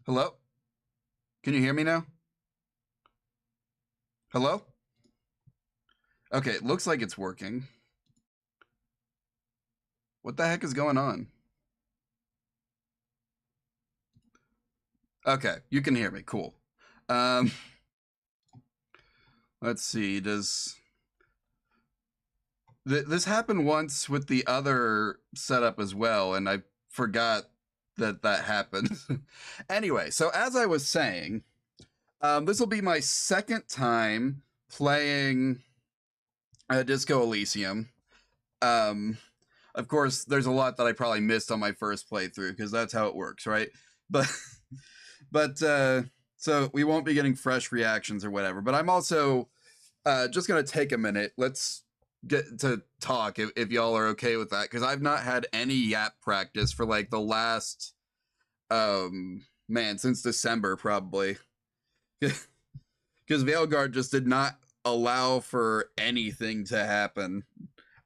Hello? Can you hear me now? Hello? Okay, it looks like it's working. What the heck is going on? Okay, you can hear me. Cool. Um, let's see. This happened once with the other setup as well, and I forgot that happened. Anyway, so as I was saying, this will be my second time playing Disco Elysium. Um, of course, there's a lot that I probably missed on my first playthrough because that's how it works, right? But but so we won't be getting fresh reactions or whatever. But I'm also just gonna take a minute. Let's get to talk if y'all are okay with that, because I've not had any yap practice for like the last man since December probably, because Veilguard just did not allow for anything to happen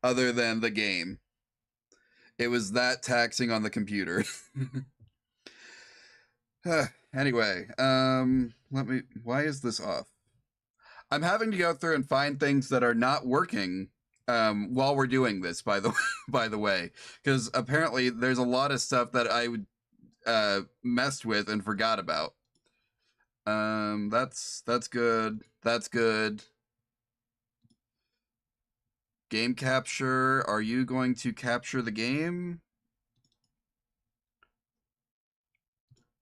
other than the game. It was that taxing on the computer. Anyway, why is this off? I'm having to go through and find things that are not working while we're doing this, by the way, because apparently there's a lot of stuff that I would messed with and forgot about. That's good. That's good. Game capture. Are you going to capture the game?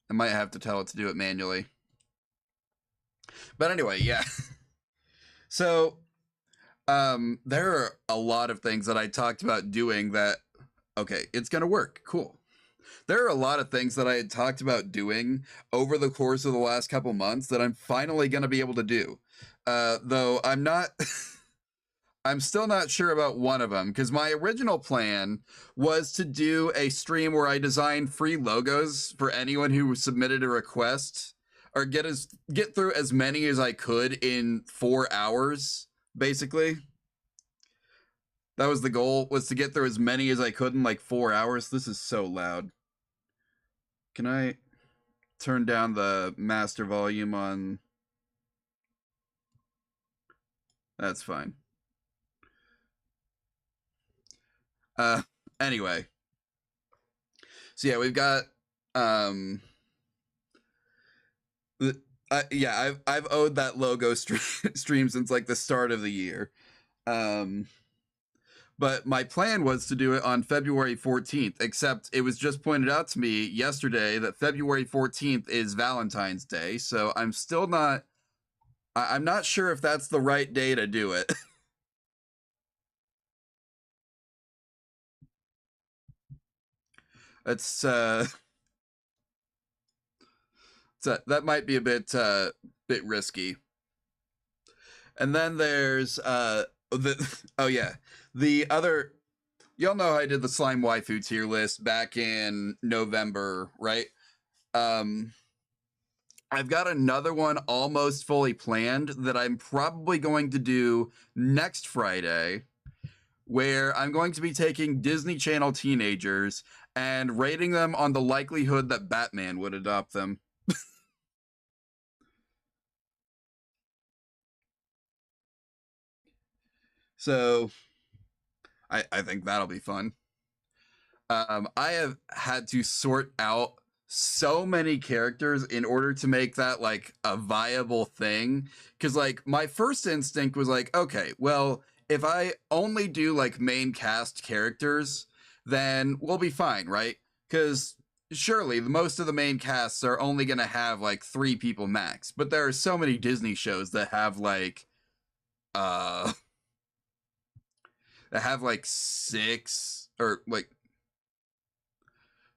I might have to tell it to do it manually. But anyway, yeah. So, there are a lot of things that I talked about doing that, okay, it's going to work. Cool. There are a lot of things that I had talked about doing over the course of the last couple months that I'm finally going to be able to do. Though I'm not, I'm still not sure about one of them, because my original plan was to do a stream where I designed free logos for anyone who submitted a request, or get through as many as I could in 4 hours, basically. That was the goal, was to get through as many as I could in like 4 hours. This is so loud. Can I turn down the master volume on? That's fine. Anyway. So yeah, we've got yeah, I've owed that logo stream since like the start of the year. But my plan was to do it on February 14th, except it was just pointed out to me yesterday that February 14th is Valentine's Day, so I'm still not, I'm not sure if that's the right day to do it. It's so that might be a bit risky. And then there's oh yeah, the other, y'all know I did the slime waifu tier list back in November, right? I've got another one almost fully planned that I'm probably going to do next Friday, where I'm going to be taking Disney Channel teenagers and rating them on the likelihood that Batman would adopt them. So I think that'll be fun. I have had to sort out so many characters in order to make that like a viable thing. Cause like my first instinct was like, okay, well, if I only do like main cast characters, then we'll be fine, right? Because surely most of the main casts are only going to have like 3 people max. But there are so many Disney shows that have uh, that have like 6 or like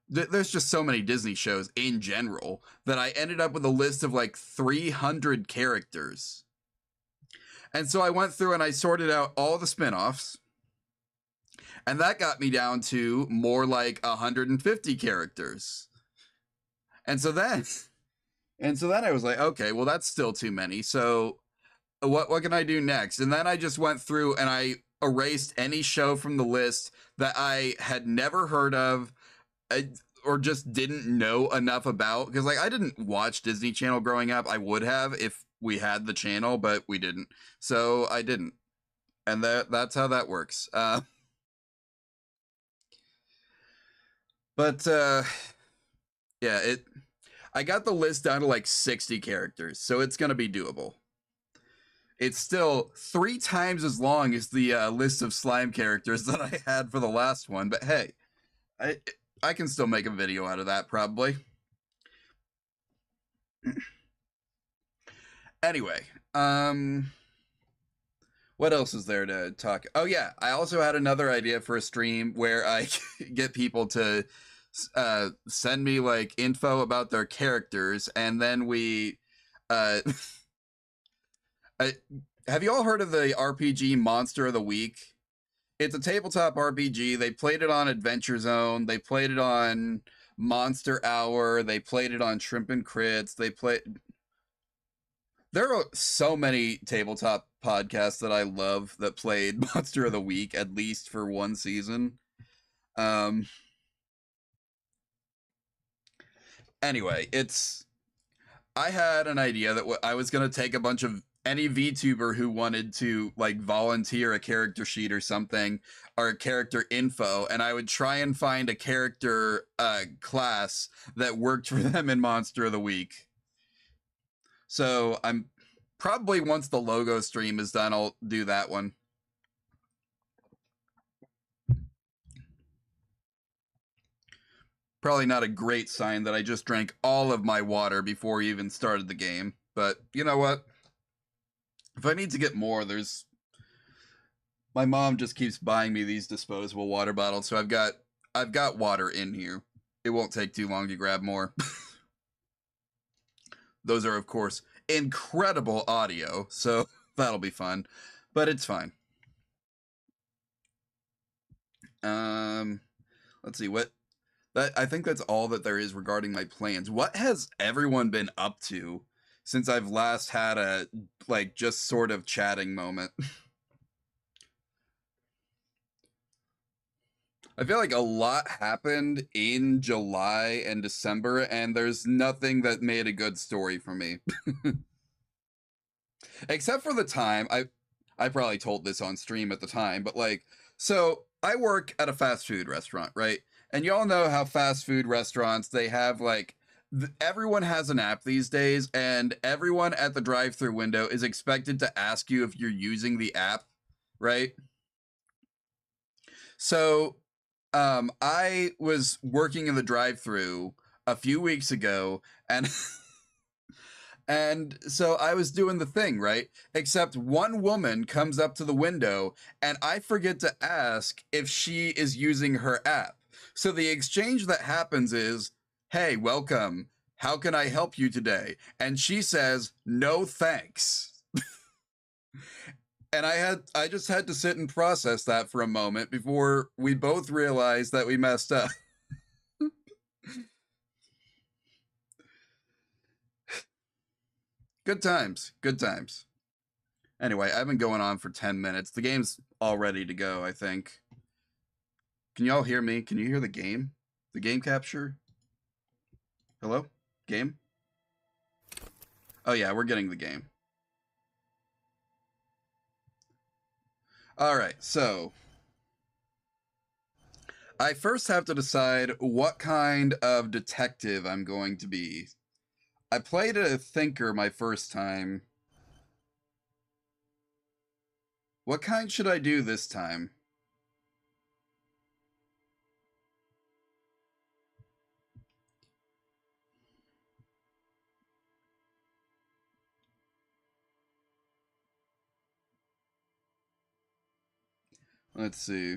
there's just so many Disney shows in general that I ended up with a list of like 300 characters. And so I went through and I sorted out all the spin-offs. And that got me down to more like 150 characters. And so then I was like, okay, well that's still too many. So what can I do next? And then I just went through and I erased any show from the list that I had never heard of. or just didn't know enough about, because like I didn't watch Disney Channel growing up. I would have if we had the channel, but we didn't, so I didn't, and that's how that works. But yeah, it. I got the list down to like 60 characters, so it's gonna be doable. It's still 3 times as long as the list of slime characters that I had for the last one, but hey, I I can still make a video out of that probably. Anyway, what else is there to talk? Oh yeah, I also had another idea for a stream where I get people to send me like info about their characters, and then we. Uh, I, have you all heard of the RPG Monster of the Week? It's a tabletop RPG. They played it on Adventure Zone. They played it on Monster Hour. They played it on Shrimp and Crits. They played. There are so many tabletop podcasts that I love that played Monster of the Week at least for one season. Um. Anyway, it's. I had an idea that I was gonna take a bunch of any VTuber who wanted to like volunteer a character sheet or something, or a character info, and I would try and find a character class that worked for them in Monster of the Week. So I'm probably, once the logo stream is done, I'll do that one. Probably not a great sign that I just drank all of my water before we even started the game, but you know what? If I need to get more, there's my mom just keeps buying me these disposable water bottles, so I've got water in here. It won't take too long to grab more. Those are, of course, incredible audio, so that'll be fun, but it's fine. Um, let's see what that. I think that's all that there is regarding my plans. What has everyone been up to since I've last had a like just sort of chatting moment? I feel like a lot happened in July and December, and there's nothing that made a good story for me. Except for the time I probably told this on stream at the time, but like, so I work at a fast food restaurant, right? And y'all know how fast food restaurants, they have like everyone has an app these days, and everyone at the drive-through window is expected to ask you if you're using the app, right? So I was working in the drive-through a few weeks ago, and and so I was doing the thing, right? Except one woman comes up to the window, and I forget to ask if she is using her app. So the exchange that happens is, "Hey, welcome. How can I help you today?" And she says, "No, thanks." And I just had to sit and process that for a moment before we both realized that we messed up. Good times, good times. Anyway, I've been going on for 10 minutes. The game's all ready to go, I think. Can y'all hear me? Can you hear the game? The game capture? Hello? Game? Oh yeah, we're getting the game. All right, so I first have to decide what kind of detective I'm going to be. I played a thinker my first time. What kind should I do this time? Let's see.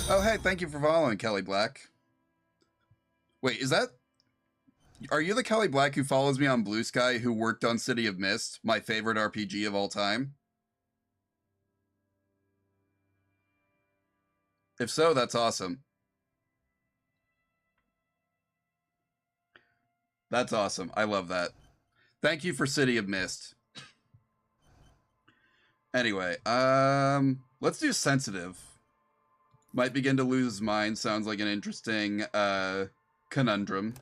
Oh, hey, thank you for following, Kelly Black. Wait, is that. Are you the Kelly Black who follows me on Blue Sky who worked on City of Mist, my favorite RPG of all time? If so, that's awesome. That's awesome. I love that. Thank you for City of Mist. Anyway, Let's do sensitive. Might begin to lose his mind. Sounds like an interesting conundrum.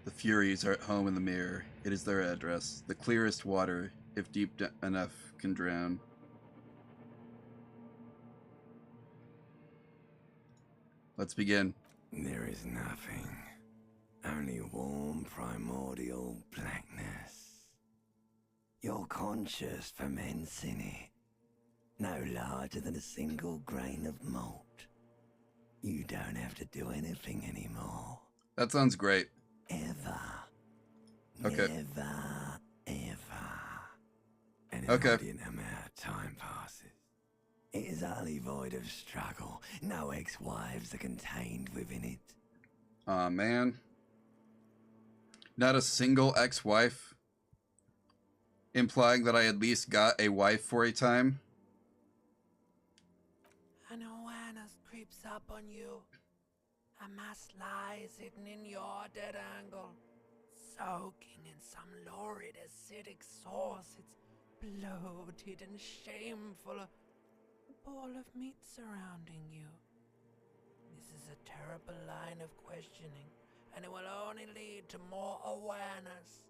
The Furies are at home in the mirror. It is their address. The clearest water, if deep enough, can drown. Let's begin. There is nothing. Only warm primordial blackness. Your conscious ferments in it. No larger than a single grain of malt. You don't have to do anything anymore. That sounds great. Ever. Okay. Never, ever. And Okay. no amount of time passes. It is utterly void of struggle. No ex-wives are contained within it. Aw, man. Not a single ex-wife? Implying that I at least got a wife for a time? An awareness creeps up on you. A mass lies hidden in your dead angle, soaking in some lurid acidic sauce. It's bloated and shameful. A ball of meat surrounding you. This is a terrible line of questioning, and it will only lead to more awareness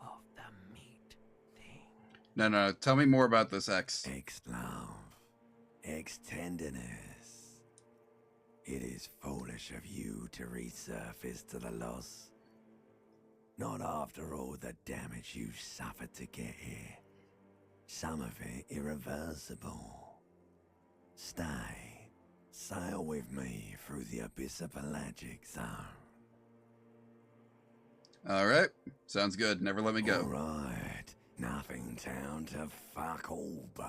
of the meat thing. No. Tell me more about this ex. Ex-love. Ex-tenderness. It is foolish of you to resurface to the loss. Not after all the damage you've suffered to get here. Some of it irreversible. Stay. Sail with me through the abyss of pelagic zone. Alright. Sounds good. Never let me go. Alright. Nothing down to fuck all, Borough.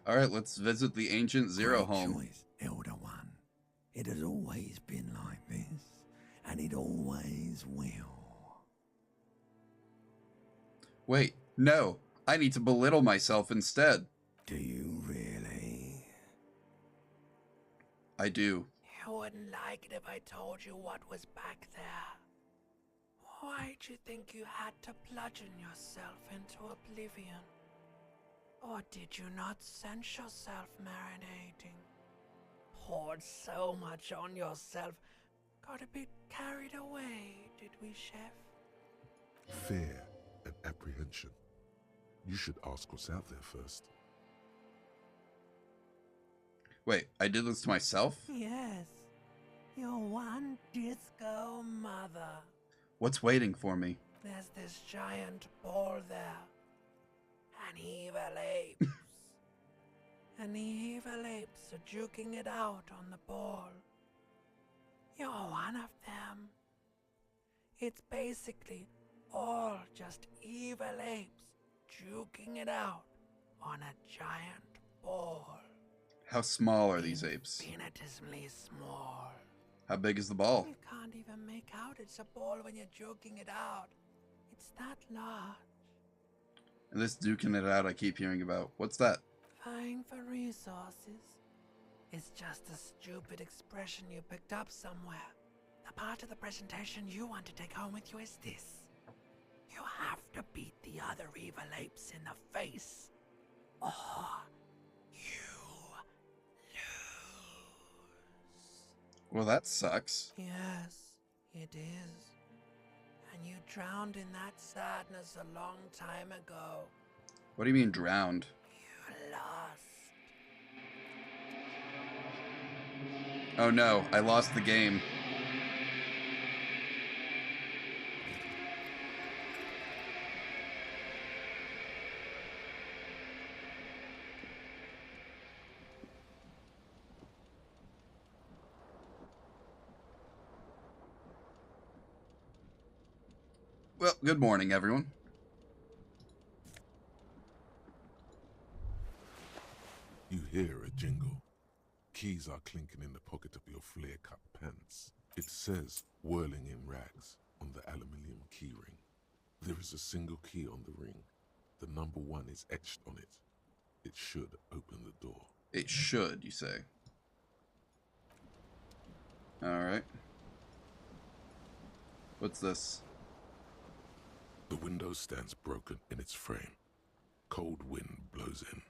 Alright, let's visit the ancient Zero Great home. choice, Elder One. It has always been like this, and it always will. Wait, no. I need to belittle myself instead. Do you really? I do. You wouldn't like it if I told you what was back there. Why'd you think you had to bludgeon yourself into oblivion? Or did you not sense yourself marinating? Poured so much on yourself, got a bit carried away, did we, Chef? Fear and apprehension. You should ask what's out there first. Wait, I did this to myself? Yes, your one disco mother. What's waiting for me? There's this giant ball there. And evil apes. And the evil apes are juking it out on the ball. You're one of them. It's basically all just evil apes juking it out on a giant ball. How small are these apes? Infinitesimally small. How big is the ball? You can't even make out it's a ball when you're joking it out. It's that large. And this duking it out I keep hearing about. What's that? Vying for resources. It's just a stupid expression you picked up somewhere. The part of the presentation you want to take home with you is this. You have to beat the other evil apes in the face. Or you lose. Well, that sucks. Yes, it is. And you drowned in that sadness a long time ago. What do you mean drowned? You lost. Oh no, I lost the game. Well, good morning, everyone. You hear a jingle. Keys are clinking in the pocket of your flare-cut pants. It says, whirling in rags, on the aluminium keyring. There is a single key on the ring. The number 1 is etched on it. It should open the door. It should, you say? Alright. What's this? The window stands broken in its frame. Cold wind blows in.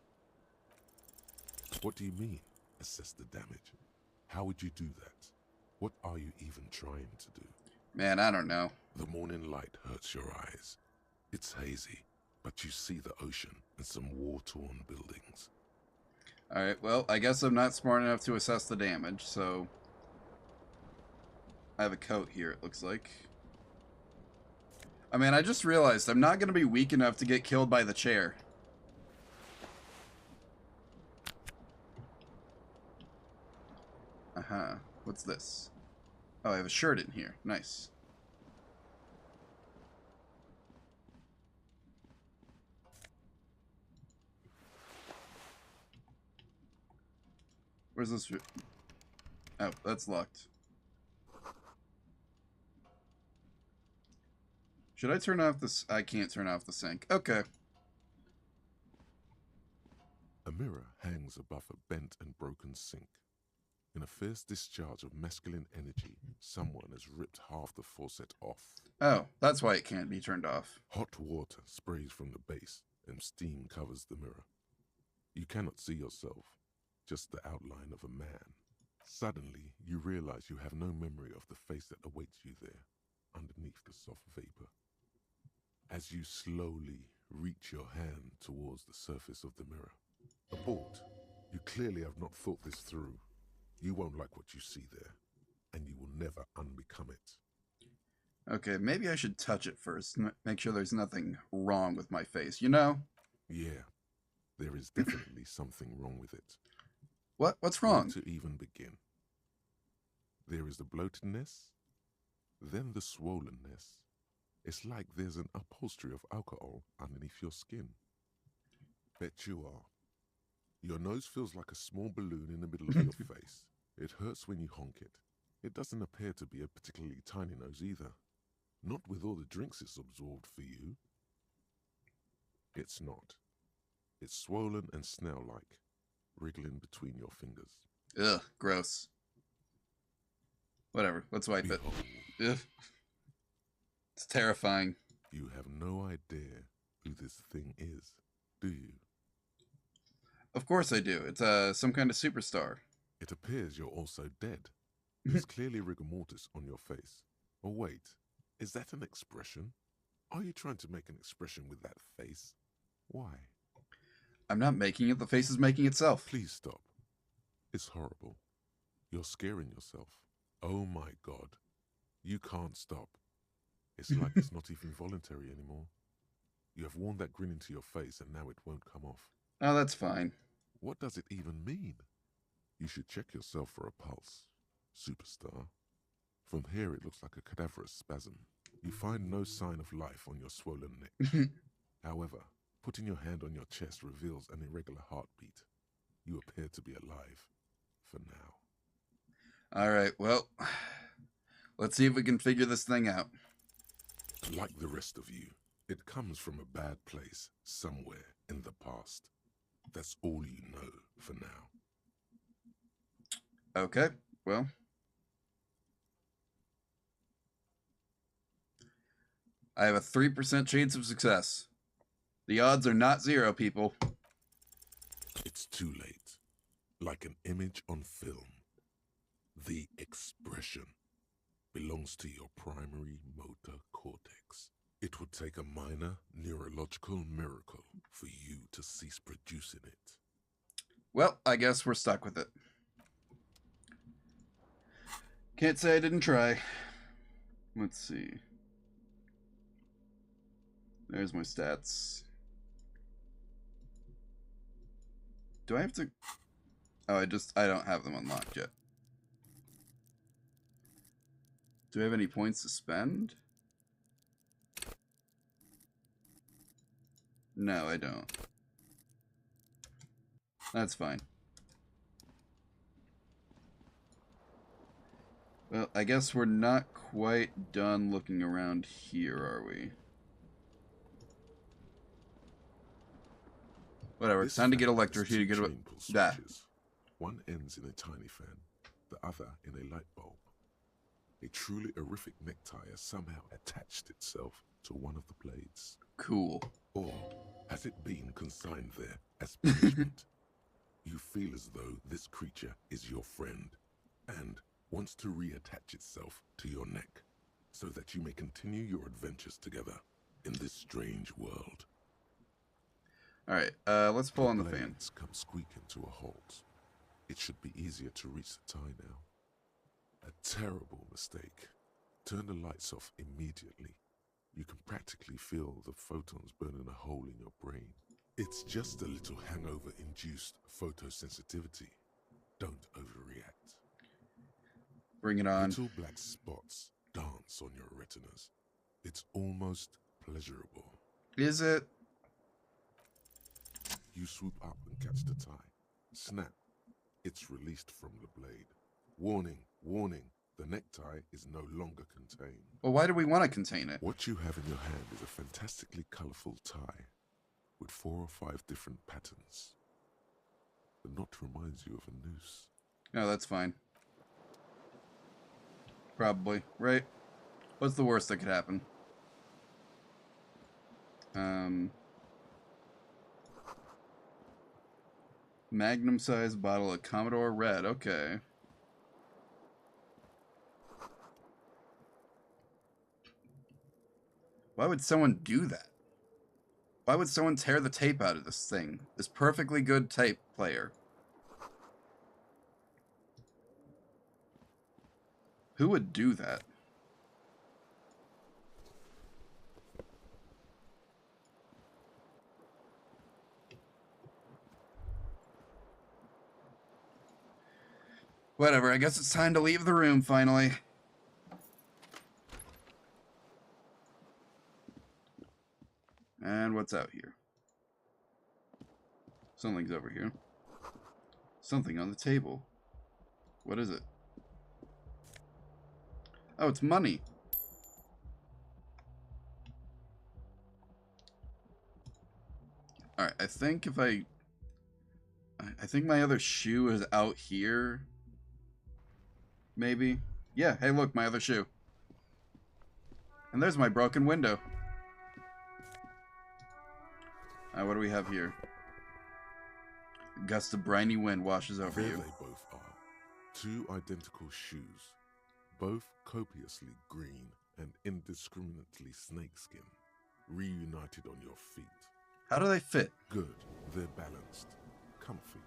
What do you mean, assess the damage? How would you do that? What are you even trying to do? Man, I don't know. The morning light hurts your eyes. It's hazy, but you see the ocean and some war-torn buildings. Alright, well, I guess I'm not smart enough to assess the damage, so... I have a coat here, it looks like. I mean, I just realized I'm not going to be weak enough to get killed by the chair. Uh-huh. What's this? Oh, I have a shirt in here. Nice. Where's this? Oh, that's locked. Should I turn off this? I can't turn off the sink. Okay. A mirror hangs above a bent and broken sink. In a fierce discharge of masculine energy, someone has ripped half the faucet off. Oh, that's why it can't be turned off. Hot water sprays from the base, and steam covers the mirror. You cannot see yourself, just the outline of a man. Suddenly, you realize you have no memory of the face that awaits you there, underneath the soft vapor. As you slowly reach your hand towards the surface of the mirror. Abort. You clearly have not thought this through. You won't like what you see there, and you will never unbecome it. Okay, maybe I should touch it first, make sure there's nothing wrong with my face, you know? Yeah, there is definitely something wrong with it. What's wrong? Where to even begin? There is the bloatedness, then the swollenness. It's like there's an upholstery of alcohol underneath your skin. Bet you are. Your nose feels like a small balloon in the middle of your face. It hurts when you honk it. It doesn't appear to be a particularly tiny nose either. Not with all the drinks it's absorbed for you. It's not. It's swollen and snail-like, wriggling between your fingers. Ugh, gross. Whatever, let's wipe it. Ugh. It's terrifying. You have no idea who this thing is, do you? Of course I do. It's some kind of superstar. It appears you're also dead. There's clearly rigor mortis on your face. Oh wait, is that an expression? Are you trying to make an expression with that face? Why? I'm not making it. The face is making itself. Please stop. It's horrible. You're scaring yourself. Oh my God. You can't stop. It's like it's not even voluntary anymore. You have worn that grin into your face and now it won't come off. Oh, that's fine. What does it even mean? You should check yourself for a pulse, superstar. From here it looks like a cadaverous spasm. You find no sign of life on your swollen neck. However, putting your hand on your chest reveals an irregular heartbeat. You appear to be alive, for now. Alright, well, let's see if we can figure this thing out. Like the rest of you, it comes from a bad place, somewhere in the past. That's all you know for now. Okay, well. I have a 3% chance of success. The odds are not zero, people. It's too late. Like an image on film. The expression belongs to your primary motor cortex. It would take a minor neurological miracle for you to cease producing it. Well, I guess we're stuck with it. Can't say I didn't try. Let's see. There's my stats. Do I have to... Oh, I don't have them unlocked yet. Do I have any points to spend? No, I don't. That's fine. Well, I guess we're not quite done looking around here, are we? Whatever, it's This time to get fan has electrocuted. two Get chain pull yeah. switches. One ends in a tiny fan, the other in a light bulb. A truly horrific necktie has somehow attached itself to one of the blades. Cool. Or has it been consigned there as punishment? You feel as though this creature is your friend and wants to reattach itself to your neck so that you may continue your adventures together in this strange world. Alright, let's pull on the fan. Blades come squeaking to a halt. It should be easier to reach the tie now. A terrible mistake. Turn the lights off immediately. You can practically feel the photons burning a hole in your brain. It's just a little hangover-induced photosensitivity. Don't overreact. Bring it on. Little black spots dance on your retinas. It's almost pleasurable. Is it? You swoop up and catch the tie. Snap. It's released from the blade. Warning, warning. The necktie is no longer contained. Well, why do we want to contain it? What you have in your hand is a fantastically colorful tie with 4 or 5 different patterns. The knot reminds you of a noose. No, that's fine. Probably, right? What's the worst that could happen? Magnum-sized bottle of Commodore Red. Okay. Why would someone do that? Why would someone tear the tape out of this thing? This perfectly good tape player. Who would do that? Whatever, I guess it's time to leave the room finally. And what's out here? Something's over here. Something on the table. What is it? Oh, it's money. Alright, I think if I think my other shoe is out here. Maybe. Yeah, hey look, my other shoe. And there's my broken window. What do we have here? A gust of briny wind washes over There you. they both are. 2 identical shoes, both copiously green and indiscriminately snakeskin, reunited on your feet. How do they fit? Good, they're balanced, comfy.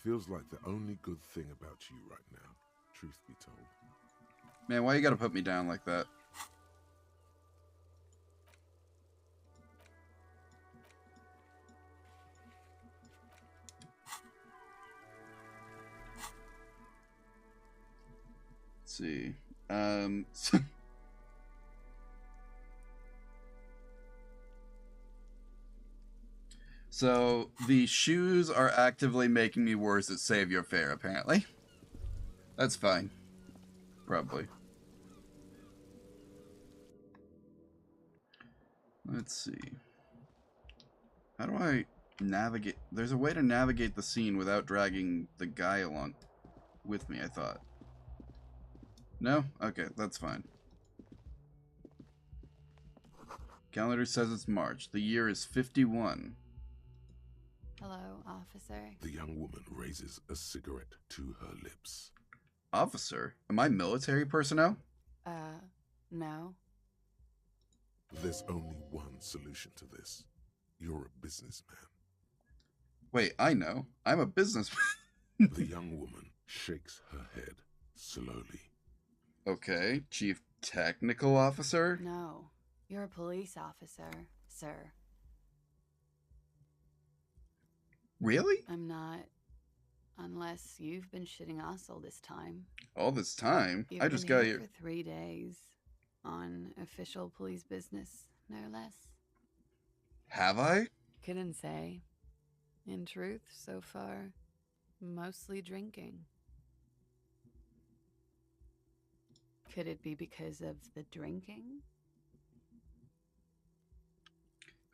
Feels like the only good thing about you right now, truth be told. Man, why you gotta put me down like that? Let's see. So the shoes are actively making me worse at Save Your Fare, apparently. That's fine. Probably. Let's see. How do I navigate? There's a way to navigate the scene without dragging the guy along with me, I thought. No? Okay, that's fine. Calendar says it's March. The year is 51. Hello, officer. The young woman raises a cigarette to her lips. Officer? Am I military personnel? No. There's only one solution to this. You're a businessman. Wait, I know. I'm a businessman. The young woman shakes her head slowly. Okay, Chief Technical Officer? No. You're a police officer, sir. Really? I'm not. Unless you've been shitting us all this time. All this time? You've I just been got here here. for 3 days. On official police business, no less. Have I? Couldn't say. In truth, so far, mostly drinking. Could it be because of the drinking?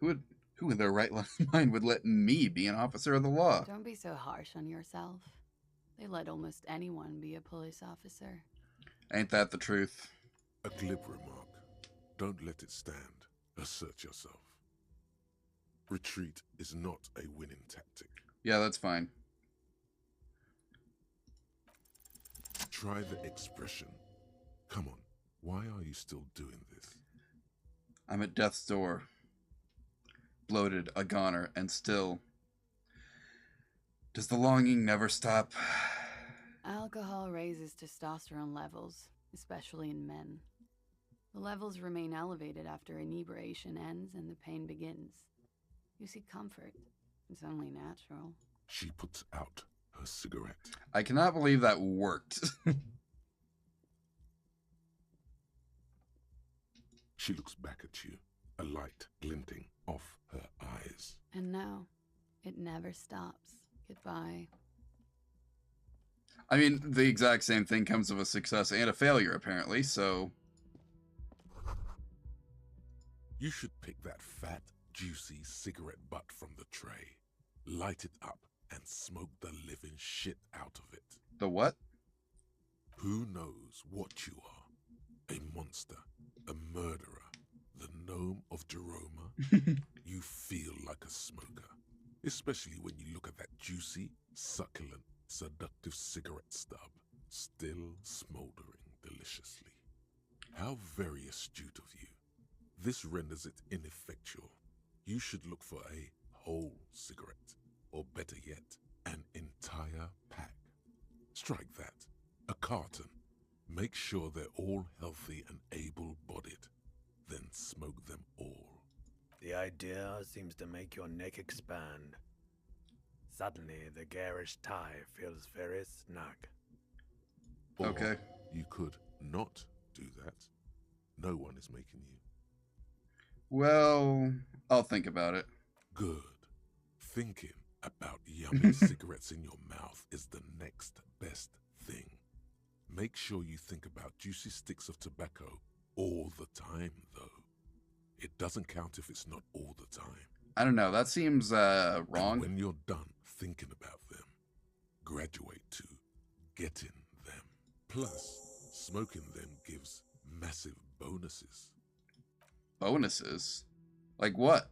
Who would Who in their right mind would let me be an officer of the law? Don't be so harsh on yourself. They let almost anyone be a police officer. Ain't that the truth? A glib remark. Don't let it stand. Assert yourself. Retreat is not a winning tactic. Yeah, that's fine. Try the expression. Come on, why are you still doing this? I'm at death's door. Bloated, a goner, and still. Does the longing never stop? Alcohol raises testosterone levels, especially in men. The levels remain elevated after inebriation ends and the pain begins. You seek comfort. It's only natural. She puts out her cigarette. I cannot believe that worked. She looks back at you, a light glinting off her eyes. And now, it never stops. Goodbye. I mean, the exact same thing comes of a success and a failure, apparently, so... You should pick that fat, juicy cigarette butt from the tray, light it up, and smoke the living shit out of it. The what? Who knows what you are? A monster, a murderer, the gnome of Jeroma. You feel like a smoker, especially when you look at that juicy, succulent, seductive cigarette stub, still smoldering deliciously. How very astute of you. This renders it ineffectual. You should look for a whole cigarette, or better yet, an entire pack. Strike that, a carton. Make sure they're all healthy and able-bodied. Then smoke them all. The idea seems to make your neck expand. Suddenly, the garish tie feels very snug. Or Okay. you could not do that. No one is making you. Well, I'll think about it. Good. Thinking about yummy cigarettes in your mouth is the next best thing. Make sure you think about juicy sticks of tobacco all the time, though. It doesn't count if it's not all the time. I don't know, that seems, And wrong. when you're done thinking about them, graduate to getting them. Plus, smoking them gives massive bonuses. Bonuses? Like what?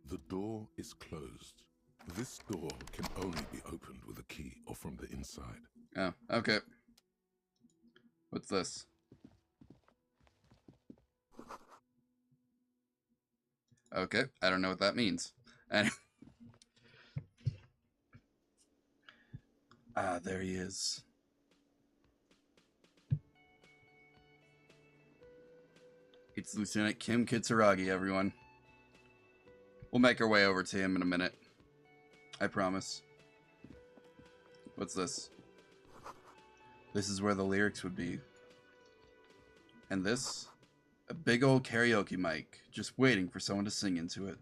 The door is closed. This door can only be opened with a key or from the inside. Oh, okay. What's this? Okay, I don't know what that means. And ah, there he is. It's Lieutenant Kim Kitsuragi, everyone. We'll make our way over to him in a minute. I promise. What's this? This is where the lyrics would be. And this? A big old karaoke mic, just waiting for someone to sing into it.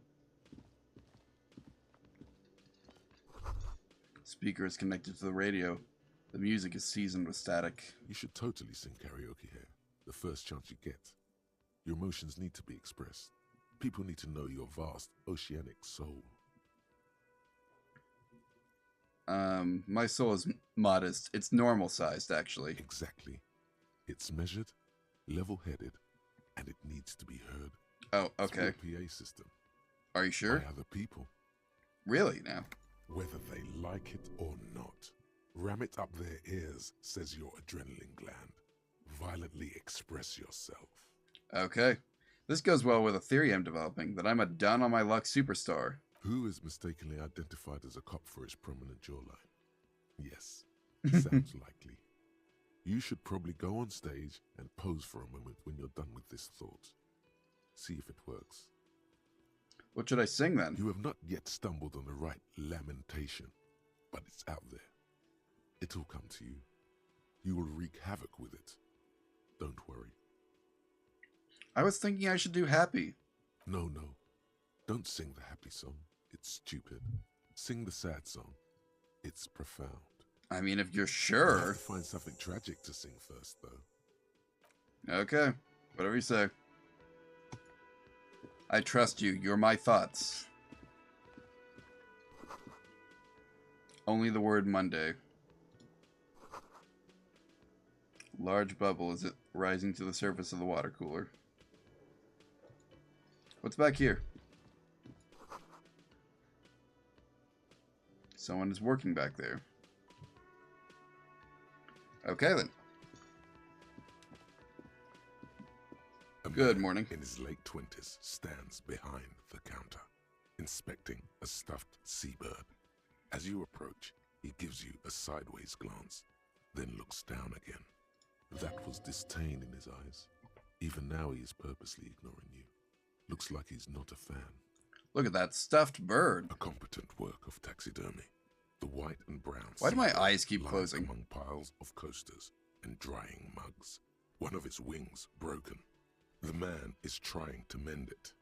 Speaker is connected to the radio. The music is seasoned with static. You should totally sing karaoke here, the first chance you get. Your emotions need to be expressed. People need to know your vast, oceanic soul. My soul is modest. It's normal sized, actually. Exactly. It's measured, level-headed, and it needs to be heard. Oh, okay. Through a PA system. Are you sure? By other people. Really, now? Whether they like it or not. Ram it up their ears, says your adrenaline gland. Violently express yourself. Okay. This goes well with a theory I'm developing, that I'm a down-on-my-luck superstar. Who is mistakenly identified as a cop for his prominent jawline? Yes, sounds likely. You should probably go on stage and pose for a moment when you're done with this thought. See if it works. What should I sing, then? You have not yet stumbled on the right lamentation, but it's out there. It'll come to you. You will wreak havoc with it. Don't worry. I was thinking I should do happy. No. Don't sing the happy song. It's stupid. Sing the sad song. It's profound. I mean, if you're We'll have sure. to find something tragic to sing first, though. Okay, whatever you say. I trust you. You're my thoughts. Only the word Monday. Large bubble. Is it rising to the surface of the water cooler? What's back here? Someone is working back there. Okay, then. A Good man morning. in his late 20s stands behind the counter, inspecting a stuffed seabird. As you approach, he gives you a sideways glance, then looks down again. That was disdain in his eyes. Even now he is purposely ignoring you. Looks like he's not a fan. Look at that stuffed bird. A competent work of taxidermy. The white and brown Why do my seabird eyes keep lies closing? among piles of coasters and drying mugs. One of its wings broken. The man is trying to mend it.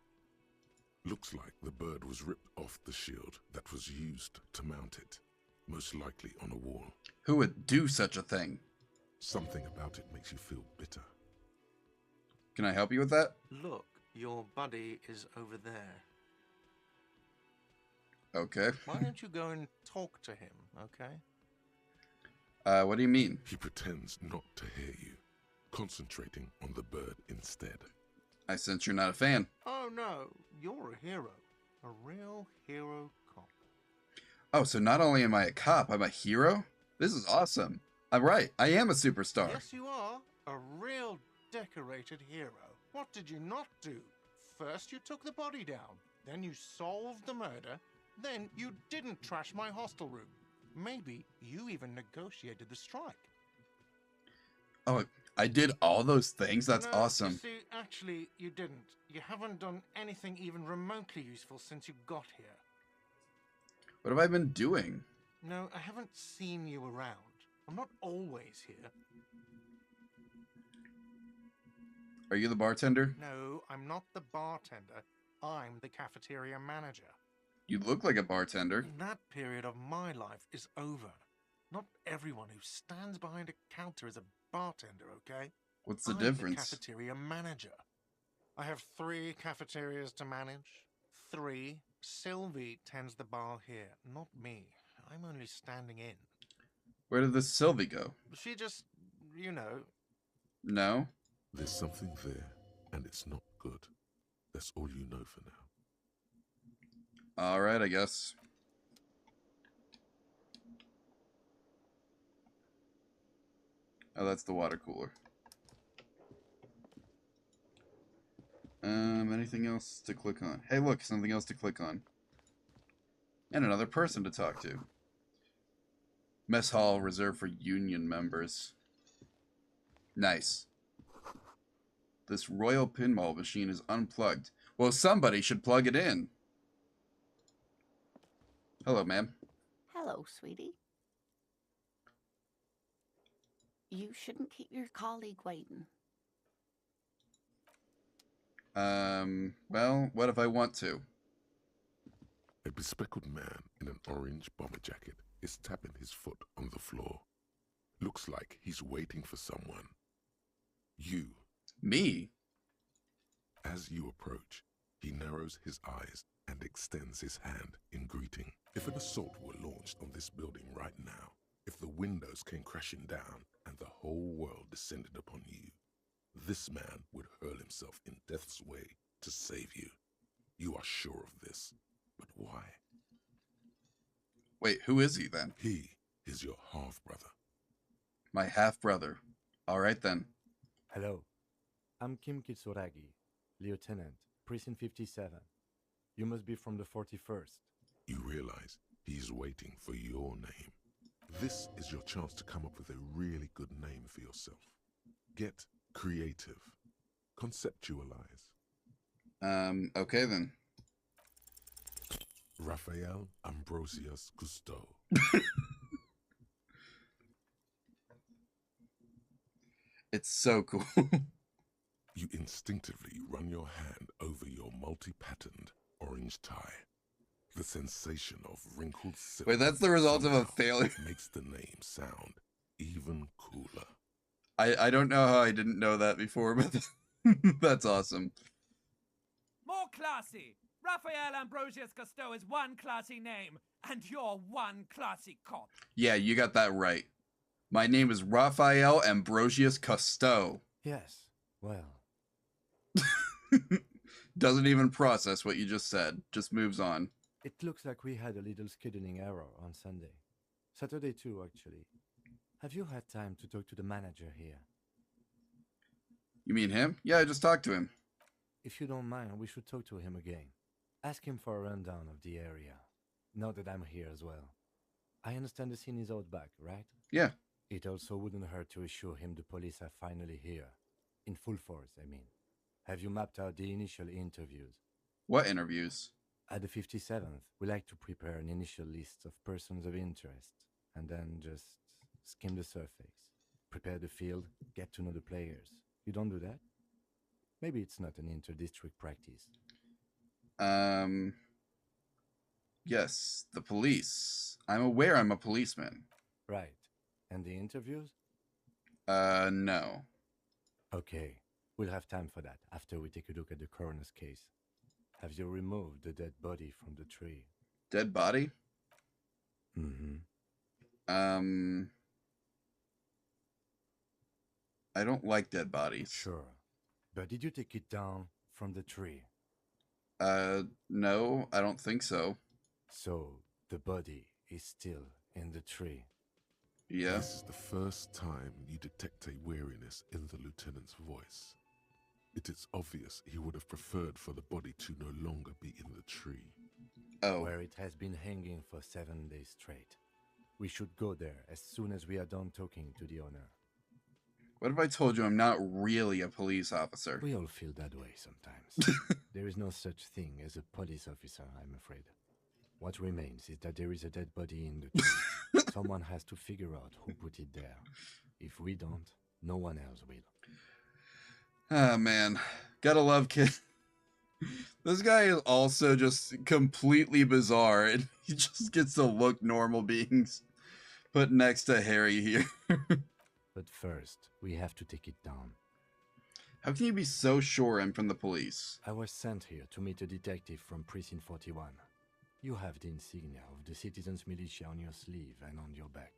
Looks like the bird was ripped off the shield that was used to mount it, most likely on a wall. Who would do such a thing? Something about it makes you feel bitter. Can I help you with that? Look, your buddy is over there. Okay. Why don't you go and talk to him, okay? What do you mean? He pretends not to hear you, concentrating on the bird instead. I sense you're not a fan. Oh no, you're a hero. A real hero cop. Oh, so not only am I a cop, I'm a hero? This is awesome. I'm right. I am a superstar. Yes, you are. A real decorated hero. What did you not do? First you took the body down, then you solved the murder, then you didn't trash my hostel room. Maybe you even negotiated the strike. Oh, I did all those things? That's No, awesome. You see, actually, you didn't. You haven't done anything even remotely useful since you got here. What have I been doing? No, I haven't seen you around. I'm not always here. Are you the bartender? No, I'm not the bartender. I'm the cafeteria manager. You look like a bartender. That period of my life is over. Not everyone who stands behind a counter is a bartender, okay? What's the I'm difference? the cafeteria manager. I have 3 cafeterias to manage. 3. Sylvie tends the bar here, not me. I'm only standing in. Where did this Sylvie go? She just, you know. No? There's something there, and it's not good. That's all you know for now. Alright, I guess. Oh, that's the water cooler. Anything else to click on? Hey, look, something else to click on. And another person to talk to. Mess hall reserved for union members. Nice. This royal pinball machine is unplugged. Well, somebody should plug it in. Hello, ma'am. Hello, sweetie. You shouldn't keep your colleague waiting. Well, what if I want to? A bespectacled man in an orange bomber jacket is tapping his foot on the floor. Looks like he's waiting for someone. You. Me? As you approach, he narrows his eyes and extends his hand in greeting. If an assault were launched on this building right now, if the windows came crashing down and the whole world descended upon you, this man would hurl himself in death's way to save you. You are sure of this, but why? Wait, who is he then? He is your half-brother. My half-brother. Alright then. Hello, I'm Kim Kitsuragi, Lieutenant, Precinct 57. You must be from the 41st. You realize he's waiting for your name. This is your chance to come up with a really good name for yourself. Get creative. Conceptualize. Okay then. Raphaël Ambrosius Costeau. It's so cool. You instinctively run your hand over your multi-patterned orange tie. The sensation of wrinkled silk. Wait, that's the result of a somehow failure. Makes the name sound even cooler. I don't know how I didn't know that before, but that's awesome. More classy! Raphaël Ambrosius Costeau is one classy name, and you're one classy cop. Yeah, you got that right. My name is Raphaël Ambrosius Costeau. Yes, well, Doesn't even process what you just said. Just moves on. it looks like we had a little scheduling error on Sunday. Saturday too, actually. Have you had time to talk to the manager here? You mean him? Yeah, I just talked to him. If you don't mind, we should talk to him again. Ask him for a rundown of the area. Now that I'm here as well. I understand the scene is out back, right? Yeah. It also wouldn't hurt to assure him the police are finally here. In full force, I mean. Have you mapped out the initial interviews? What interviews? At the 57th, we like to prepare an initial list of persons of interest, and then just skim the surface. Prepare the field, get to know the players. You don't do that? Maybe it's not an inter-district practice. Yes, the police. I'm aware I'm a policeman. Right. And the interviews? No. Okay. We'll have time for that after we take a look at the coroner's case. Have you removed the dead body from the tree? Dead body? Mm-hmm. I don't like dead bodies. Sure. But did you take it down from the tree? No, I don't think so. So, the body is still in the tree. Yeah. This is the first time you detect a weariness in the lieutenant's voice. It is obvious he would have preferred for the body to no longer be in the tree. Oh. Where it has been hanging for 7 days straight. We should go there as soon as we are done talking to the owner. What if I told you I'm not really a police officer? We all feel that way sometimes. There is no such thing as a police officer, I'm afraid. What remains is that there is a dead body in the tree. Someone has to figure out who put it there. If we don't, no one else will. Ah, man. Gotta love kid. This guy is also just completely bizarre, and he just gets to look normal beings put next to Harry here. But first, we have to take it down. How can you be so sure I'm from the police? I was sent here to meet a detective from Precinct 41. You have the insignia of the Citizens Militia on your sleeve and on your back.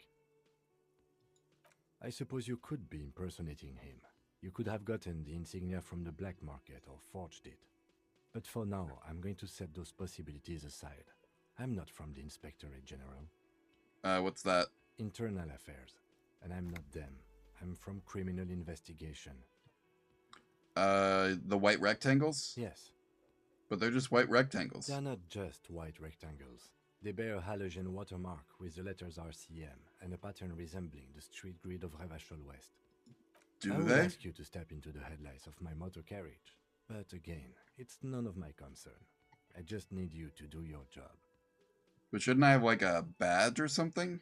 I suppose you could be impersonating him. You could have gotten the insignia from the black market or forged it. But for now, I'm going to set those possibilities aside. I'm not from the Inspectorate General. What's that? Internal Affairs. And I'm not them. I'm from Criminal Investigation. The white rectangles? Yes. But they're just white rectangles. They are not just white rectangles. They bear a halogen watermark with the letters RCM and a pattern resembling the street grid of Revachol West. Do I would they? ask you to step into the headlights of my motor carriage. But again, it's none of my concern. I just need you to do your job. But shouldn't I have like a badge or something?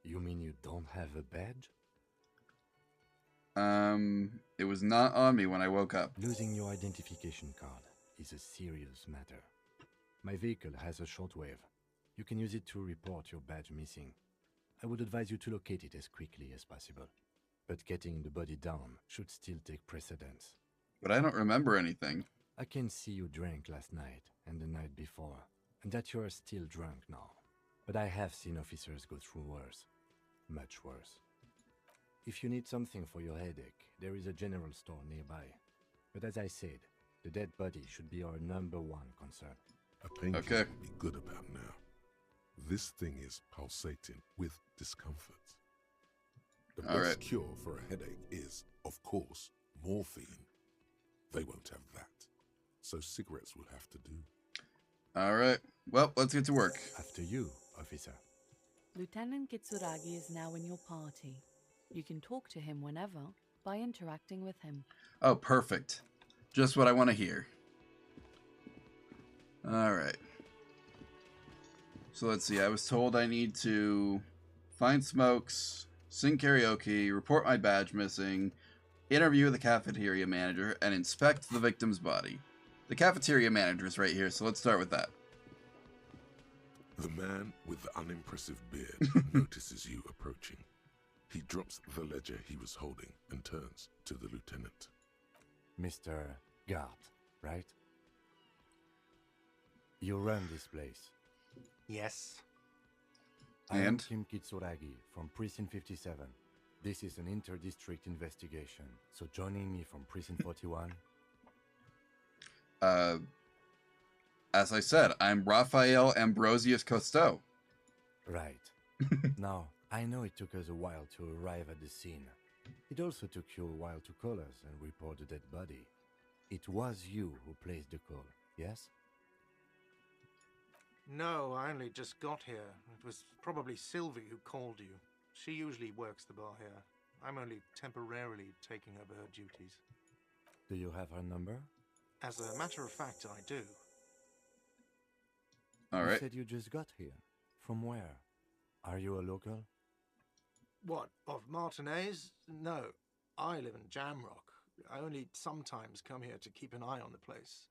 You mean you don't have a badge? It was not on me when I woke up. Losing your identification card is a serious matter. My vehicle has a shortwave. You can use it to report your badge missing. I would advise you to locate it as quickly as possible. But getting the body down should still take precedence. But I don't remember anything. I can see you drank last night and the night before, and that you are still drunk now. But I have seen officers go through worse. Much worse. If you need something for your headache, there is a general store nearby. But as I said, the dead body should be our #1 concern. A painkiller Okay. would be good about now. This thing is pulsating with discomfort. The All best right. cure for a headache is, of course, morphine. They won't have that, so cigarettes will have to do. All right. Well, let's get to work. After you, officer. Lieutenant Kitsuragi is now in your party. You can talk to him whenever by interacting with him. Oh, perfect. Just what I want to hear. All right. So let's see. I was told I need to find smokes, sing karaoke, report my badge missing, interview the cafeteria manager, and inspect the victim's body. The cafeteria manager is right here, so let's start with that. The man with the unimpressive beard notices you approaching. He drops the ledger he was holding and turns to the lieutenant. Mr. Gart, right? You run this place. Yes. I am And? Kim Kitsuragi from Precinct 57. This is an inter-district investigation, so joining me from Precinct 41... As I said, I'm Raphaël Ambrosius Costeau. Right. Now, I know it took us a while to arrive at the scene. It also took you a while to call us and report the dead body. It was you who placed the call, yes? No, I only just got here. It was probably Sylvie who called you. She usually works the bar here. I'm only temporarily taking over her duties. Do you have her number? As a matter of fact, I do. All You right. said you just got here. From where? Are you a local? What, of Martinez? No, I live in Jamrock. I only sometimes come here to keep an eye on the place.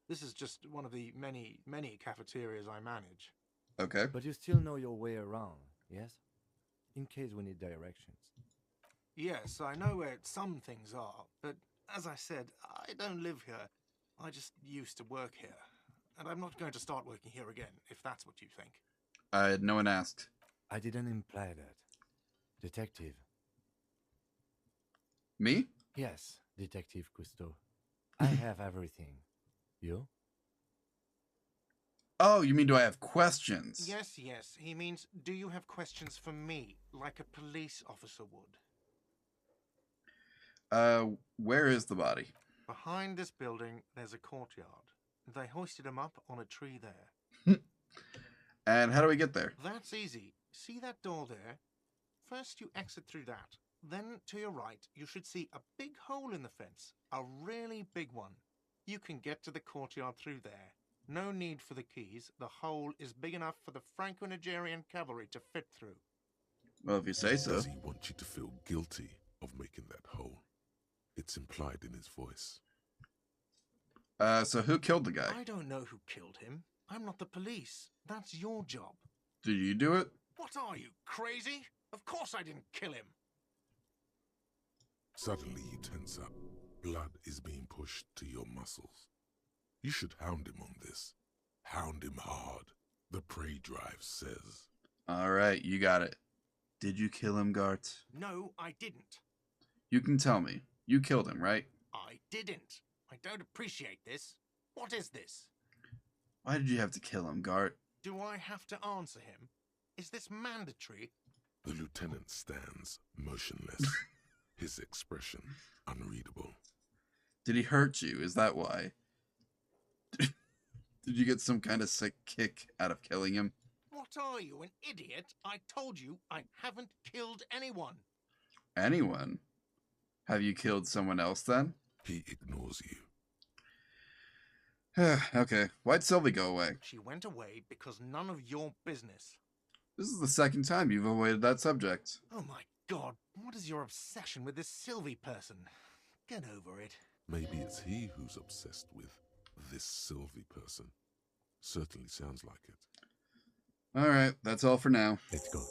This is just one of the many, many cafeterias I manage. Okay. But you still know your way around, yes? In case we need directions. Yes, I know where some things are, but as I said, I don't live here. I just used to work here. And I'm not going to start working here again, if that's what you think. No one asked. I didn't imply that. Detective. Me? Yes, Detective Costeau. I have everything. You? Oh, you mean do I have questions? Yes, he means, do you have questions for me, like a police officer would? Where is the body? Behind this building, there's a courtyard. They hoisted him up on a tree there. And how do we get there? That's easy. See that door there? First you exit through that. Then, to your right, you should see a big hole in the fence. A really big one. You can get to the courtyard through there. No need for the keys. The hole is big enough for the Franco-Nigerian cavalry to fit through. Well, if you say so. Does he want you to feel guilty of making that hole? It's implied in his voice. So who killed the guy? I don't know who killed him. I'm not the police. That's your job. Did you do it? What are you, crazy? Of course I didn't kill him. Suddenly you tense up. Blood is being pushed to your muscles. You should hound him on this. Hound him hard. The prey drive says. All right, you got it. Did you kill him, Gart? No, I didn't. You can tell me. You killed him, right? I didn't. I don't appreciate this. What is this? Why did you have to kill him, Gart? Do I have to answer him? Is this mandatory? The lieutenant stands motionless, his expression unreadable. Did he hurt you? Is that why? Did you get some kind of sick kick out of killing him? What are you, an idiot? I told you I haven't killed anyone. Anyone? Have you killed someone else then? He ignores you. Okay, why'd Sylvie go away? She went away because none of your business. This is the second time you've avoided that subject. Oh my god, what is your obsession with this Sylvie person? Get over it. Maybe it's he who's obsessed with this Sylvie person. Certainly sounds like it. Alright, that's all for now. Let's go.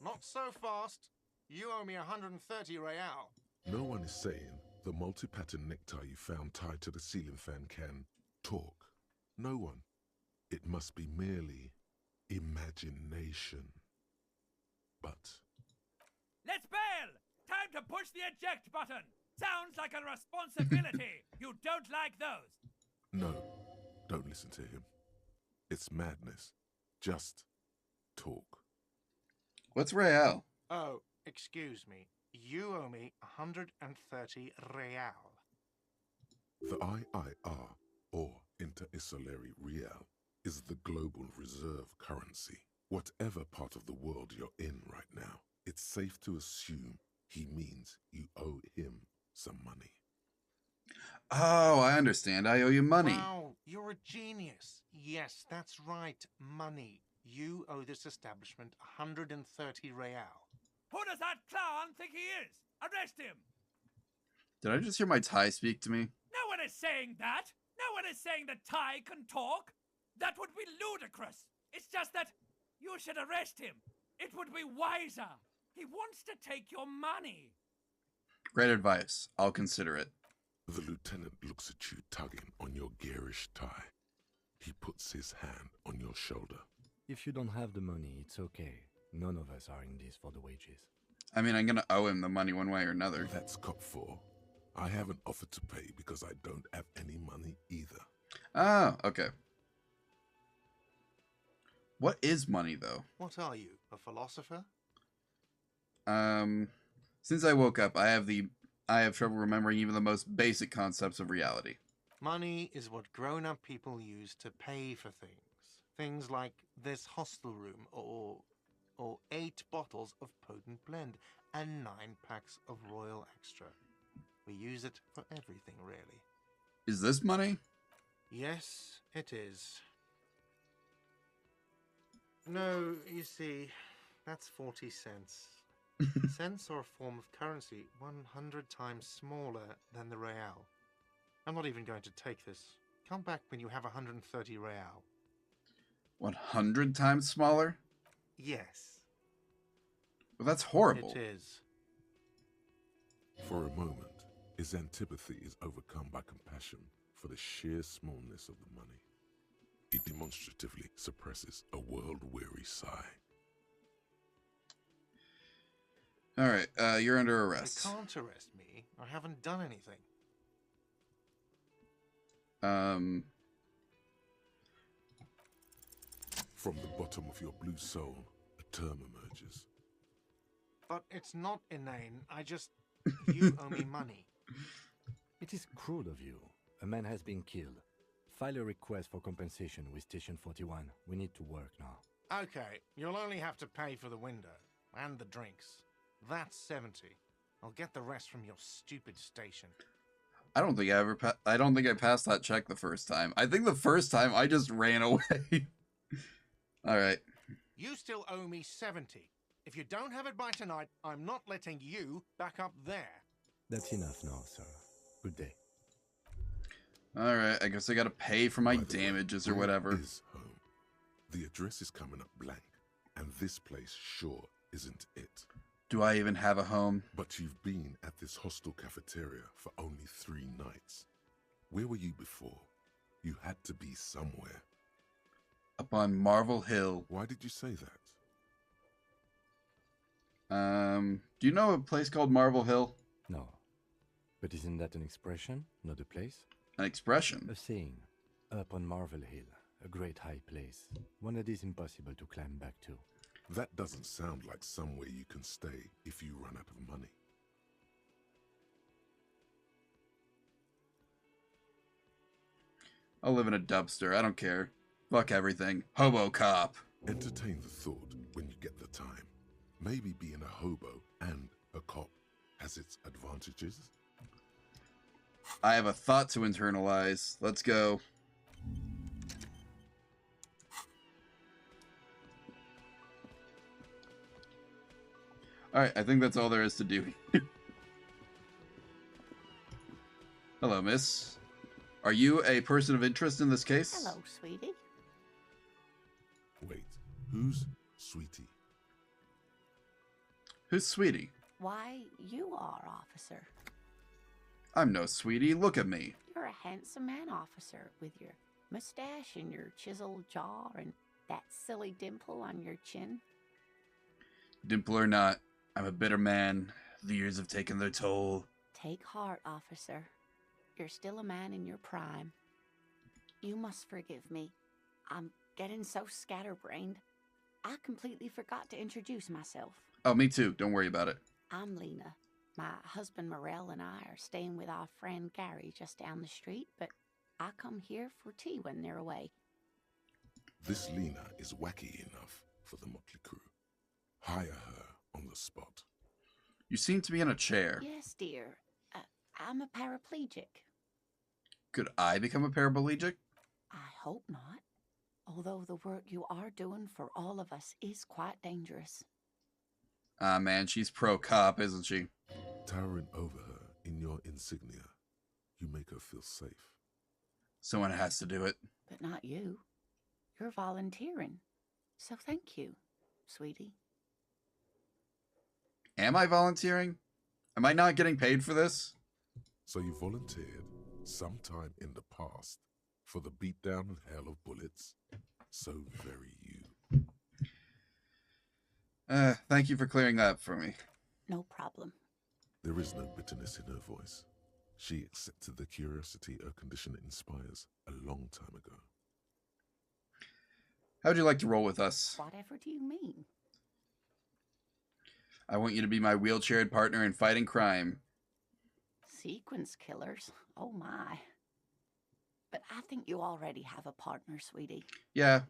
Not so fast. You owe me 130 real. No one is saying the multi-pattern necktie you found tied to the ceiling fan can talk. No one. It must be merely imagination. But Let's bail! Time to push the eject button! Sounds like a responsibility! You don't like those! no, don't listen to him. It's madness. Just talk. What's Raphaël? Oh, excuse me. You owe me 130 real. The IIR, or Inter-Isolary Real, is the global reserve currency. Whatever part of the world you're in right now, it's safe to assume he means you owe him some money. Oh, I understand. I owe you money. Wow, you're a genius. Yes, that's right. Money. You owe this establishment 130 real. Who does that clown think he is? Arrest him! Did I just hear my tie speak to me? No one is saying that! No one is saying that Ty can talk! That would be ludicrous! It's just that you should arrest him. It would be wiser. He wants to take your money. Great advice. I'll consider it. The lieutenant looks at you tugging on your garish tie. He puts his hand on your shoulder. If you don't have the money, it's okay. None of us are in this for the wages. I mean, I'm gonna owe him the money one way or another. That's Cop 4. I haven't offered to pay because I don't have any money either. Oh, okay. What is money, though? What are you, a philosopher? Since I woke up, I have trouble remembering even the most basic concepts of reality. Money is what grown-up people use to pay for things. Things like this hostel room, or 8 bottles of potent blend, and 9 packs of Royal Extra. We use it for everything, really. Is this money? Yes, it is. No, you see, that's 40 cents. Cents are a form of currency 100 times smaller than the real. I'm not even going to take this. Come back when you have 130 real. 100 times smaller? Yes. Well, that's horrible. It is. For a moment, his antipathy is overcome by compassion for the sheer smallness of the money. He demonstratively suppresses a world-weary sigh. All right, you're under arrest. You can't arrest me. I haven't done anything. From the bottom of your blue soul, a term emerges. But it's not inane. You owe me money. It is cruel of you. A man has been killed. File a request for compensation with Station 41. We need to work now. Okay, you'll only have to pay for the window and the drinks. That's 70. I'll get the rest from your stupid station. I don't think I passed that check the first time. I think the first time I just ran away. All right. You still owe me 70. If you don't have it by tonight, I'm not letting you back up there. That's enough now, sir. Good day. All right, I guess I gotta pay for my By the way, damages or where whatever. is home? The address is coming up blank, and this place sure isn't it. Do I even have a home? But you've been at this hostel cafeteria for only 3 nights. Where were you before? You had to be somewhere. Up on Marvel Hill. Why did you say that? Do you know a place called Marvel Hill? No. But isn't that an expression, not a place? An expression? A saying. Up on Marvel Hill, a great high place. One that is impossible to climb back to. That doesn't sound like somewhere you can stay if you run out of money. I'll live in a dumpster. I don't care. Fuck everything. Hobo cop. Entertain the thought when you get the time. Maybe being a hobo and a cop has its advantages. I have a thought to internalize. Let's go. Alright, I think that's all there is to do. Hello, miss. Are you a person of interest in this case? Hello, sweetie. Wait, who's Sweetie? Who's Sweetie? Why, you are, officer. I'm no Sweetie. Look at me. You're a handsome man, officer, with your mustache and your chiseled jaw and that silly dimple on your chin. Dimple or not, I'm a bitter man. The years have taken their toll. Take heart, officer. You're still a man in your prime. You must forgive me. I'm getting so scatterbrained. I completely forgot to introduce myself. Oh, me too. Don't worry about it. I'm Lena. My husband Morel and I are staying with our friend Gary just down the street, but I come here for tea when they're away. This Lena is wacky enough for the motley crew. Hire her on the spot. You seem to be in a chair. Yes, dear. I'm a paraplegic. Could I become a paraplegic? I hope not. Although the work you are doing for all of us is quite dangerous. Ah, man, she's pro-cop, isn't she? Towering over her in your insignia, you make her feel safe. Someone has to do it. But not you. You're volunteering. So thank you, sweetie. Am I volunteering? Am I not getting paid for this? So you volunteered sometime in the past for the beatdown and hail of bullets? So very you. Thank you for clearing that up for me. No problem. There is no bitterness in her voice. She accepted the curiosity her condition inspires a long time ago. How'd you like to roll with us? Whatever do you mean? I want you to be my wheelchaired partner in fighting crime. Sequence killers? Oh my. But I think you already have a partner, sweetie. Yeah,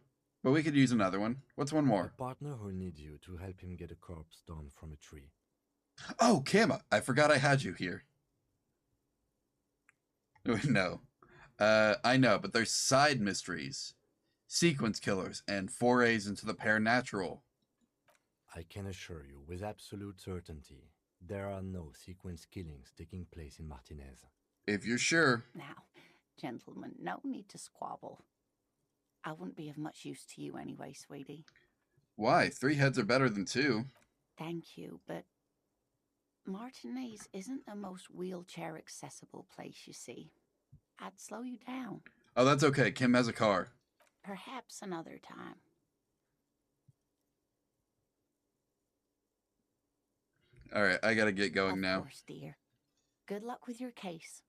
but we could use another one. What's one more? A partner who needs you to help him get a corpse down from a tree. Oh, Kama, I forgot I had you here. No. I know, but there's side mysteries. Sequence killers and forays into the paranatural. I can assure you with absolute certainty, there are no sequence killings taking place in Martinez. If you're sure. Now, gentlemen, no need to squabble. I wouldn't be of much use to you anyway, sweetie. Why? 3 heads are better than 2. Thank you, but Martinez isn't the most wheelchair-accessible place, you see. I'd slow you down. Oh, that's okay. Kim has a car. Perhaps another time. All right, I gotta get going now. Of course, dear. Good luck with your case.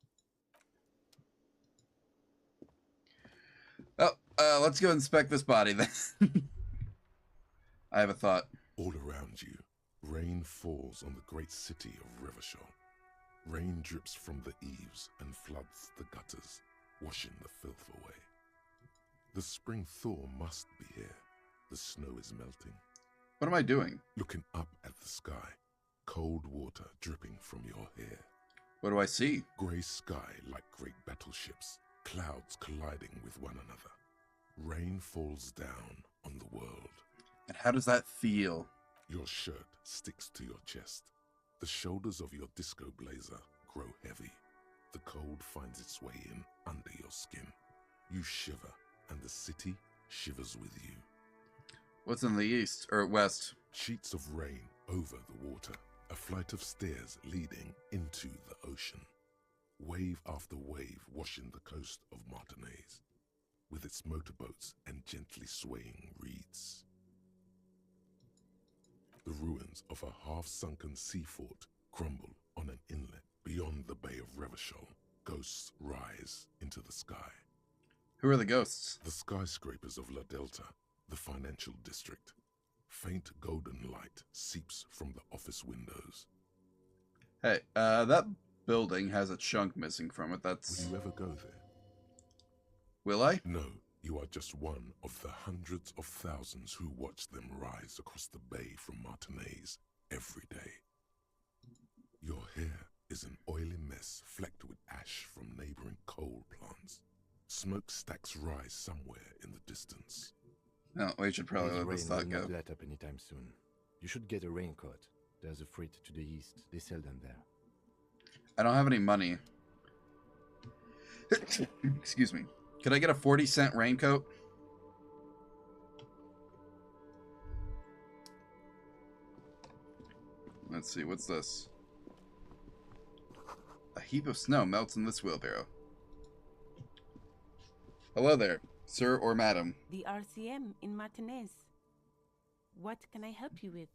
Oh, let's go inspect this body then. I have a thought. All around you, rain falls on the great city of Revachol. Rain drips from the eaves and floods the gutters, washing the filth away. The spring thaw must be here. The snow is melting. What am I doing? Looking up at the sky, cold water dripping from your hair. What do I see? Grey sky like great battleships, clouds colliding with one another. Rain falls down on the world. And how does that feel? Your shirt sticks to your chest. The shoulders of your disco blazer grow heavy. The cold finds its way in under your skin. You shiver, and the city shivers with you. What's in the east, or west? Sheets of rain over the water. A flight of stairs leading into the ocean. Wave after wave washing the coast of Martinez, with its motorboats and gently swaying reeds. The ruins of a half-sunken sea fort crumble on an inlet beyond the Bay of Revachol. Ghosts rise into the sky. Who are the ghosts? The skyscrapers of La Delta, the financial district. Faint golden light seeps from the office windows. Hey, that building has a chunk missing from it. That's... Will you ever go there? Will I? No, you are just one of the hundreds of thousands who watch them rise across the bay from Martinez every day. Your hair is an oily mess flecked with ash from neighboring coal plants. Smokestacks rise somewhere in the distance. No, we should probably let this Rain thought will go. not let up anytime soon. You should get a raincoat. There's a freight to the east. They sell them there. I don't have any money. Excuse me. Could I get a 40-cent raincoat? Let's see, what's this? A heap of snow melts in this wheelbarrow. Hello there, sir or madam. The RCM in Martinez. What can I help you with?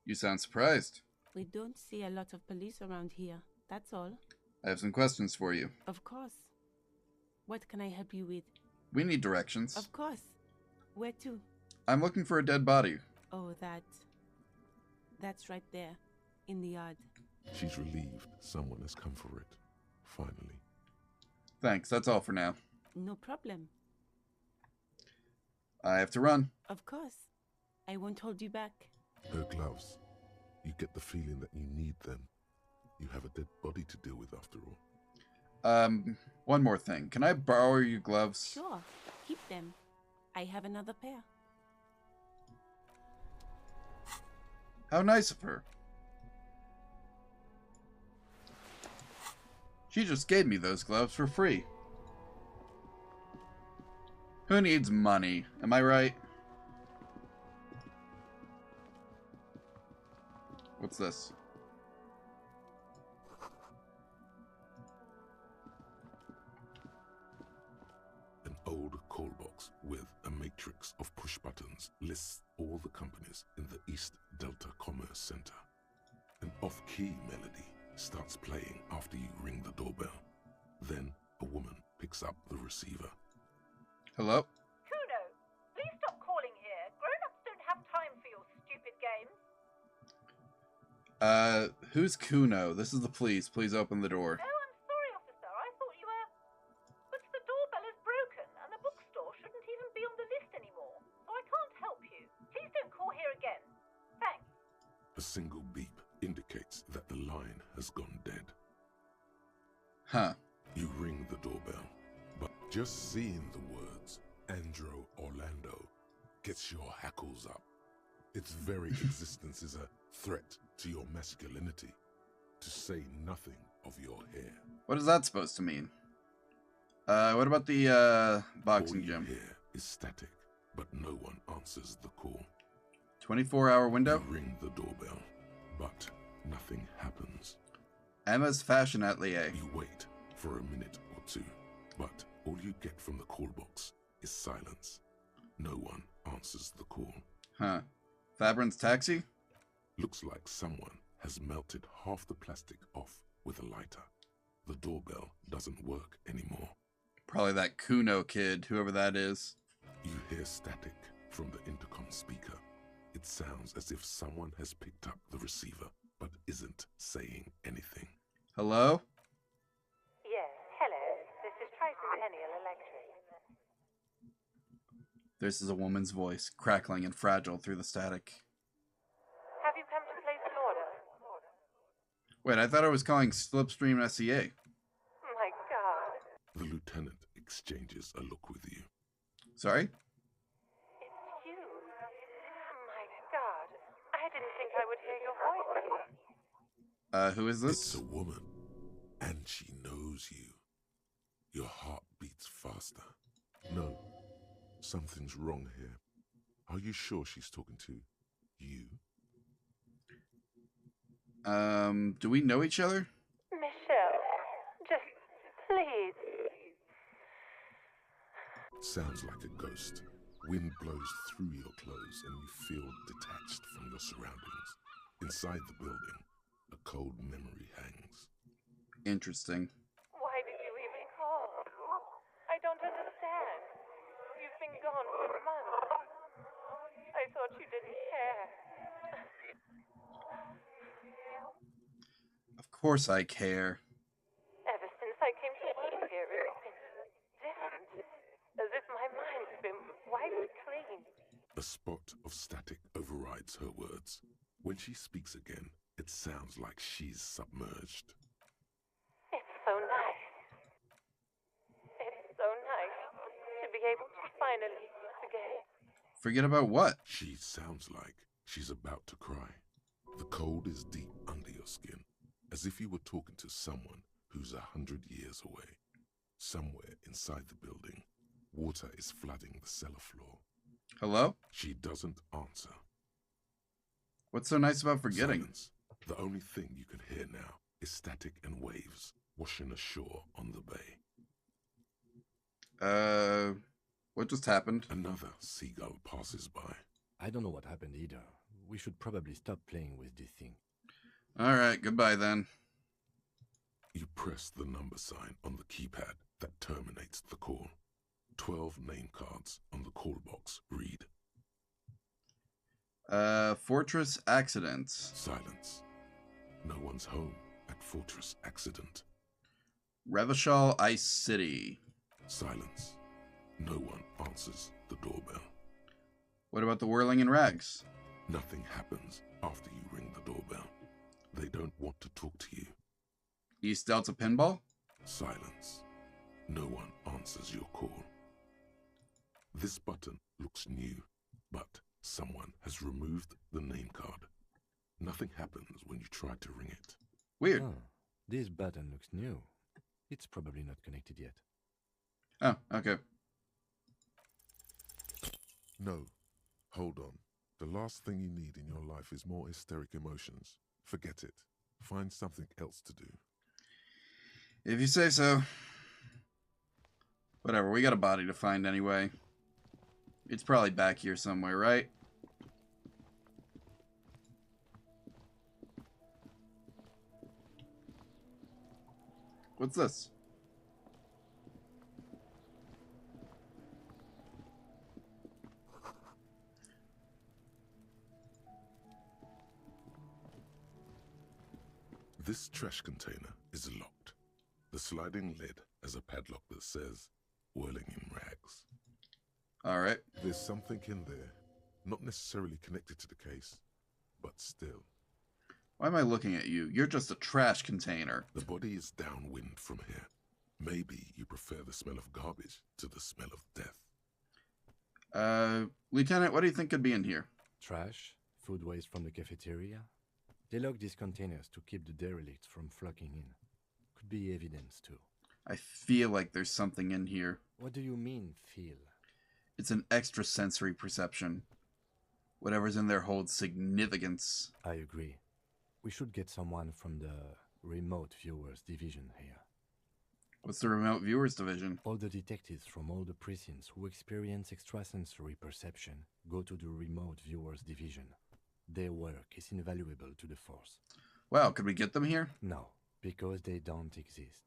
You sound surprised. We don't see a lot of police around here, that's all. I have some questions for you. Of course. What can I help you with? We need directions. Of course. Where to? I'm looking for a dead body. Oh, that's right there, in the yard. She's relieved someone has come for it. Finally. Thanks, that's all for now. No problem. I have to run. Of course. I won't hold you back. Her gloves. You get the feeling that you need them. You have a dead body to deal with after all. One more thing. Can I borrow your gloves? Sure. Keep them. I have another pair. How nice of her. She just gave me those gloves for free. Who needs money? Am I right? What's this? An old call box with a matrix of push buttons lists all the companies in the East Delta Commerce Center. An off-key melody starts playing after you ring the doorbell. Then a woman picks up the receiver. Hello? Kuno, please stop calling here. Grown-ups don't have time for your stupid games. Who's Kuno? This is the police. Please open the door. Oh, I'm sorry, officer. I thought you were... But the doorbell is broken, and the bookstore shouldn't even be on the list anymore. So I can't help you. Please don't call here again. Thanks. A single beep indicates that the line has gone dead. Huh. You ring the doorbell, but just seeing the words Andro Orlando gets your hackles up. Its very existence is a threat to your masculinity, to say nothing of your hair. What is that supposed to mean? What about the boxing All you gym? hear is static, but no one answers the call. 24-hour window? You ring the doorbell, but nothing happens. Emma's Fashion Atelier. You wait for a minute or two, but all you get from the call box is silence. No one answers the call. Huh. Fabrin's Taxi? Looks like someone has melted half the plastic off with a lighter. The doorbell doesn't work anymore. Probably that Kuno kid, whoever that is. You hear static from the intercom speaker. It sounds as if someone has picked up the receiver, but isn't saying anything. Hello? Yes, hello. This is Tricentennial Electric. This is a woman's voice, crackling and fragile through the static. Have you come to place an order? Wait, I thought I was calling Slipstream SEA. My God. The lieutenant exchanges a look with you. Sorry? It's you. My God. I didn't think I would hear your voice. Who is this? It's a woman, and she knows you. Your heart beats faster. No, something's wrong here. Are you sure she's talking to you? Do we know each other? Michelle, just please. Sounds like a ghost. Wind blows through your clothes and you feel detached from your surroundings. Inside the building, a cold memory hangs. Interesting. Why did you even call? I don't understand. You've been gone for months. I thought you didn't care. Of course I care. Ever since I came to work here, it's been different. As if my mind's been wiped clean. A spot of static overrides her words. When she speaks again, it sounds like she's submerged. It's so nice. It's so nice to be able to finally forget. Forget about what? She sounds like she's about to cry. The cold is deep under your skin, as if you were talking to someone who's 100 years away. Somewhere inside the building, water is flooding the cellar floor. Hello? She doesn't answer. What's so nice about forgetting? Silence. The only thing you can hear now is static and waves washing ashore on the bay. What just happened? Another seagull passes by. I don't know what happened either. We should probably stop playing with this thing. Alright, goodbye then. You press the number sign on the keypad that terminates the call. 12 name cards on the call box read. Fortress Accidents. Silence. No one's home at Fortress Accident. Revachol Ice City. Silence. No one answers the doorbell. What about the Whirling in Rags? Nothing happens after you ring the doorbell. They don't want to talk to you. East Delta Pinball? Silence. No one answers your call. This button looks new, but someone has removed the name card. Nothing happens when you try to ring it. Weird. Oh, this button looks new. It's probably not connected yet. Oh, okay. No. Hold on. The last thing you need in your life is more hysteric emotions. Forget it. Find something else to do. If you say so. Whatever, we got a body to find anyway. It's probably back here somewhere, right? What's this? This trash container is locked. The sliding lid has a padlock that says, "Whirling in rags." Alright. There's something in there, not necessarily connected to the case, but still. Why am I looking at you? You're just a trash container. The body is downwind from here. Maybe you prefer the smell of garbage to the smell of death. Lieutenant, what do you think could be in here? Trash? Food waste from the cafeteria? They lock these containers to keep the derelicts from flocking in. Could be evidence, too. I feel like there's something in here. What do you mean, feel? It's an extrasensory perception. Whatever's in there holds significance. I agree. We should get someone from the remote viewers division here. What's the remote viewers division? All the detectives from all the precincts who experience extrasensory perception go to the remote viewers division. Their work is invaluable to the force. Wow, could we get them here? No, because they don't exist.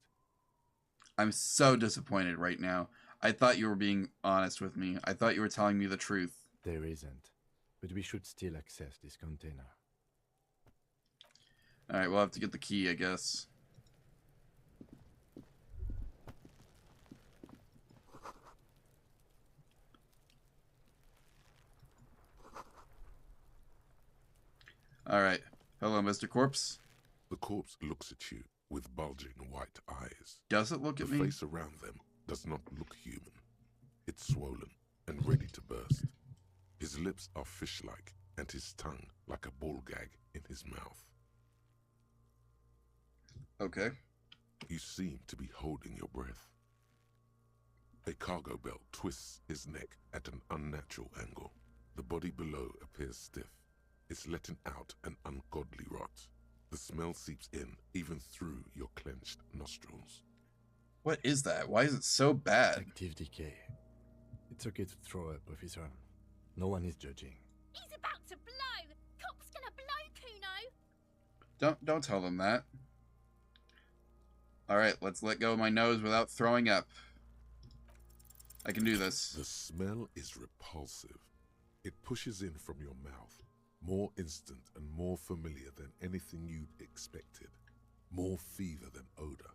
I'm so disappointed right now. I thought you were being honest with me. I thought you were telling me the truth. There isn't. But we should still access this container. Alright, we'll have to get the key, I guess. Alright. Hello, Mr. Corpse. The corpse looks at you with bulging white eyes. Does it look at me? The face around them does not look human. It's swollen and ready to burst. His lips are fish-like, and his tongue like a ball gag in his mouth. Okay. You seem to be holding your breath. A cargo belt twists his neck at an unnatural angle. The body below appears stiff. It's letting out an ungodly rot. The smell seeps in, even through your clenched nostrils. What is that? Why is it so bad? Active decay. It's okay to throw up, officer. No one is judging. He's about to blow! Cop's gonna blow, Kuno! Don't tell them that. Alright, let's let go of my nose without throwing up. I can do this. The smell is repulsive. It pushes in from your mouth. More instant and more familiar than anything you'd expected. More fever than odor.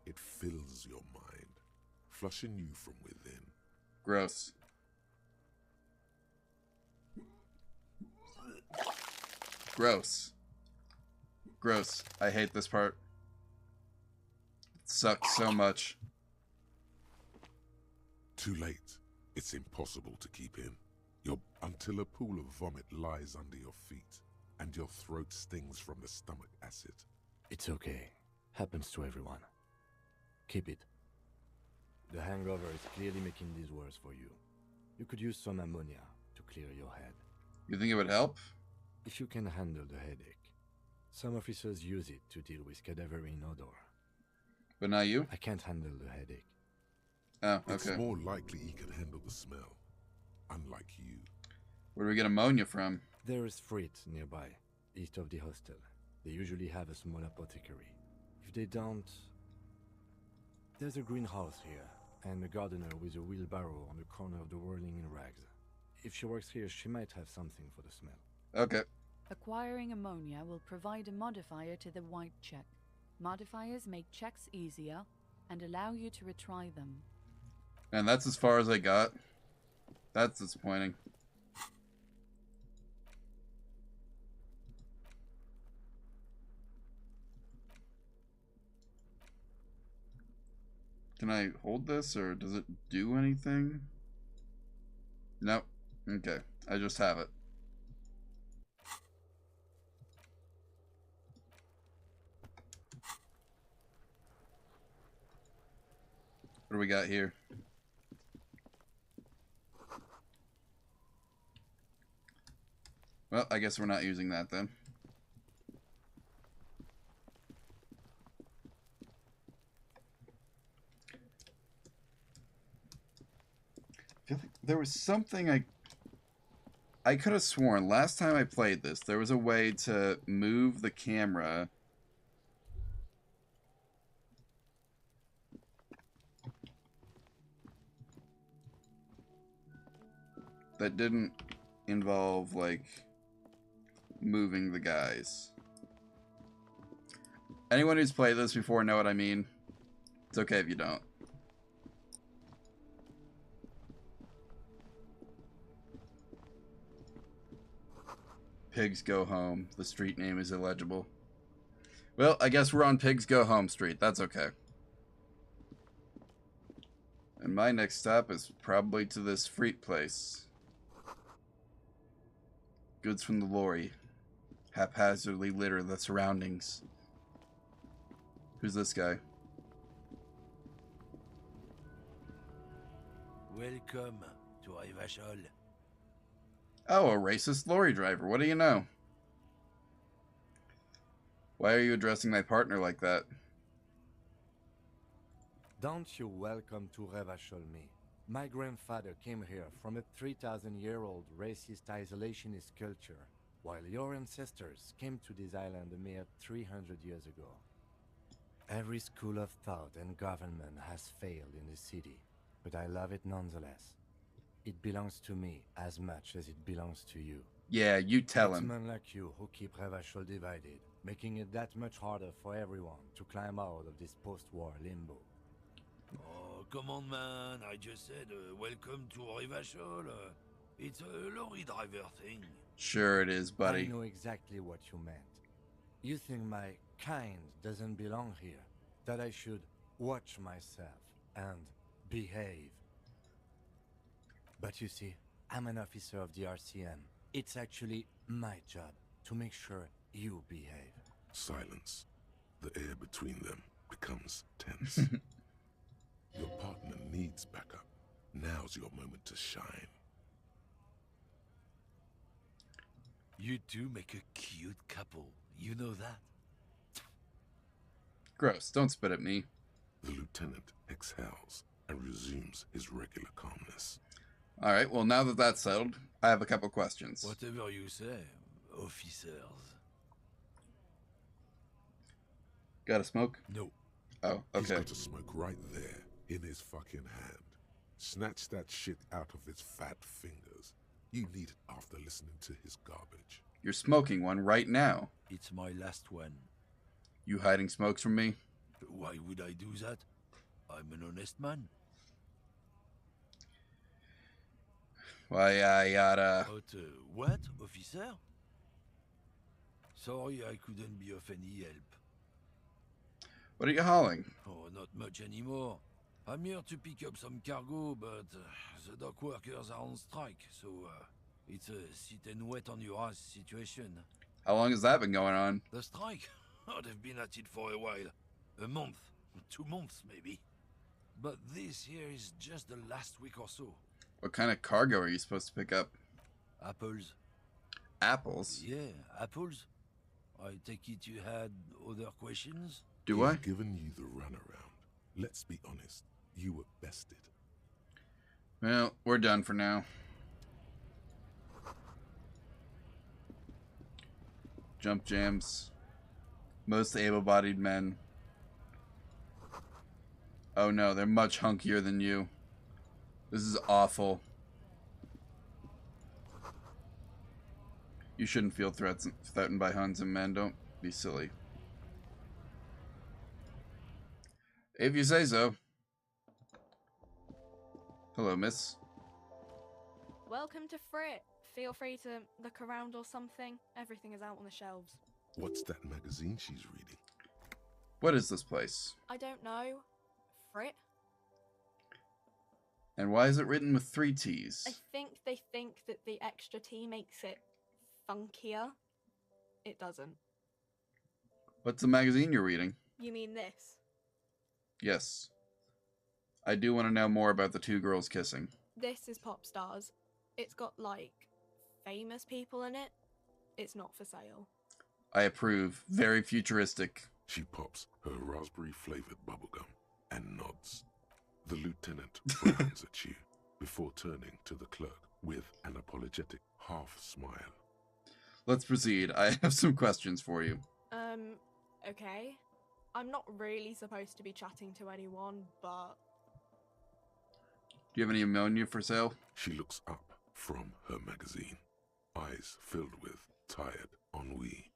It fills your mind, flushing you from within. Gross. Gross. Gross. I hate this part. It sucks so much. Too late. It's impossible to keep in. Until a pool of vomit lies under your feet, and your throat stings from the stomach acid. It's okay. Happens to everyone. Keep it. The hangover is clearly making this worse for you. You could use some ammonia to clear your head. You think it would help? If you can handle the headache. Some officers use it to deal with cadaverine odor. But not you? I can't handle the headache. Oh, okay. It's more likely he can handle the smell. Unlike you. Where do we get ammonia from? There is Frit nearby, east of the hostel. They usually have a small apothecary. If they don't... There's a greenhouse here, and a gardener with a wheelbarrow on the corner of the whirling in rags. If she works here, she might have something for the smell. Okay. Acquiring ammonia will provide a modifier to the white check. Modifiers make checks easier and allow you to retry them. And that's as far as I got. That's disappointing. Can I hold this, or does it do anything? Nope. Okay. I just have it. What do we got here? Well, I guess we're not using that then. There was something I could have sworn last time I played this, there was a way to move the camera that didn't involve, like, moving the guys. Anyone who's played this before know what I mean. It's okay if you don't. Pigs Go Home. The street name is illegible. Well, I guess we're on Pigs Go Home Street. That's okay. And my next stop is probably to this fruit place. Goods from the lorry haphazardly litter the surroundings. Who's this guy? Welcome to Raphaël. Oh, a racist lorry driver. What do you know? Why are you addressing my partner like that? Don't you welcome to Raphaël me. My grandfather came here from a 3,000-year-old racist isolationist culture, while your ancestors came to this island a mere 300 years ago. Every school of thought and government has failed in the city, but I love it nonetheless. It belongs to me as much as it belongs to you. Yeah, you tell him. It's men like you who keep Raphaël divided, making it that much harder for everyone to climb out of this post-war limbo. Oh, come on, man. I just said, welcome to Raphaël. It's a lorry driver thing. Sure it is, buddy. I know exactly what you meant. You think my kind doesn't belong here, that I should watch myself and behave. But you see, I'm an officer of the RCM. It's actually my job to make sure you behave. Silence. The air between them becomes tense. Your partner needs backup. Now's your moment to shine. You two make a cute couple. You know that? Gross. Don't spit at me. The lieutenant exhales and resumes his regular calmness. Alright, well, now that that's settled, I have a couple questions. Whatever you say, officers. Got a smoke? No. Oh, He's okay. got a smoke right there in his fucking hand. Snatch that shit out of his fat fingers. You need it after listening to his garbage. You're smoking one right now. It's my last one. You hiding smokes from me? Why would I do that? I'm an honest man. Why, I gotta... But, what, officer? Sorry I couldn't be of any help. What are you hauling? Oh, not much anymore. I'm here to pick up some cargo, but the dock workers are on strike, so it's a sit and wait on your ass situation. How long has that been going on? The strike? Oh, they've been at it for a while. A month, 2 months maybe. But this here is just the last week or so. What kind of cargo are you supposed to pick up? Apples. Apples? Yeah, apples. I take it you had other questions? Do He's I? given you the runaround. Let's be honest. You were bested. Well, we're done for now. Jump jams. Most able-bodied men. Oh no, they're much hunkier than you. This is awful. You shouldn't feel threatened by Huns and men. Don't be silly. If you say so. Hello, miss. Welcome to Frit. Feel free to look around or something. Everything is out on the shelves. What's that magazine she's reading? What is this place? I don't know. Frit? And why is it written with 3 T's? I think they think that the extra T makes it funkier. It doesn't. What's the magazine you're reading? You mean this? Yes. I do want to know more about the 2 girls kissing. This is Pop Stars. It's got, like, famous people in it. It's not for sale. I approve. Very futuristic. She pops her raspberry-flavored bubblegum and nods. The lieutenant frowns at you. before turning to the clerk with an apologetic half-smile. Let's proceed. I have some questions for you. Okay. I'm not really supposed to be chatting to anyone, but... Do you have any ammonia for sale? She looks up from her magazine, eyes filled with tired ennui.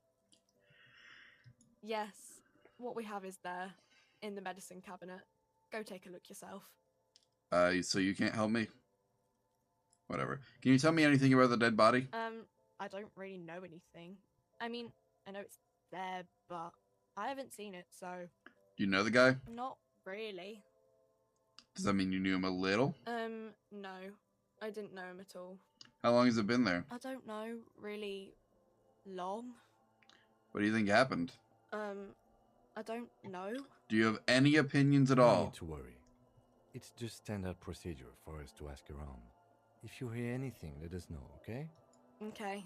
Yes, what we have is there, in the medicine cabinet. Go take a look yourself. So you can't help me? Whatever. Can you tell me anything about the dead body? I don't really know anything. I mean, I know it's there, but I haven't seen it, so... Do you know the guy? Not really. Does that mean you knew him a little? No. I didn't know him at all. How long has it been there? I don't know, really long. What do you think happened? I don't know. Do you have any opinions at all? No need to worry. It's just standard procedure for us to ask around. If you hear anything, let us know, okay? Okay.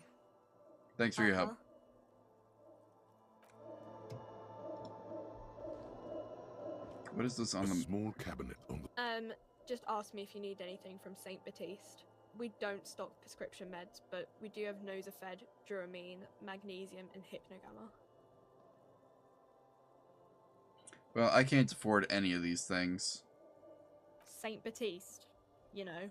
Thanks for your help. What is this on the small cabinet on the... Just ask me if you need anything from St. Baptiste. We don't stock prescription meds, but we do have Nosafed, Duramine, Magnesium, and Hypnogamma. Well, I can't afford any of these things. St. Baptiste, you know,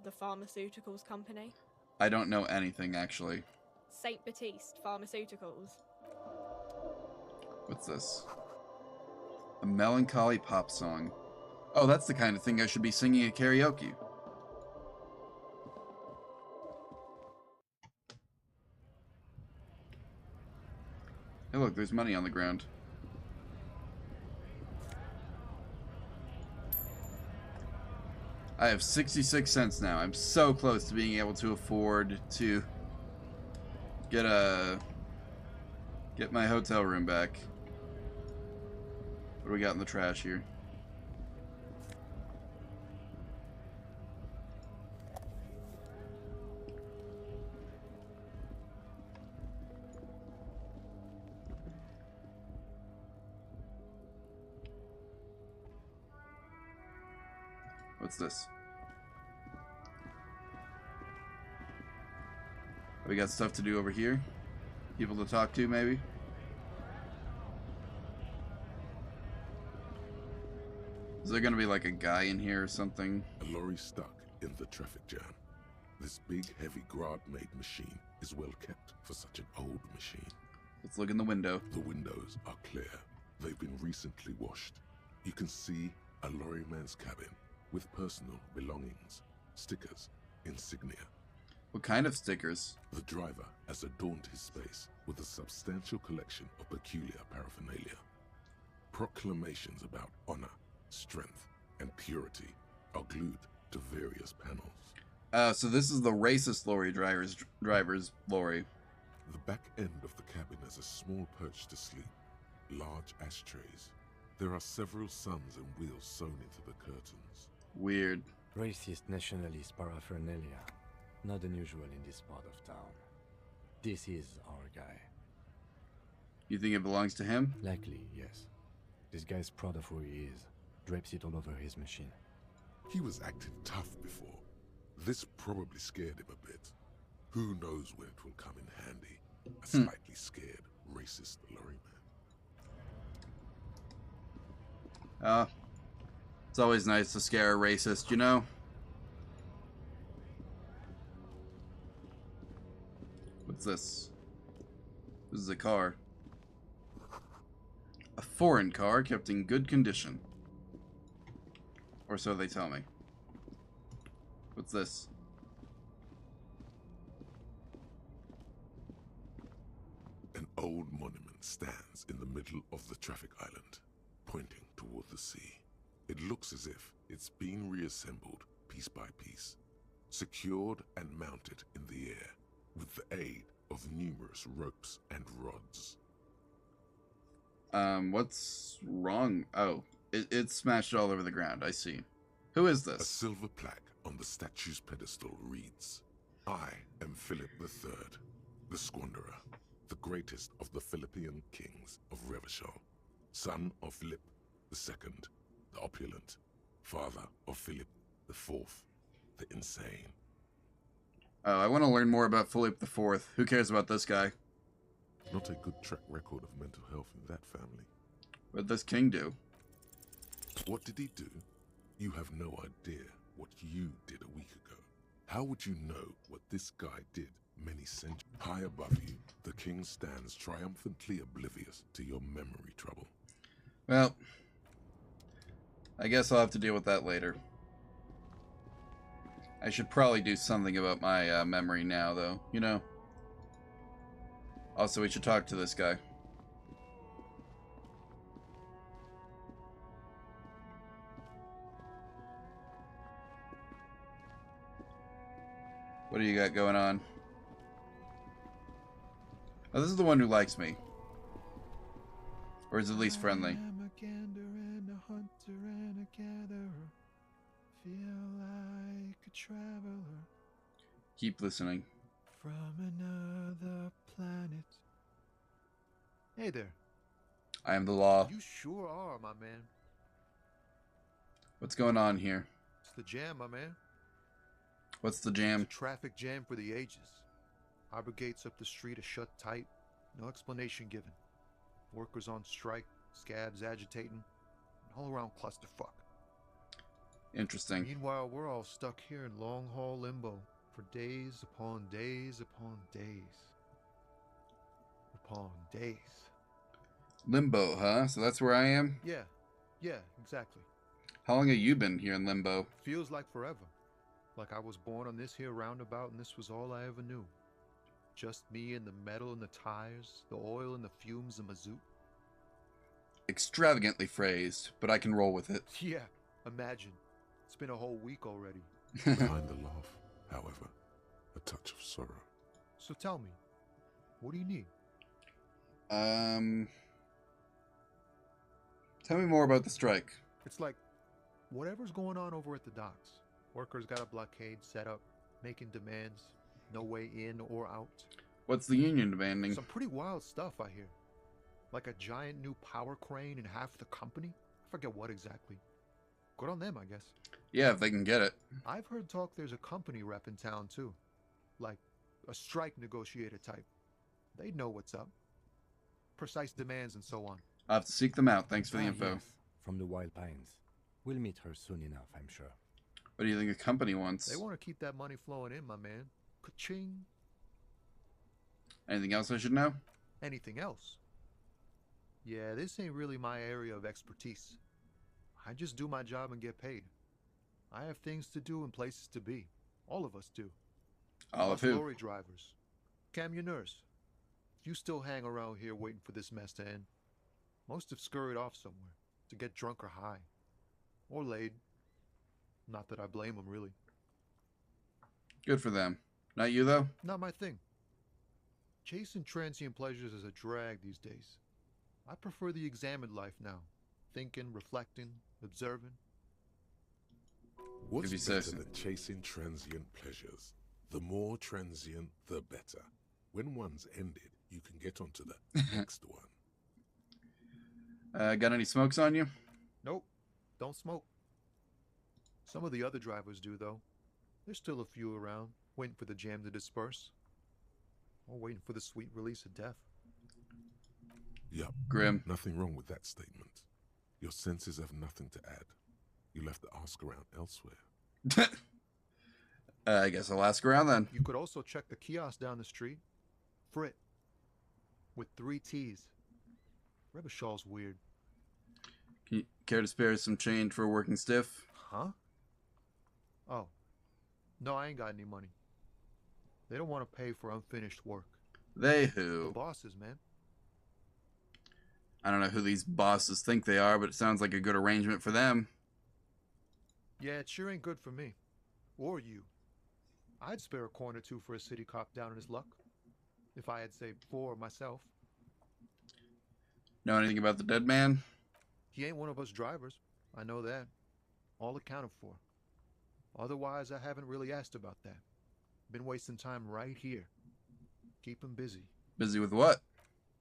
the pharmaceuticals company. I don't know anything, actually. St. Baptiste Pharmaceuticals. What's this? A melancholy pop song. Oh, that's the kind of thing I should be singing at karaoke. Hey, look, there's money on the ground. I have 66 cents now. I'm so close to being able to afford to get my hotel room back. What do we got in the trash here? What's this? We got stuff to do over here? People to talk to, maybe? Is there gonna be like a guy in here or something? A lorry stuck in the traffic jam. This big, heavy Grad-made machine is well kept for such an old machine. Let's look in the window. The windows are clear. They've been recently washed. You can see a lorryman's cabin with personal belongings, stickers, insignia. What kind of stickers? The driver has adorned his space with a substantial collection of peculiar paraphernalia. Proclamations about honor, strength, and purity are glued to various panels. So this is the racist lorry driver's lorry. The back end of the cabin has a small perch to sleep, large ashtrays. There are several suns and wheels sewn into the curtains. Weird. Racist nationalist paraphernalia. Not unusual in this part of town. This is our guy. You think it belongs to him? Likely, yes. This guy's proud of who he is. Drapes it all over his machine. He was acting tough before. This probably scared him a bit. Who knows when it will come in handy? A slightly scared, racist lorryman. It's always nice to scare a racist, you know? What's this? This is a car. A foreign car kept in good condition. Or so they tell me. What's this? An old monument stands in the middle of the traffic island, pointing toward the sea. It looks as if it's been reassembled piece by piece, secured and mounted in the air with the aid of numerous ropes and rods. What's wrong? Oh, it's smashed all over the ground. I see. Who is this? A silver plaque on the statue's pedestal reads, I am Philip III, the Squanderer, the greatest of the Philippian kings of Revachol, son of Philip II, the opulent, father of Philip IV, the insane. Oh, I want to learn more about Philip IV. Who cares about this guy? Not a good track record of mental health in that family. What did this king do? What did he do? You have no idea what you did a week ago. How would you know what this guy did many centuries? High above you, the king stands triumphantly oblivious to your memory trouble. Well, I guess I'll have to deal with that later. I should probably do something about my memory now, though, you know? Also, we should talk to this guy. What do you got going on? Oh, this is the one who likes me. Or is at least friendly. I am a gander and a hunter and a gatherer. Feel like a traveler Keep listening. from another planet. Hey there. I am the law. You sure are, my man. What's going on here? It's the jam, my man. What's the jam? It's a traffic jam for the ages. Harbor gates up the street are shut tight. No explanation given. Workers on strike, scabs agitating, an all-around clusterfuck. Interesting. Meanwhile, we're all stuck here in long-haul limbo for days upon days upon days. Upon days. Limbo, huh? So that's where I am? Yeah, exactly. How long have you been here in Limbo? Feels like forever. Like I was born on this here roundabout and this was all I ever knew. Just me and the metal and the tires, the oil and the fumes of mazout. Extravagantly phrased, but I can roll with it. Yeah, imagine. It's been a whole week already. Behind the laugh, however, a touch of sorrow. So tell me, what do you need? Tell me more about the strike. It's like whatever's going on over at the docks. Workers got a blockade set up, making demands, no way in or out. What's the union demanding? Some pretty wild stuff, I hear. Like a giant new power crane in half the company? I forget what exactly. Good on them, I guess. Yeah, if they can get it. I've heard talk there's a company rep in town, too. Like a strike negotiator type. They'd know what's up. Precise demands and so on. I'll have to seek them out. Thanks for the info. Yes, from the Wild Pines. We'll meet her soon enough, I'm sure. What do you think a company wants? They want to keep that money flowing in, my man. Ka-ching. Anything else I should know? Anything else? Yeah, this ain't really my area of expertise. I just do my job and get paid. I have things to do and places to be. All of us do. All of who? Lorry drivers. Camionneurs. You still hang around here waiting for this mess to end. Most have scurried off somewhere to get drunk or high. Or laid. Not that I blame them, really. Good for them. Not you, though? Not my thing. Chasing transient pleasures is a drag these days. I prefer the examined life now. Thinking, reflecting, observing. What's If you better say so. than chasing transient pleasures? The more transient, the better. When one's ended, you can get onto the next one. Got any smokes on you? Nope, don't smoke. Some of the other drivers do, though. There's still a few around, waiting for the jam to disperse. Or waiting for the sweet release of death. Yup. Grim. Nothing wrong with that statement. Your senses have nothing to add. You'll have to ask around elsewhere. I guess I'll ask around then. You could also check the kiosk down the street. Frit. With 3 T's. Rebishaw's weird. Can you care to spare some change for a working stiff? Huh? Oh. No, I ain't got any money. They don't want to pay for unfinished work. They The who? bosses, man. I don't know who these bosses think they are, but it sounds like a good arrangement for them. Yeah, it sure ain't good for me. Or you. I'd spare a coin or two for a city cop down in his luck. If I had, say, 4 myself. Know anything about the dead man? He ain't one of us drivers. I know that. All accounted for. Otherwise, I haven't really asked about that. Been wasting time right here. Keep him busy. Busy with what?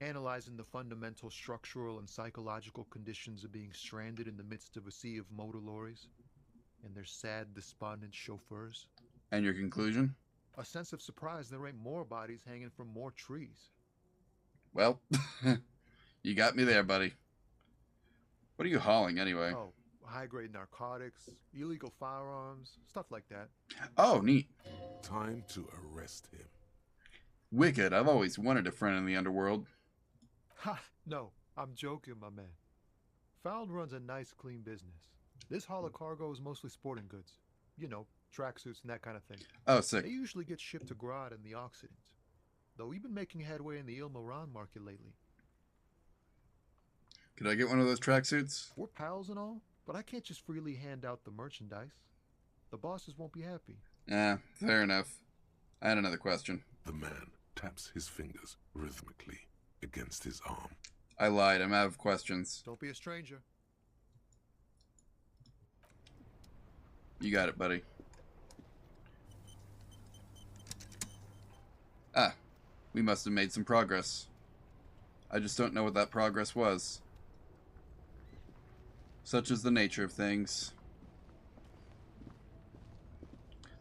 Analyzing the fundamental structural and psychological conditions of being stranded in the midst of a sea of motor lorries. and their sad, despondent chauffeurs. And your conclusion? A sense of surprise there ain't more bodies hanging from more trees. Well, you got me there, buddy. What are you hauling anyway? Oh, high-grade narcotics, illegal firearms, stuff like that. Oh, neat. Time to arrest him. Wicked. I've always wanted a friend in the underworld. Ha! No, I'm joking, my man. Found runs a nice, clean business. This haul of cargo is mostly sporting goods. You know, tracksuits and that kind of thing. Oh, sick. They usually get shipped to Grodd and the Occident. Though we've been making headway in the Ilmaran market lately. Could I get one of those tracksuits? We're pals and all, but I can't just freely hand out the merchandise. The bosses won't be happy. Fair enough. I had another question. The man taps his fingers rhythmically against his arm. I lied. I'm out of questions. Don't be a stranger. You got it, buddy. Ah, we must have made some progress. I just don't know what that progress was. Such is the nature of things.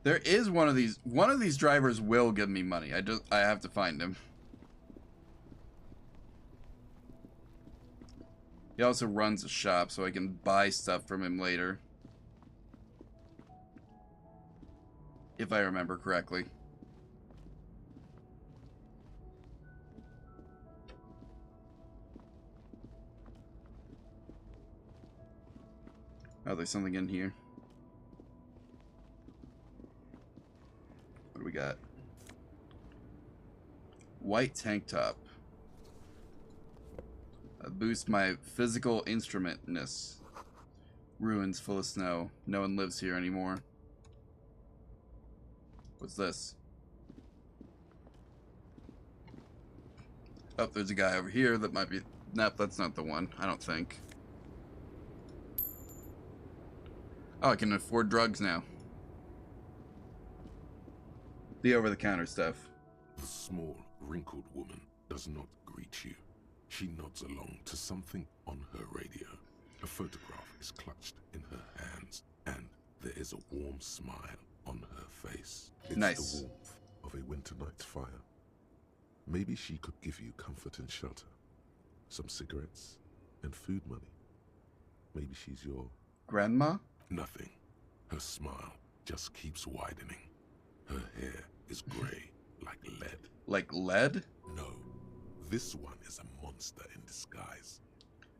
There is one of these drivers will give me money. I have to find him. He also runs a shop, so I can buy stuff from him later. If I remember correctly. Oh, there's something in here. What do we got? White tank top. Boost my physical instrumentness. Ruins full of snow. No one lives here anymore. What's this? Oh, there's a guy over here that might be... Nope, that's not the one. I don't think. Oh, I can afford drugs now. The over-the-counter stuff. The small, wrinkled woman does not greet you. She nods along to something on her radio. A photograph is clutched in her hands, and there is a warm smile on her face. It's nice. The warmth of a winter night's fire. Maybe she could give you comfort and shelter. Some cigarettes and food money. Maybe she's your... Grandma? Nothing. Her smile just keeps widening. Her hair is grey, like lead. Like lead? No. This one is a monster in disguise.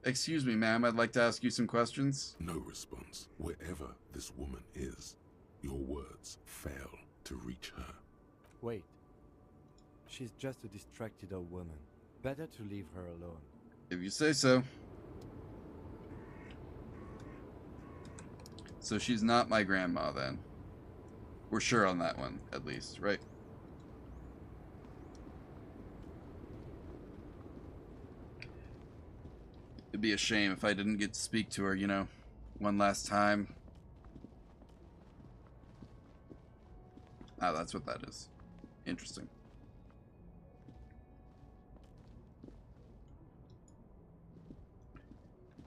Excuse me, ma'am. I'd like to ask you some questions. No response. Wherever this woman is, your words fail to reach her. Wait. She's just a distracted old woman. Better to leave her alone. If you say so. So she's not my grandma, then. We're sure on that one, at least, right? It'd be a shame if I didn't get to speak to her, you know, one last time. Ah, that's what that is. Interesting.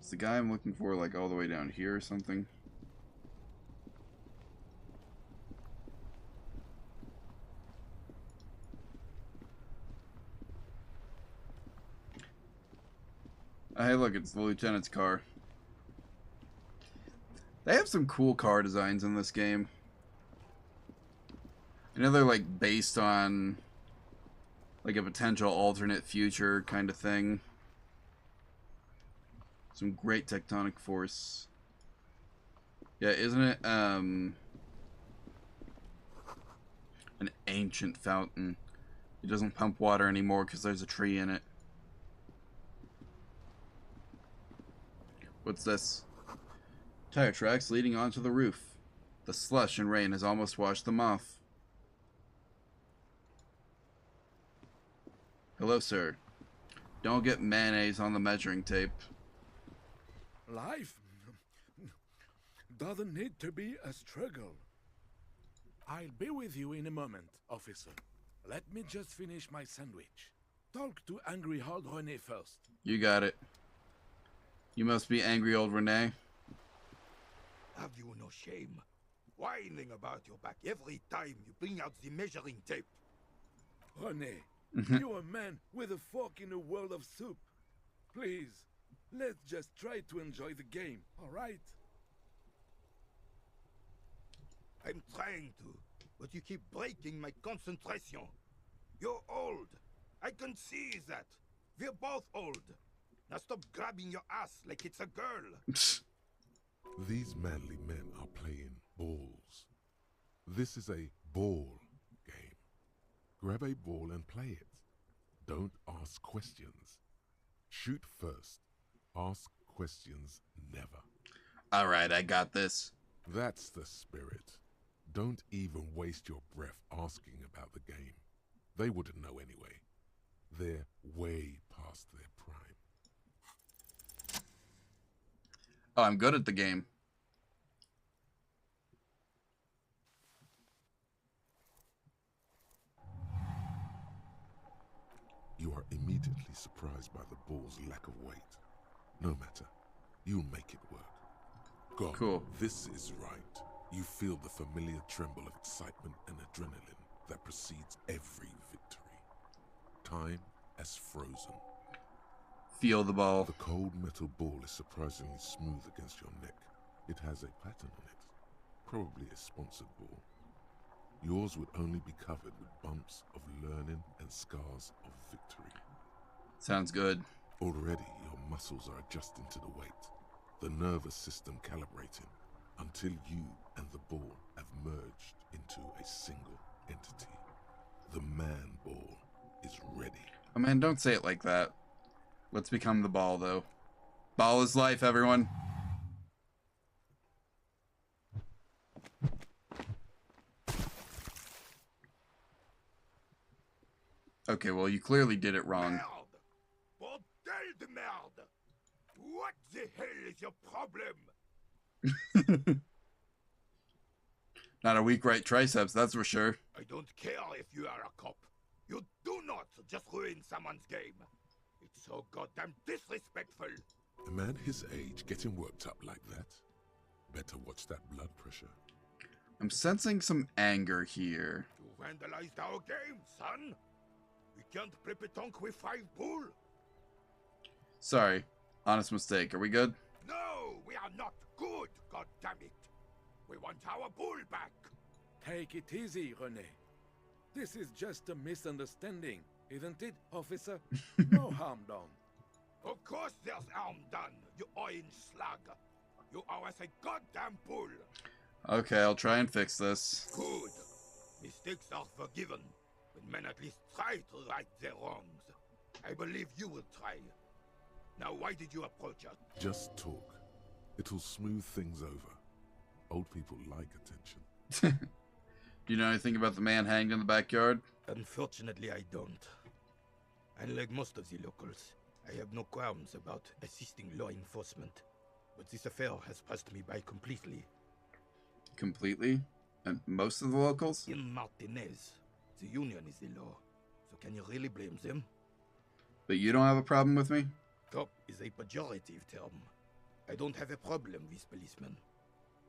Is the guy I'm looking for, like, all the way down here or something? Hey, look, it's the lieutenant's car. They have some cool car designs in this game. I know they're, like, based on, like, a potential alternate future kind of thing. Some great tectonic force. Yeah, isn't it, an ancient fountain. It doesn't pump water anymore because there's a tree in it. What's this? Tire tracks leading onto the roof. The slush and rain has almost washed them off. Hello, sir. Don't get mayonnaise on the measuring tape. Life doesn't need to be a struggle. I'll be with you in a moment, officer. Let me just finish my sandwich. Talk to angry old René first. You got it. You must be angry old Renee. Have you no shame? Whining about your back every time you bring out the measuring tape. René, you're a man with a fork in a world of soup. Please, let's just try to enjoy the game, all right? I'm trying to, but you keep breaking my concentration. You're old. I can see that. We're both old. Now stop grabbing your ass like it's a girl. These manly men are playing balls. This is a ball game. Grab a ball and play it. Don't ask questions. Shoot first. Ask questions never. All right, I got this. That's the spirit. Don't even waste your breath asking about the game. They wouldn't know anyway. They're way past their prime. Oh, I'm good at the game. You are immediately surprised by the ball's lack of weight. No matter. You'll make it work. God, cool. This is right. You feel the familiar tremble of excitement and adrenaline that precedes every victory. Time has frozen. Feel the ball. The cold metal ball is surprisingly smooth against your neck. It has a pattern on it. Probably a sponsored ball. Yours would only be covered with bumps of learning and scars of victory. Sounds good. Already your muscles are adjusting to the weight, the nervous system calibrating, until you and the ball have merged into a single entity. The man ball is ready. Oh man, don't say it like that. Let's become the ball, though. Ball is life, everyone. Okay, well, you clearly did it wrong. Merde! Bordel de merde! What the hell is your problem? Not a weak right triceps, that's for sure. I don't care if you are a cop. You do not just ruin someone's game. It's so goddamn disrespectful. A man his age getting worked up like that? Better watch that blood pressure. I'm sensing some anger here. You vandalized our game, son. We can't play pétanque with 5 bull. Sorry. Honest mistake. Are we good? No, we are not good, goddammit. We want our bull back. Take it easy, René. This is just a misunderstanding, isn't it, officer? No harm done. Of course there's harm done, you orange slug. You owe us a goddamn bull. Okay, I'll try and fix this. Good. Mistakes are forgiven, when men at least try to right their wrongs. I believe you will try. Now why did you approach us? Just talk. It'll smooth things over. Old people like attention. Do you know anything about the man hanged in the backyard? Unfortunately, I don't. Unlike most of the locals, I have no qualms about assisting law enforcement. But this affair has passed me by completely. Completely? And most of the locals? In Martinez, the union is the law. So can you really blame them? But you don't have a problem with me? Cop is a pejorative term. I don't have a problem with policemen.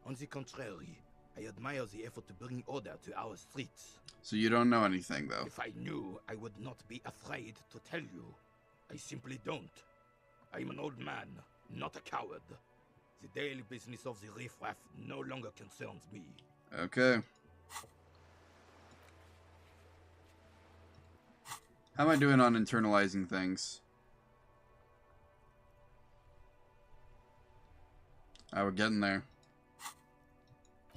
On the contrary, I admire the effort to bring order to our streets. So you don't know anything, though? If I knew, I would not be afraid to tell you. I simply don't. I'm an old man, not a coward. The daily business of the riffraff no longer concerns me. Okay. How am I doing on internalizing things? We're getting there.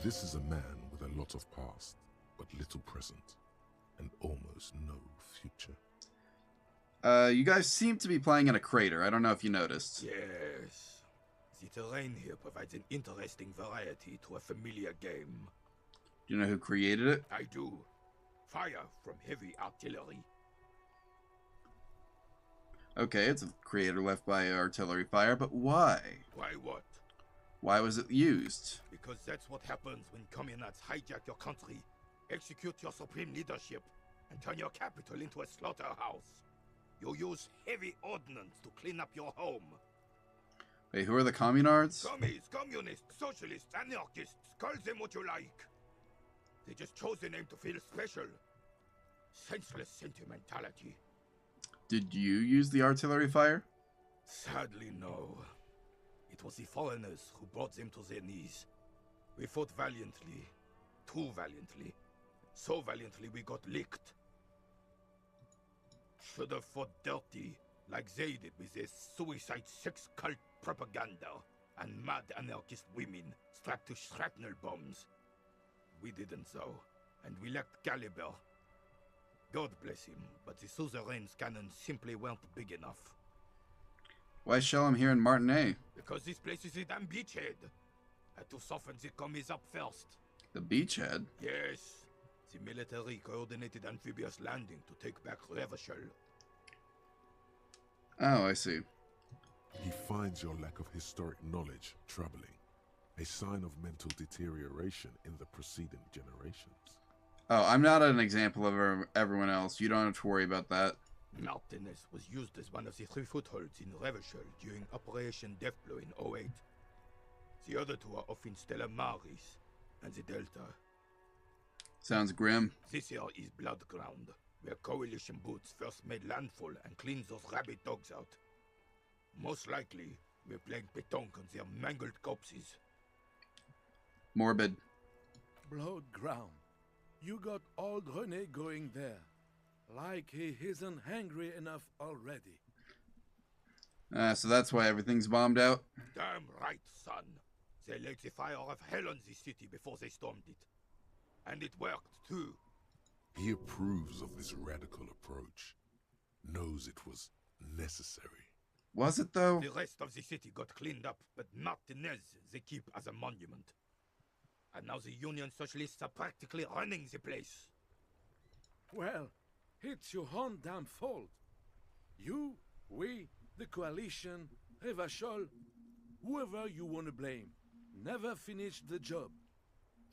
This is a man with a lot of past, but little present, and almost no future. You guys seem to be playing in a crater. I don't know if you noticed. Yes. The terrain here provides an interesting variety to a familiar game. Do you know who created it? I do. Fire from heavy artillery. Okay, it's a creator left by artillery fire, but why? Why what? Why was it used? Because that's what happens when communists hijack your country, execute your supreme leadership, and turn your capital into a slaughterhouse. You use heavy ordnance to clean up your home. Wait, who are the communards? Commies, communists, socialists, anarchists, call them what you like. They just chose the name to feel special. Senseless sentimentality. Did you use the artillery fire? Sadly, no. It was the foreigners who brought them to their knees. We fought valiantly. Too valiantly. So valiantly we got licked. Should have fought dirty, like they did with their suicide sex cult propaganda and mad anarchist women strapped to shrapnel bombs. We didn't though, and we lacked caliber. God bless him, but the suzerain's cannons simply weren't big enough. Why shell him here in Martinet? Because this place is a damn beachhead. Had to soften the commies up first. The beachhead? Yes. The military coordinated amphibious landing to take back Revachol. Oh, I see. He finds your lack of historic knowledge troubling, a sign of mental deterioration in the preceding generations. Oh, I'm not an example of everyone else. You don't have to worry about that. Martinez was used as one of the 3 footholds in Revachol during Operation Deathblow in 08. The other 2 are off in Stella Maris and the Delta. Sounds grim. This here is Blood Ground, where coalition boots first made landfall and cleaned those rabid dogs out. Most likely, we're playing pétanque on their mangled corpses. Morbid. Blood Ground. You got old René going there. Like he isn't hungry enough already. So that's why everything's bombed out? Damn right, son. They laid the fire of hell on the city before they stormed it. And it worked, too. He approves of this radical approach, knows it was necessary. Was it, though? The rest of the city got cleaned up, but Martinez they keep as a monument. And now the Union Socialists are practically running the place. Well, it's your own damn fault. You, we, the coalition, Revachol, whoever you want to blame, never finished the job.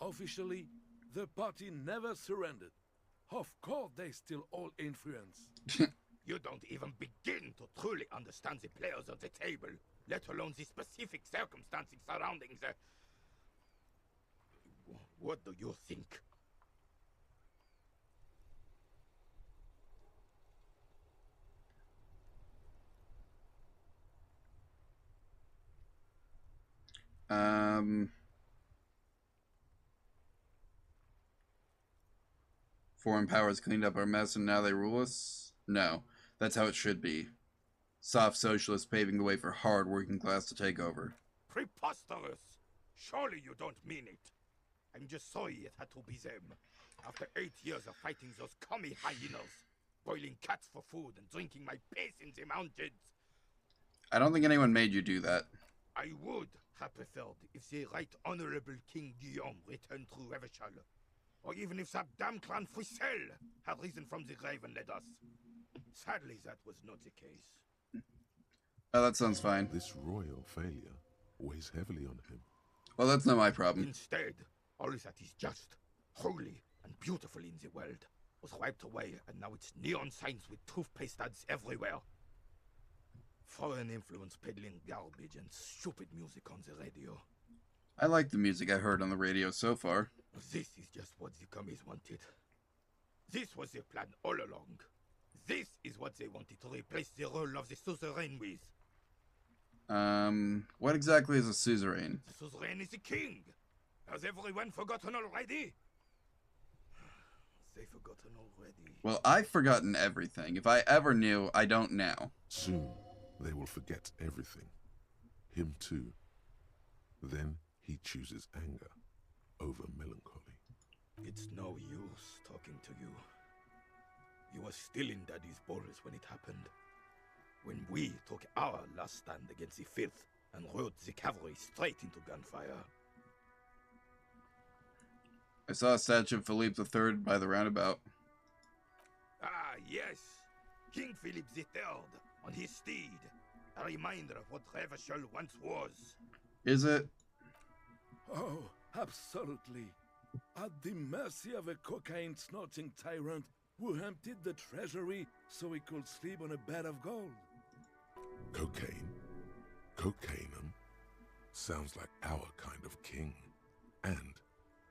Officially, the party never surrendered. Of course they still all influence. You don't even begin to truly understand the players on the table, let alone the specific circumstances surrounding the... What do you think? Foreign powers cleaned up our mess and now they rule us? No, that's how it should be. Soft socialists paving the way for hard working class to take over. Preposterous! Surely you don't mean it. I'm just sorry it had to be them. After 8 years of fighting those commie hyenas, boiling cats for food and drinking my piss in the mountains. I don't think anyone made you do that. I would have preferred if the Right Honorable King Guillaume returned through Revachol. Or even if that damn clan Frisell had risen from the grave and led us. Sadly, that was not the case. Oh, that sounds fine. This royal failure weighs heavily on him. Well, that's not my problem. Instead, all that is just, holy, and beautiful in the world was wiped away, and now it's neon signs with toothpaste ads everywhere. Foreign influence peddling garbage and stupid music on the radio. I like the music I heard on the radio so far. This is just what the commies wanted. This was their plan all along. This is what they wanted to replace the role of the suzerain with. What exactly is a suzerain? The suzerain is the king. Has everyone forgotten already? They've forgotten already. Well, I've forgotten everything. If I ever knew, I don't now. Soon, they will forget everything. Him too. Then he chooses anger over melancholy. It's no use talking to you. You were still in Daddy's borders when it happened. When we took our last stand against the filth and rode the cavalry straight into gunfire. I saw a statue of Philippe III by the roundabout. Ah, yes. King Philip III on his steed. A reminder of what Revachol once was. Is it? Oh, absolutely. At the mercy of a cocaine-snorting tyrant who emptied the treasury so he could sleep on a bed of gold. Cocaine? Cocainum? Sounds like our kind of king. And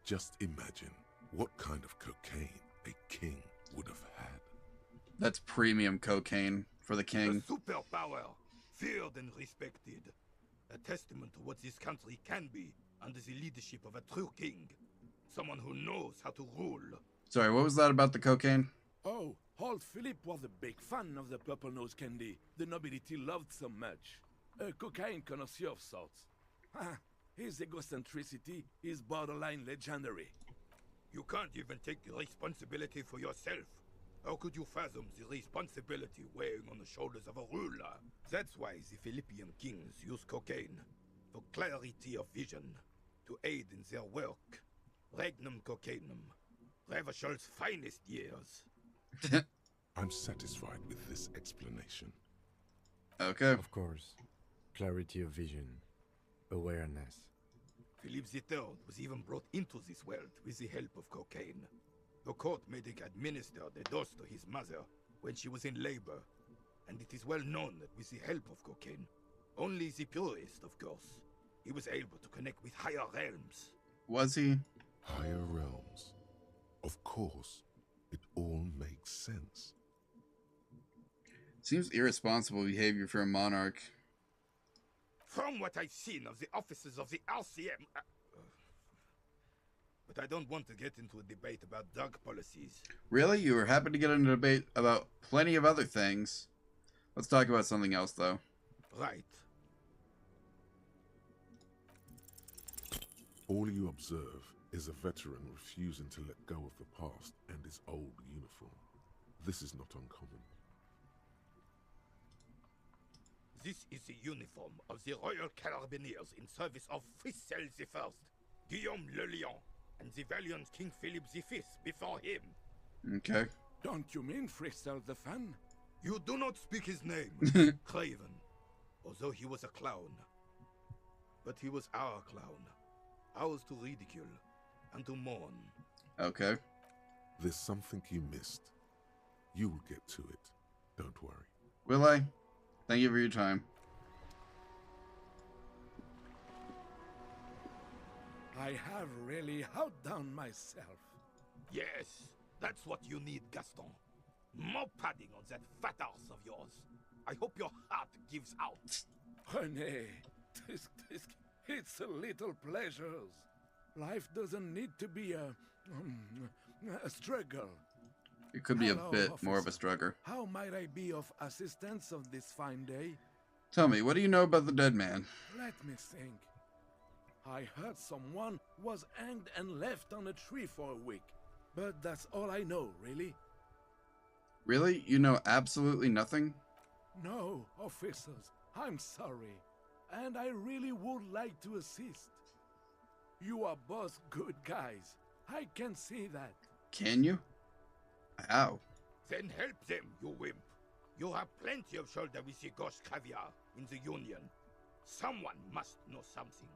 just imagine what kind of cocaine a king would have had. That's premium cocaine for the king. A superpower, feared and respected. A testament to what this country can be under the leadership of a true king. Someone who knows how to rule. Sorry, what was that about the cocaine? Oh, old Philip was a big fan of the purple nose candy the nobility loved so much. A cocaine connoisseur of sorts. His egocentricity is borderline legendary. You can't even take the responsibility for yourself. How could you fathom the responsibility weighing on the shoulders of a ruler? That's why the Philippian kings use cocaine, for clarity of vision, to aid in their work. Regnum cocainum, Ravachol's finest years. I'm satisfied with this explanation. Okay. Of course. Clarity of vision. Awareness. Philip III was even brought into this world with the help of cocaine. The court made him administer the dose to his mother when she was in labor, and it is well known that with the help of cocaine, only the purest, of course, he was able to connect with higher realms. Was he? Higher realms. Of course, it all makes sense. Seems irresponsible behavior for a monarch. From what I've seen of the officers of the RCM... But I don't want to get into a debate about drug policies. Really? You were happy to get into a debate about plenty of other things. Let's talk about something else, though. Right. All you observe is a veteran refusing to let go of the past and his old uniform. This is not uncommon. This is the uniform of the Royal Carabiniers in service of Frissel I, Guillaume le Lion, and the valiant King Philip V before him. Okay. Don't you mean Frissel the Fan? You do not speak his name, Craven, although he was a clown. But he was our clown, ours to ridicule and to mourn. Okay. There's something you missed. You will get to it. Don't worry. Will I? Thank you for your time. I have really outdone myself. Yes, that's what you need, Gaston. More padding on that fat arse of yours. I hope your heart gives out. René, it's a little pleasures. Life doesn't need to be a struggle. It could be a Hello, bit officer. more of a struggle. How might I be of assistance on this fine day? Tell me, what do you know about the dead man? Let me think. I heard someone was hanged and left on a tree for a week. But that's all I know, really. Really? You know absolutely nothing? No, officers, I'm sorry. And I really would like to assist. You are both good guys. I can see that. Can you? How? Then help them, you wimp. You have plenty of shoulder with the ghost caviar in the Union. Someone must know something.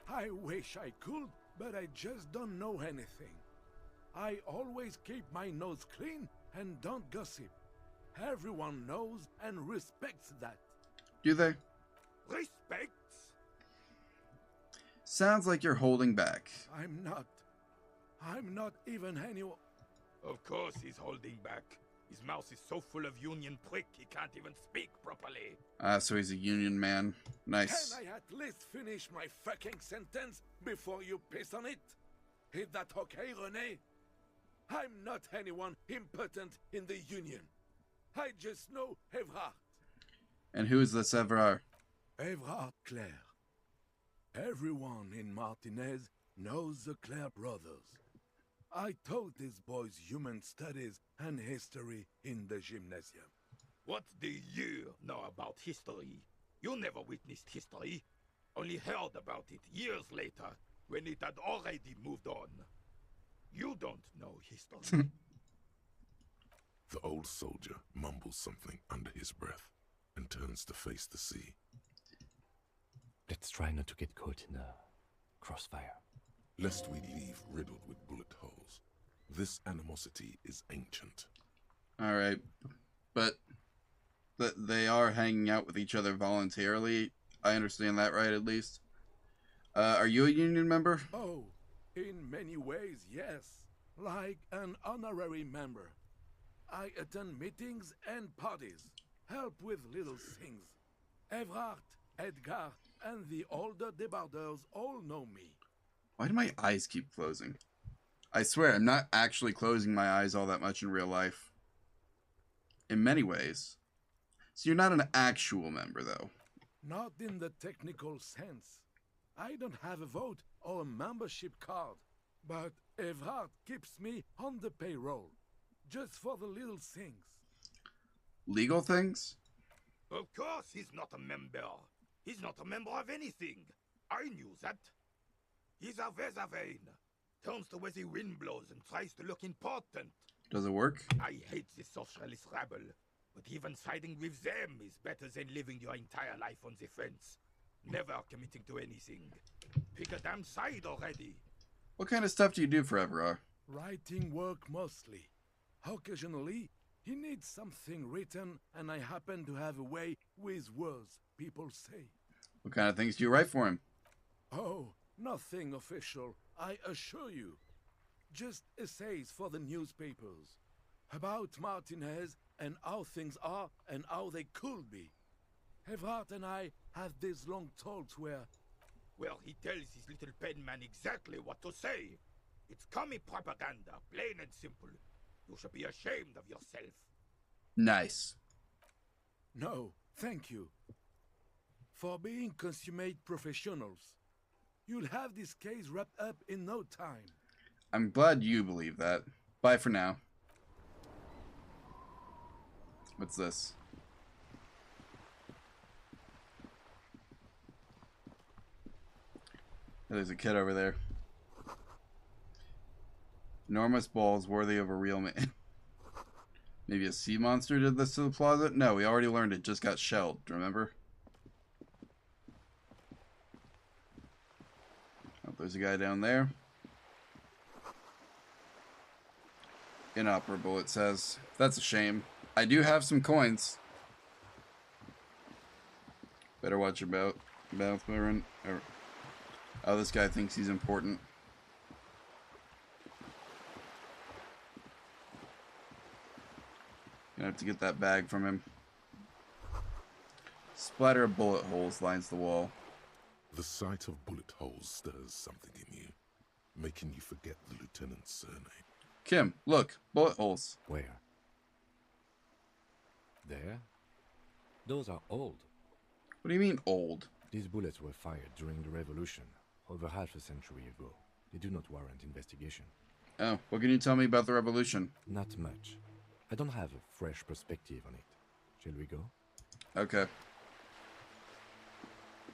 I wish I could, but I just don't know anything. I always keep my nose clean and don't gossip. Everyone knows and respects that. Do they? Respects? Sounds like you're holding back. I'm not even anyone. Of course he's holding back. His mouth is so full of Union prick he can't even speak properly. Ah, so he's a Union man. Nice. Can I at least finish my fucking sentence before you piss on it? Is that okay, René? I'm not anyone impotent in the Union. I just know Evrard. And who is this Evrard? Evrard Clare. Everyone in Martinez knows the Clare brothers. I taught these boys human studies and history in the gymnasium. What do you know about history? You never witnessed history, only heard about it years later when it had already moved on. You don't know history. The old soldier mumbles something under his breath and turns to face the sea. Let's try not to get caught in a crossfire. Lest we leave riddled with bullet holes. This animosity is ancient. Alright. But they are hanging out with each other voluntarily. I understand that right, at least. Are you a union member? Oh, in many ways, yes. Like an honorary member. I attend meetings and parties, help with little things. Evrard, Edgar, and the older debarders all know me. Why do my eyes keep closing? I swear, I'm not actually closing my eyes all that much in real life. In many ways. So you're not an actual member, though. Not in the technical sense. I don't have a vote or a membership card, but Evrard keeps me on the payroll, just for the little things. Legal things? Of course he's not a member. He's not a member of anything. I knew that. He's a Weservein. Turns the way the wind blows and tries to look important. Does it work? I hate the socialist rabble, but even siding with them is better than living your entire life on the fence. Never committing to anything. Pick a damn side already. What kind of stuff do you do for Everard? Writing work mostly. Occasionally, he needs something written, and I happen to have a way with words, people say. What kind of things do you write for him? Oh, nothing official, I assure you. Just essays for the newspapers. About Martinez and how things are and how they could be. Evrard and I had these long talks where... Well, he tells his little penman exactly what to say. It's commie propaganda, plain and simple. You should be ashamed of yourself. Nice. No, thank you. For being consummate professionals. You'll have this case wrapped up in no time. I'm glad you believe that. Bye for now. What's this? There's a kid over there. Enormous balls worthy of a real man. Maybe a sea monster did this to the plaza? No, we already learned it just got shelled, remember? Oh, there's a guy down there. Inoperable, it says. That's a shame. I do have some coins. Better watch your mouth, Baron. Oh, this guy thinks he's important. Gonna have to get that bag from him. Splatter of bullet holes lines the wall. The sight of bullet holes stirs something in you, making you forget the lieutenant's surname. Kim, look, bullet holes. Where? There? Those are old. What do you mean, old? These bullets were fired during the Revolution, over half a century ago. They do not warrant investigation. Oh, what can you tell me about the Revolution? Not much. I don't have a fresh perspective on it. Shall we go? Okay.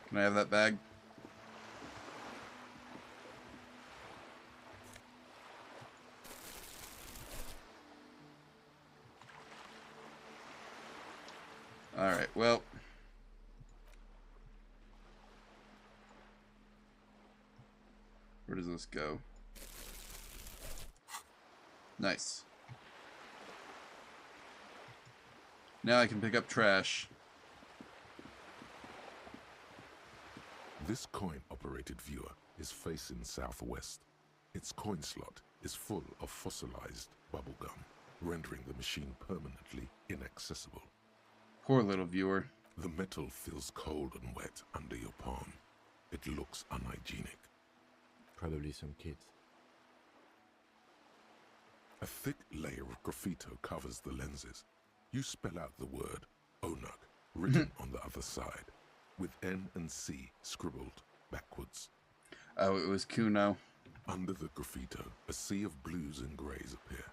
Can I have that bag? Alright, well. Where does this go? Nice. Now I can pick up trash. This coin-operated viewer is facing southwest. Its coin slot is full of fossilized bubblegum, rendering the machine permanently inaccessible. Poor little viewer. The metal feels cold and wet under your palm. It looks unhygienic. Probably some kids. A thick layer of graffito covers the lenses. You spell out the word Onug, written on the other side, with N and C scribbled backwards. Oh, it was Kuno. Under the graffito, a sea of blues and greys appear.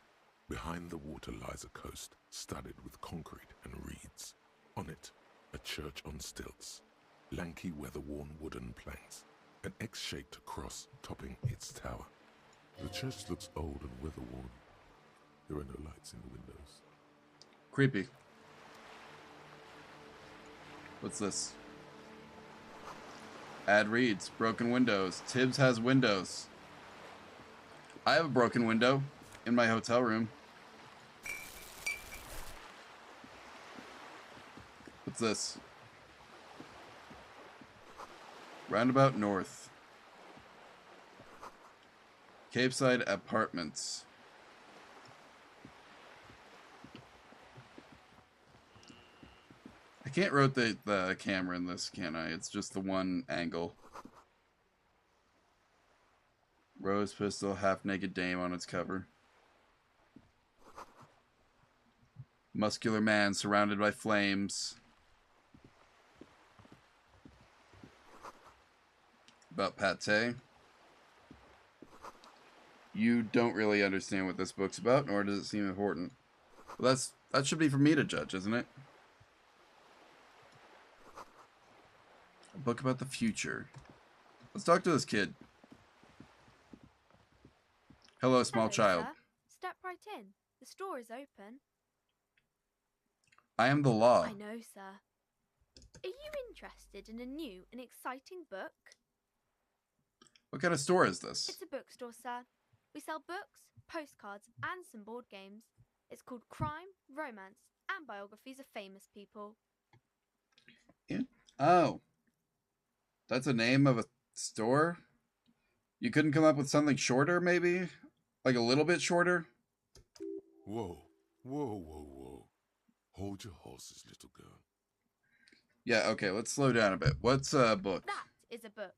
Behind the water lies a coast, studded with concrete and reeds. On it, a church on stilts, lanky weather-worn wooden planks, an X-shaped cross topping its tower. The church looks old and weather-worn. There are no lights in the windows. Creepy. What's this? Ad reads, broken windows. Tibbs has windows. I have a broken window in my hotel room. What's this? Roundabout North. Capeside Apartments. I can't rotate the camera in this, can I? It's just the one angle. Rose pistol, half-naked dame on its cover. Muscular man surrounded by flames. About pate. You don't really understand what this book's about, nor does it seem important. Well, that should be for me to judge, isn't it? A book about the future. Let's talk to this kid. Hello, small child. Sir. Step right in. The store is open. I am the law. I know, sir. Are you interested in a new and exciting book? What kind of store is this? It's a bookstore, sir. We sell books, postcards, and some board games. It's called Crime, Romance, and Biographies of Famous People. Yeah. Oh. That's a name of a store? You couldn't come up with something shorter, maybe? Like a little bit shorter? Whoa, whoa, whoa, whoa. Hold your horses, little girl. Yeah, okay, let's slow down a bit. What's a book? That is a book.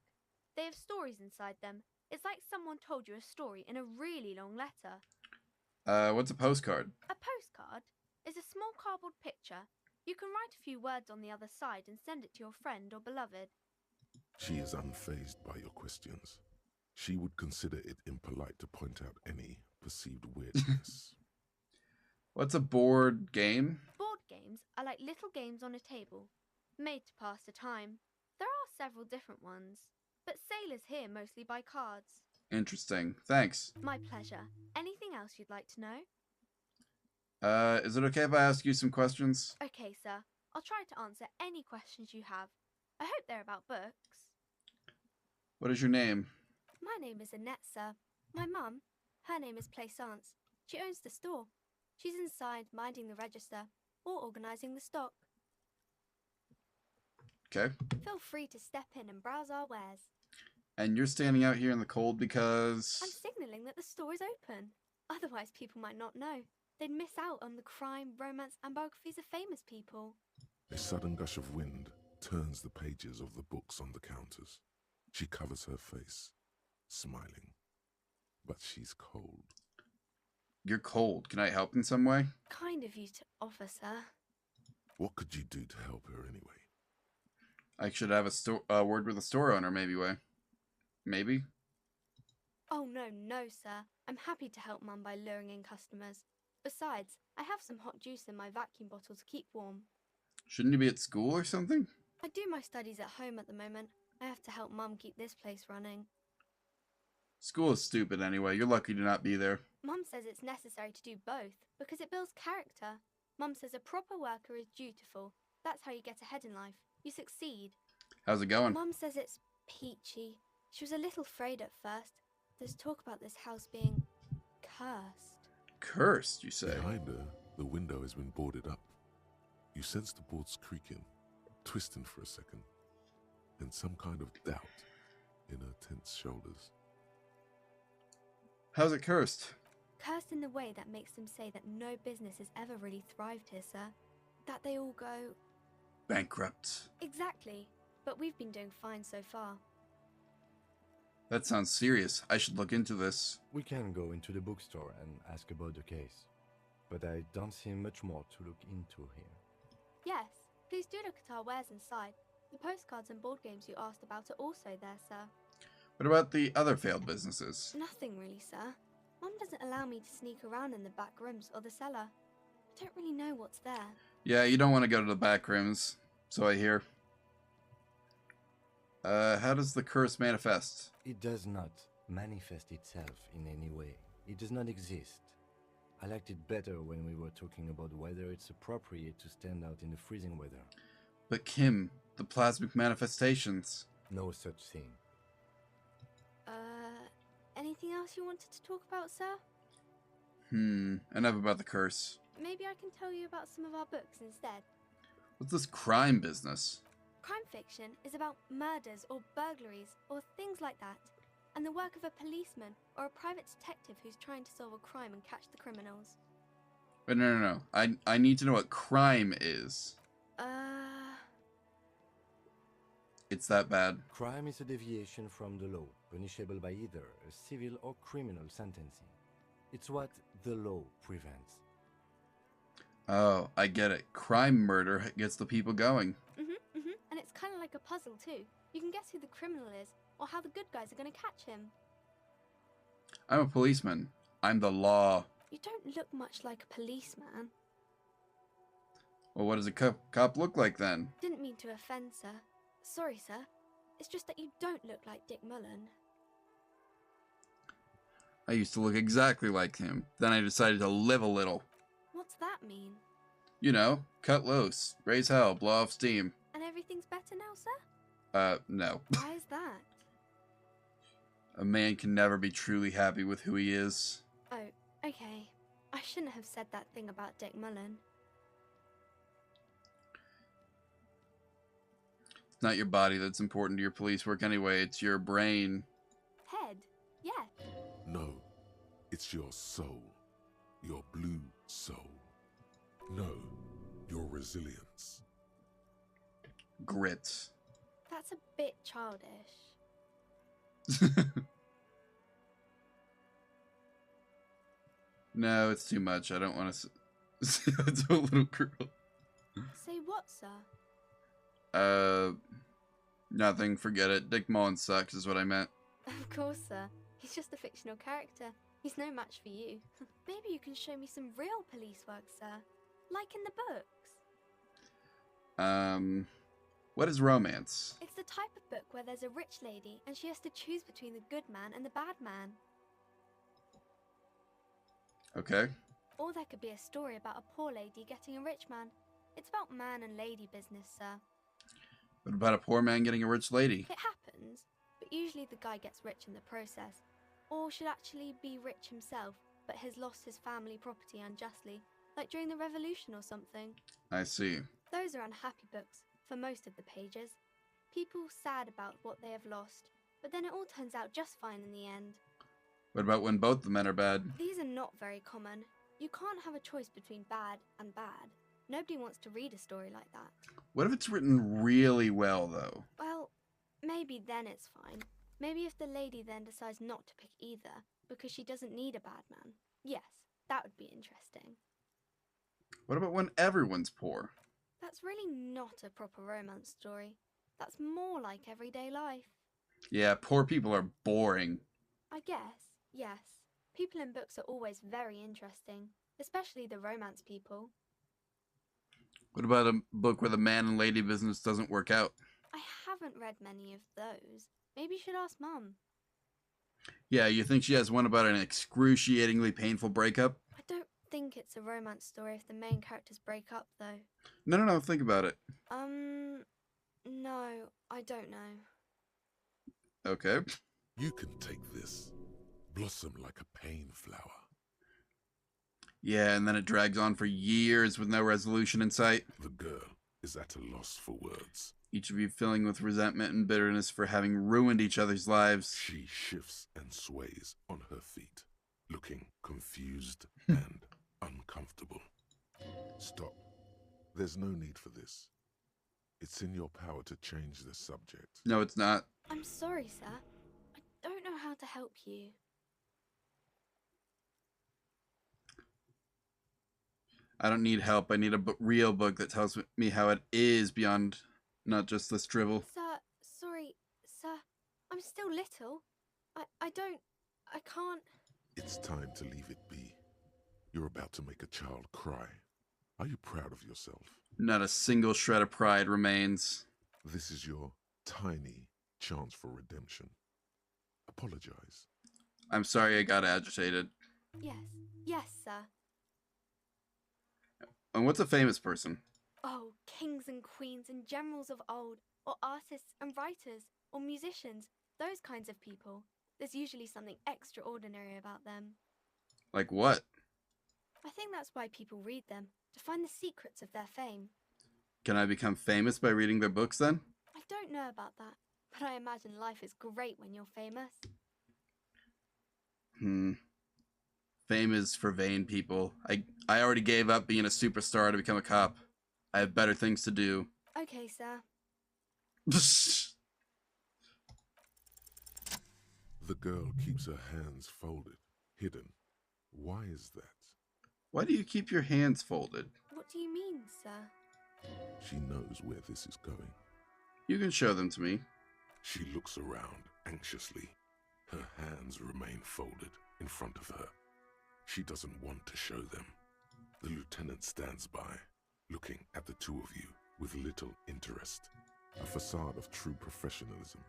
They have stories inside them. It's like someone told you a story in a really long letter. What's a postcard? A postcard is a small cardboard picture. You can write a few words on the other side and send it to your friend or beloved. She is unfazed by your questions. She would consider it impolite to point out any perceived weirdness. What's a board game? Board games are like little games on a table, made to pass the time. There are several different ones, but sailors here mostly buy cards. Interesting. Thanks. My pleasure. Anything else you'd like to know? Is it okay if I ask you some questions? Okay, sir. I'll try to answer any questions you have. I hope they're about books. What is your name? My name is Annette, sir. My mum, her name is Plaisance. She owns the store. She's inside minding the register or organising the stock. Okay. Feel free to step in and browse our wares. And you're standing out here in the cold because... I'm signalling that the store is open. Otherwise, people might not know. They'd miss out on the crime, romance, and biographies of famous people. A sudden gush of wind turns the pages of the books on the counters. She covers her face, smiling. But she's cold. You're cold. Can I help in some way? Kind of you to offer, sir. What could you do to help her anyway? I should have a word with the store owner, maybe. Maybe? Oh, no, sir. I'm happy to help Mum by luring in customers. Besides, I have some hot juice in my vacuum bottle to keep warm. Shouldn't you be at school or something? I do my studies at home at the moment. I have to help Mum keep this place running. School is stupid anyway. You're lucky to not be there. Mum says it's necessary to do both because it builds character. Mum says a proper worker is dutiful. That's how you get ahead in life. You succeed. How's it going? Mum says it's peachy. She was a little afraid at first. There's talk about this house being cursed. Cursed, you say? Behind her, the window has been boarded up. You sense the boards creaking, twisting for a second, and some kind of doubt in her tense shoulders. How's it cursed? Cursed in the way that makes them say that no business has ever really thrived here, sir. That they all go... bankrupt. Exactly. But we've been doing fine so far. That sounds serious. I should look into this. We can go into the bookstore and ask about the case. But I don't see much more to look into here. Yes, please do look at our wares inside. The postcards and board games you asked about are also there, sir. What about the other failed businesses? Nothing really, sir. Mum doesn't allow me to sneak around in the back rooms or the cellar. I don't really know what's there. Yeah, you don't want to go to the back rooms, so I hear. How does the curse manifest? It does not manifest itself in any way. It does not exist. I liked it better when we were talking about whether it's appropriate to stand out in the freezing weather. But Kim, the plasmic manifestations. No such thing. Anything else you wanted to talk about, sir? Enough about the curse. Maybe I can tell you about some of our books instead. What's this crime business? Crime fiction is about murders or burglaries or things like that, and the work of a policeman or a private detective who's trying to solve a crime and catch the criminals. But no. I need to know what crime is. It's that bad. Crime is a deviation from the law, punishable by either a civil or criminal sentencing. It's what the law prevents. Oh, I get it. Crime murder gets the people going. And it's kind of like a puzzle too. You can guess who the criminal is, or how the good guys are going to catch him. I'm a policeman. I'm the law. You don't look much like a policeman. Well, what does a cop look like then? Didn't mean to offend, sir. Sorry, sir. It's just that you don't look like Dick Mullen. I used to look exactly like him. Then I decided to live a little. What's that mean? You know, cut loose, raise hell, blow off steam. And everything's better now, sir? No. Why is that? A man can never be truly happy with who he is. Oh, okay. I shouldn't have said that thing about Dick Mullen. It's not your body that's important to your police work anyway, it's your brain. Head? Yeah. No, it's your soul. Your blue soul. No, your resilience. Grit. That's a bit childish. No, it's too much. I don't want to say that to a little girl. Say what, sir? Nothing. Forget it. Dick Mullen sucks is what I meant. Of course, sir. He's just a fictional character. He's no match for you. Maybe you can show me some real police work, sir. Like in the books. What is romance? It's the type of book where there's a rich lady and she has to choose between the good man and the bad man. Okay. Or there could be a story about a poor lady getting a rich man. It's about man and lady business, sir. What about a poor man getting a rich lady? It happens, but usually the guy gets rich in the process. Or should actually be rich himself, but has lost his family property unjustly, like during the revolution or something. I see. Those are unhappy books, for most of the pages. People sad about what they have lost, but then it all turns out just fine in the end. What about when both the men are bad? These are not very common. You can't have a choice between bad and bad. Nobody wants to read a story like that. What if it's written really well, though? Well, maybe then it's fine. Maybe if the lady then decides not to pick either, because she doesn't need a bad man. Yes, that would be interesting. What about when everyone's poor? That's really not a proper romance story. That's more like everyday life. Yeah, poor people are boring. I guess, yes. People in books are always very interesting, especially the romance people. What about a book where the man and lady business doesn't work out? I haven't read many of those. Maybe you should ask Mum. Yeah, you think she has one about an excruciatingly painful breakup? I don't think it's a romance story if the main characters break up, though. No, think about it. No, I don't know. Okay. You can take this. Blossom like a pain flower. Yeah, and then it drags on for years with no resolution in sight. The girl is at a loss for words. Each of you filling with resentment and bitterness for having ruined each other's lives. She shifts and sways on her feet, looking confused and uncomfortable. Stop. There's no need for this. It's in your power to change the subject. No, it's not. I'm sorry, sir. I don't know how to help you. I don't need help. I need a real book that tells me how it is beyond not just this drivel. Sir, sorry, sir. I'm still little. I can't. It's time to leave it be. You're about to make a child cry. Are you proud of yourself? Not a single shred of pride remains. This is your tiny chance for redemption. Apologize. I'm sorry I got agitated. Yes, sir. And what's a famous person? Oh, kings and queens and generals of old, or artists and writers, or musicians, those kinds of people. There's usually something extraordinary about them. Like what? I think that's why people read them, to find the secrets of their fame. Can I become famous by reading their books then? don't know about that, but I imagine life is great when you're famous. Fame is for vain people. I already gave up being a superstar to become a cop. I have better things to do. Okay, sir. The girl keeps her hands folded, hidden. Why is that? Why do you keep your hands folded? What do you mean, sir? She knows where this is going. You can show them to me. She looks around anxiously. Her hands remain folded in front of her. She doesn't want to show them. The lieutenant stands by, looking at the two of you with little interest. A facade of true professionalism.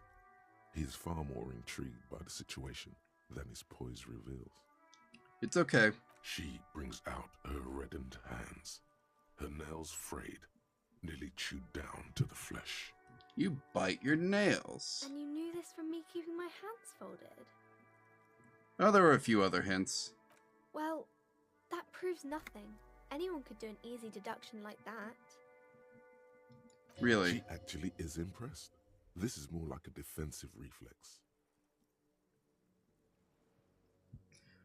He is far more intrigued by the situation than his poise reveals. It's okay. She brings out her reddened hands, her nails frayed, nearly chewed down to the flesh. You bite your nails. And you knew this from me keeping my hands folded? Oh, there were a few other hints. Well, that proves nothing. Anyone could do an easy deduction like that. Really? She actually is impressed. This is more like a defensive reflex.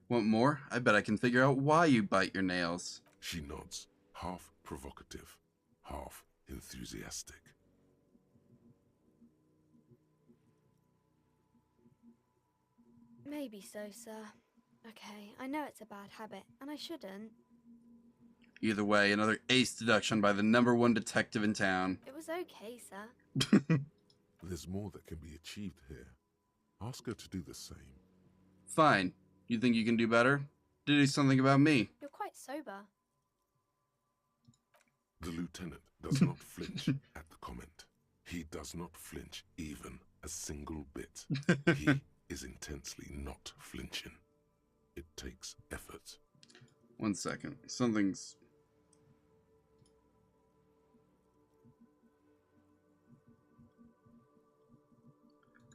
Want more? I bet I can figure out why you bite your nails. She nods, half provocative, half enthusiastic. Maybe so, sir. Okay, I know it's a bad habit, and I shouldn't. Either way, another ace deduction by the #1 detective in town. It was okay, sir. There's more that can be achieved here. Ask her to do the same. Fine. You think you can do better? Do something about me. You're quite sober. The lieutenant does not flinch at the comment. He does not flinch even a single bit. He is intensely not flinching. It takes effort. 1 second. Something's...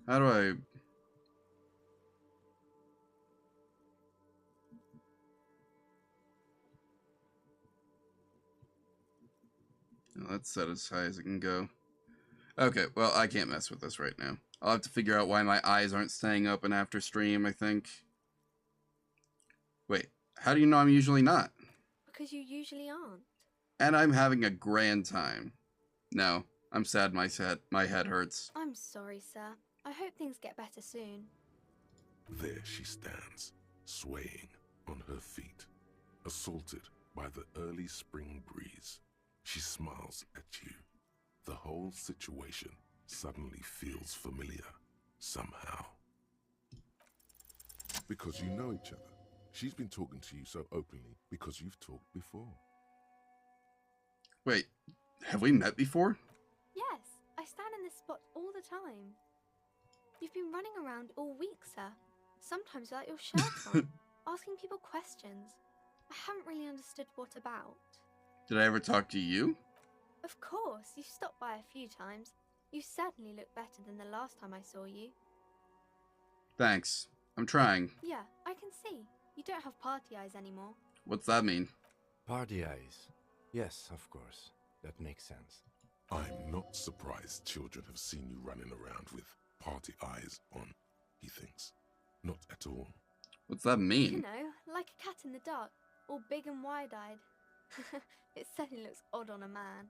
How do I... Let's set as high as it can go. Okay, well, I can't mess with this right now. I'll have to figure out why my eyes aren't staying open after stream, I think. Wait, how do you know I'm usually not? Because you usually aren't. And I'm having a grand time. No, I'm sad my head hurts. I'm sorry, sir. I hope things get better soon. There she stands, swaying on her feet, assaulted by the early spring breeze. She smiles at you. The whole situation suddenly feels familiar, somehow. Because you know each other. She's been talking to you so openly because you've talked before. Wait, have we met before? Yes, I stand in this spot all the time. You've been running around all week, sir. Sometimes without your shirt on, asking people questions. I haven't really understood what about. Did I ever talk to you? Of course, you've stopped by a few times. You certainly look better than the last time I saw you. Thanks. I'm trying. Yeah, I can see. You don't have party eyes anymore. What's that mean? Party eyes. Yes, of course. That makes sense. I'm not surprised children have seen you running around with party eyes on, he thinks. Not at all. What's that mean? You know, like a cat in the dark, all big and wide-eyed. It certainly looks odd on a man.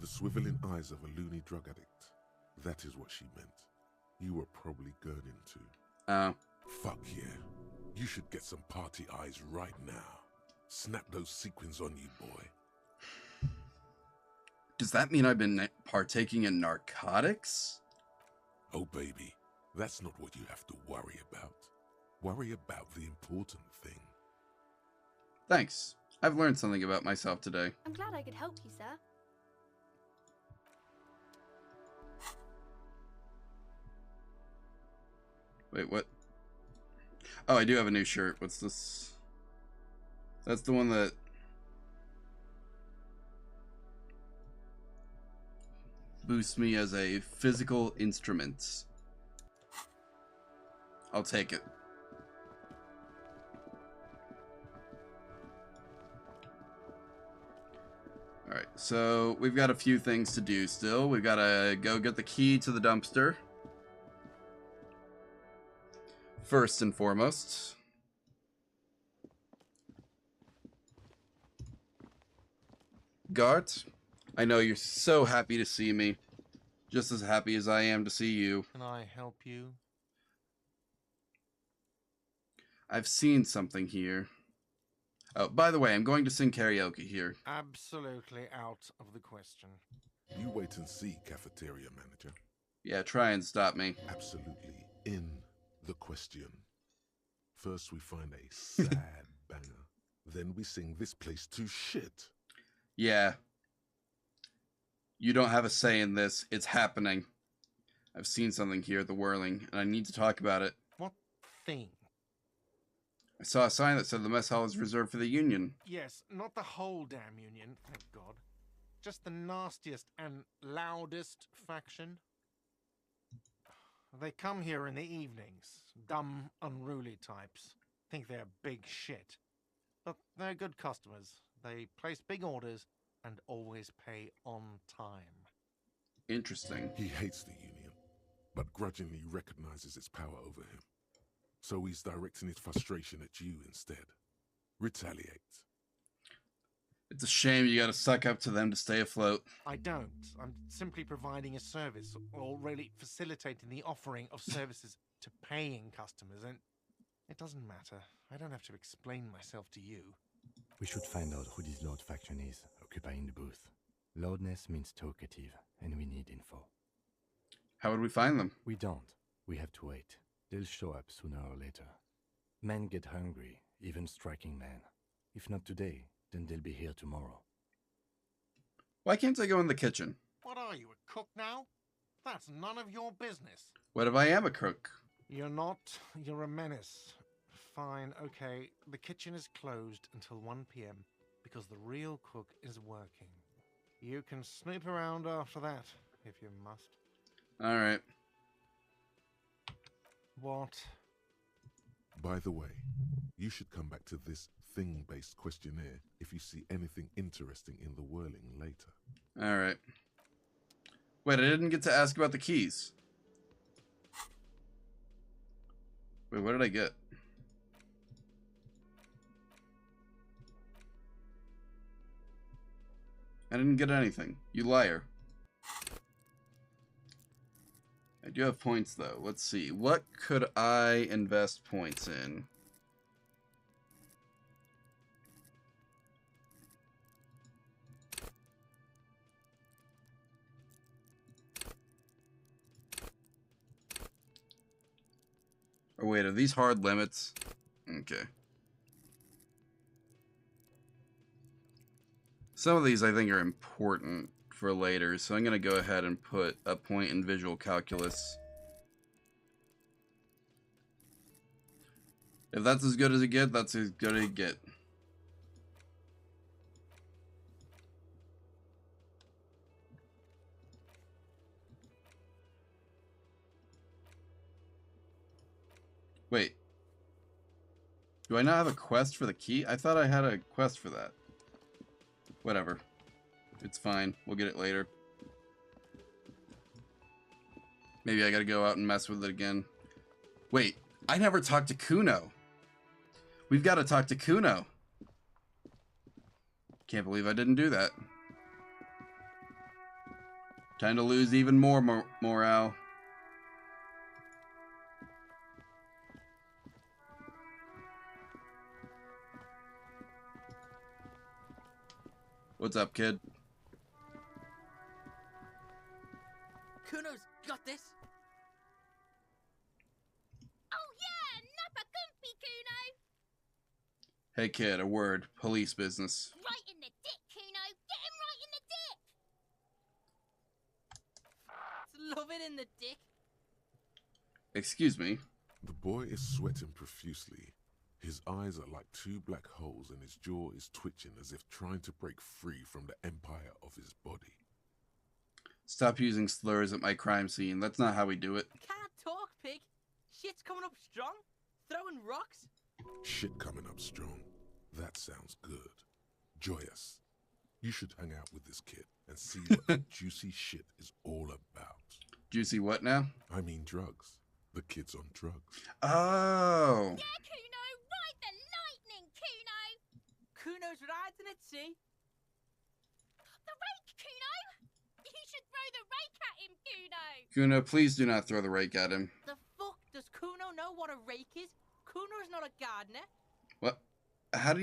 The swiveling eyes of a loony drug addict. That is what she meant. You were probably gurning too. Oh. Fuck yeah. You should get some party eyes right now. Snap those sequins on you, boy. Does that mean I've been partaking in narcotics? Oh, baby. That's not what you have to worry about. Worry about the important thing. Thanks. I've learned something about myself today. I'm glad I could help you, sir. Wait, what? Oh, I do have a new shirt. What's this? That's the one that... boosts me as a physical instrument. I'll take it. Alright, So we've got a few things to do still. We've got to go get the key to the dumpster. First and foremost. Gart, I know you're so happy to see me. Just as happy as I am to see you. Can I help you? I've seen something here. Oh, by the way, I'm going to sing karaoke here. Absolutely out of the question. You wait and see, cafeteria manager. Yeah, try and stop me. Absolutely in the question. First we find a sad banger. Then we sing this place to shit. Yeah. You don't have a say in this. It's happening. I've seen something here at the Whirling, and I need to talk about it. What thing? I saw a sign that said the mess hall is reserved for the Union. Yes, not the whole damn Union, thank God. Just the nastiest and loudest faction. They come here in the evenings. Dumb, unruly types. Think they're big shit. But they're good customers. They place big orders and always pay on time. Interesting. He hates the Union, but grudgingly recognizes its power over him. So he's directing his frustration at you instead. Retaliate. It's a shame you gotta suck up to them to stay afloat. I don't. I'm simply providing a service, or really facilitating the offering of services to paying customers, and it doesn't matter. I don't have to explain myself to you. We should find out who this Lord faction is, occupying the booth. Loudness means talkative, and we need info. How would we find them? We don't. We have to wait. They'll show up sooner or later. Men get hungry, even striking men. If not today, then they'll be here tomorrow. Why can't I go in the kitchen? What are you, a cook now? That's none of your business. What if I am a cook? You're not. You're a menace. Fine, okay. The kitchen is closed until 1 p.m. because the real cook is working. You can snoop around after that, if you must. Alright. What? By the way, you should come back to this thing-based questionnaire if you see anything interesting in the Whirling later. Alright. Wait, I didn't get to ask about the keys. Wait, what did I get? I didn't get anything. You liar. I do have points, though. Let's see. What could I invest points in? Or wait, are these hard limits? Okay. Some of these I think are important for later, so I'm going to go ahead and put a point in visual calculus. If that's as good as it gets, that's as good as it gets. Wait. Do I not have a quest for the key? I thought I had a quest for that. Whatever. It's fine. We'll get it later. Maybe I gotta go out and mess with it again. Wait, I never talked to Kuno. We've got to talk to Kuno. Can't believe I didn't do that. Time to lose even more morale. What's up, kid? Kuno's got this. Oh yeah, Nappa Gumpy, Kuno. Hey kid, a word. Police business. Right in the dick, Kuno. Get him right in the dick. Love it in the dick. Excuse me. The boy is sweating profusely. His eyes are like two black holes and his jaw is twitching as if trying to break free from the empire of his body. Stop using slurs at my crime scene. That's not how we do it. Can't talk, pig. Shit's coming up strong. Throwing rocks. Shit coming up strong. That sounds good. Joyous. You should hang out with this kid and see what the juicy shit is all about. Juicy what now? I mean drugs. The kid's on drugs. Oh. Yeah, Kuno, ride the lightning, Kuno! Kuno's riding it, see? The rake, Kuno! You should throw the rake at him, Kuno! Kuno, please do not throw the rake at him. The fuck? Does Kuno know what a rake is? Kuno's not a gardener. What? How do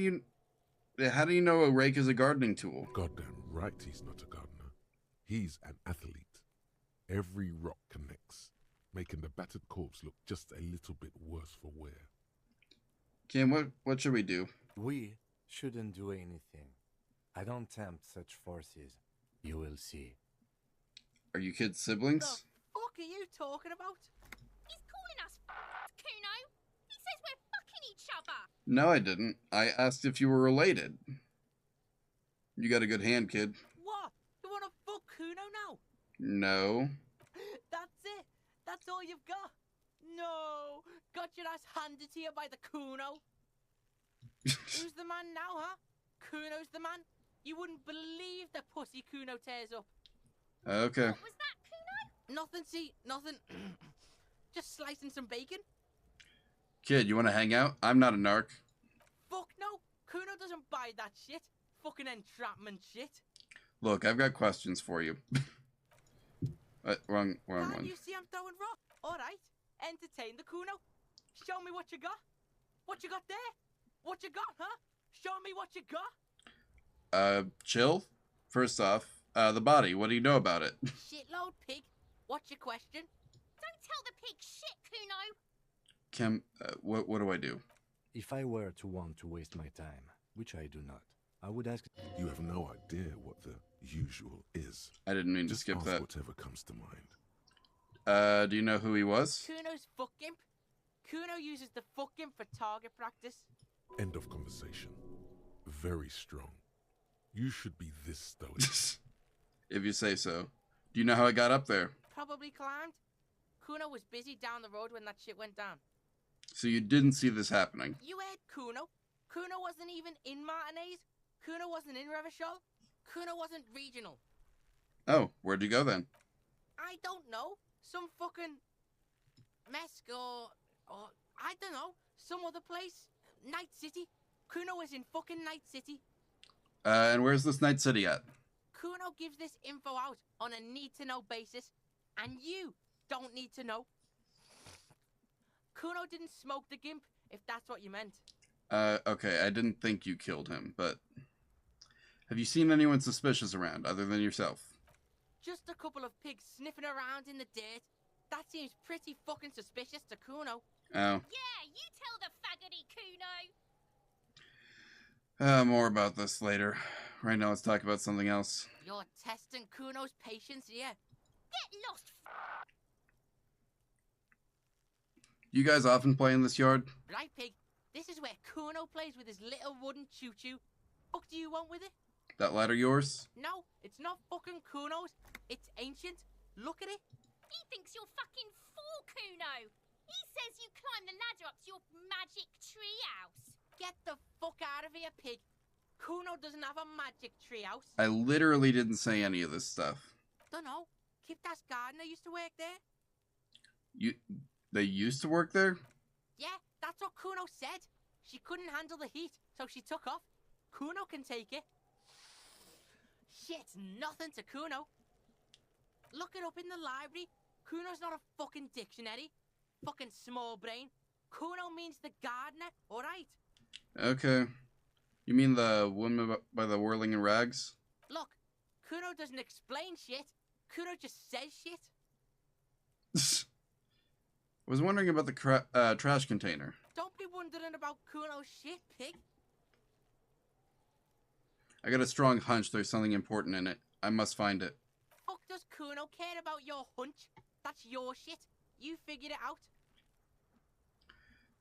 you know a rake is a gardening tool? Goddamn right he's not a gardener. He's an athlete. Every rock connects, making the battered corpse look just a little bit worse for wear. Kim, what should we do? We shouldn't do anything. I don't tempt such forces. You will see. Are you kids siblings? The fuck are you talking about? He's calling us Kuno! He says we're fucking each other! No, I didn't. I asked if you were related. You got a good hand, kid. What? You wanna fuck Kuno now? No. That's it? That's all you've got? No! Got your ass handed to you by the Kuno? Who's the man now, huh? Kuno's the man? You wouldn't believe the pussy Kuno tears up. Okay. What was that, Kuno? Nothing, see, nothing. Just slicing some bacon. Kid, you want to hang out? I'm not a narc. Fuck no! Kuno doesn't buy that shit. Fucking entrapment shit. Look, I've got questions for you. Wrong Can't one. you see I'm throwing rock? Alright, entertain the Kuno. Show me what you got. What you got there? What you got, huh? Show me what you got. Chill. First off, the body. What do you know about it? Shitload pig. What's your question? Don't tell the pig shit, Kuno! Kim, what do I do? If I were to want to waste my time, which I do not, I would ask... You have no idea what the usual is. I didn't mean Just to skip ask that. whatever comes to mind. Do you know who he was? Kuno's fuck gimp. Kuno uses the fuck gimp for target practice. End of conversation. Very strong. You should be this stoic. If you say so. Do you know how I got up there? Probably climbed. Kuno was busy down the road when that shit went down. So you didn't see this happening? You heard Kuno. Kuno wasn't even in Martinez. Kuno wasn't in Revachol. Kuno wasn't regional. Oh, where'd you go then? I don't know. Some fucking Mesk or I don't know. Some other place. Night City. Kuno was in fucking Night City. And where's this Night City at? Kuno gives this info out on a need-to-know basis, and you don't need to know. Kuno didn't smoke the gimp, if that's what you meant. Okay, I didn't think you killed him, but... Have you seen anyone suspicious around, other than yourself? Just a couple of pigs sniffing around in the dirt. That seems pretty fucking suspicious to Kuno. Oh. Yeah, you tell the faggoty, Kuno! More about this later. Right now, let's talk about something else. You're testing Kuno's patience here. Get lost, You guys often play in this yard? Right, pig. This is where Kuno plays with his little wooden choo-choo. What do you want with it? That ladder yours? No, it's not fucking Kuno's. It's ancient. Look at it. He thinks you're fucking fool, Kuno! He says you climb the ladder up to your magic treehouse. Get the fuck out of here, pig. Kuno doesn't have a magic treehouse. I literally didn't say any of this stuff. Dunno. Kiptas gardener used to work there. They used to work there? Yeah, that's what Kuno said. She couldn't handle the heat, so she took off. Kuno can take it. Shit's nothing to Kuno. Look it up in the library. Kuno's not a fucking dictionary. Fucking small brain. Kuno means the gardener, alright? Okay. You mean the woman by the whirling in rags? Look, Kuno doesn't explain shit. Kuno just says shit. I was wondering about the trash container. Don't be wondering about Kuno's shit, pig. I got a strong hunch there's something important in it. I must find it. Fuck does Kuno care about your hunch? That's your shit. You figured it out.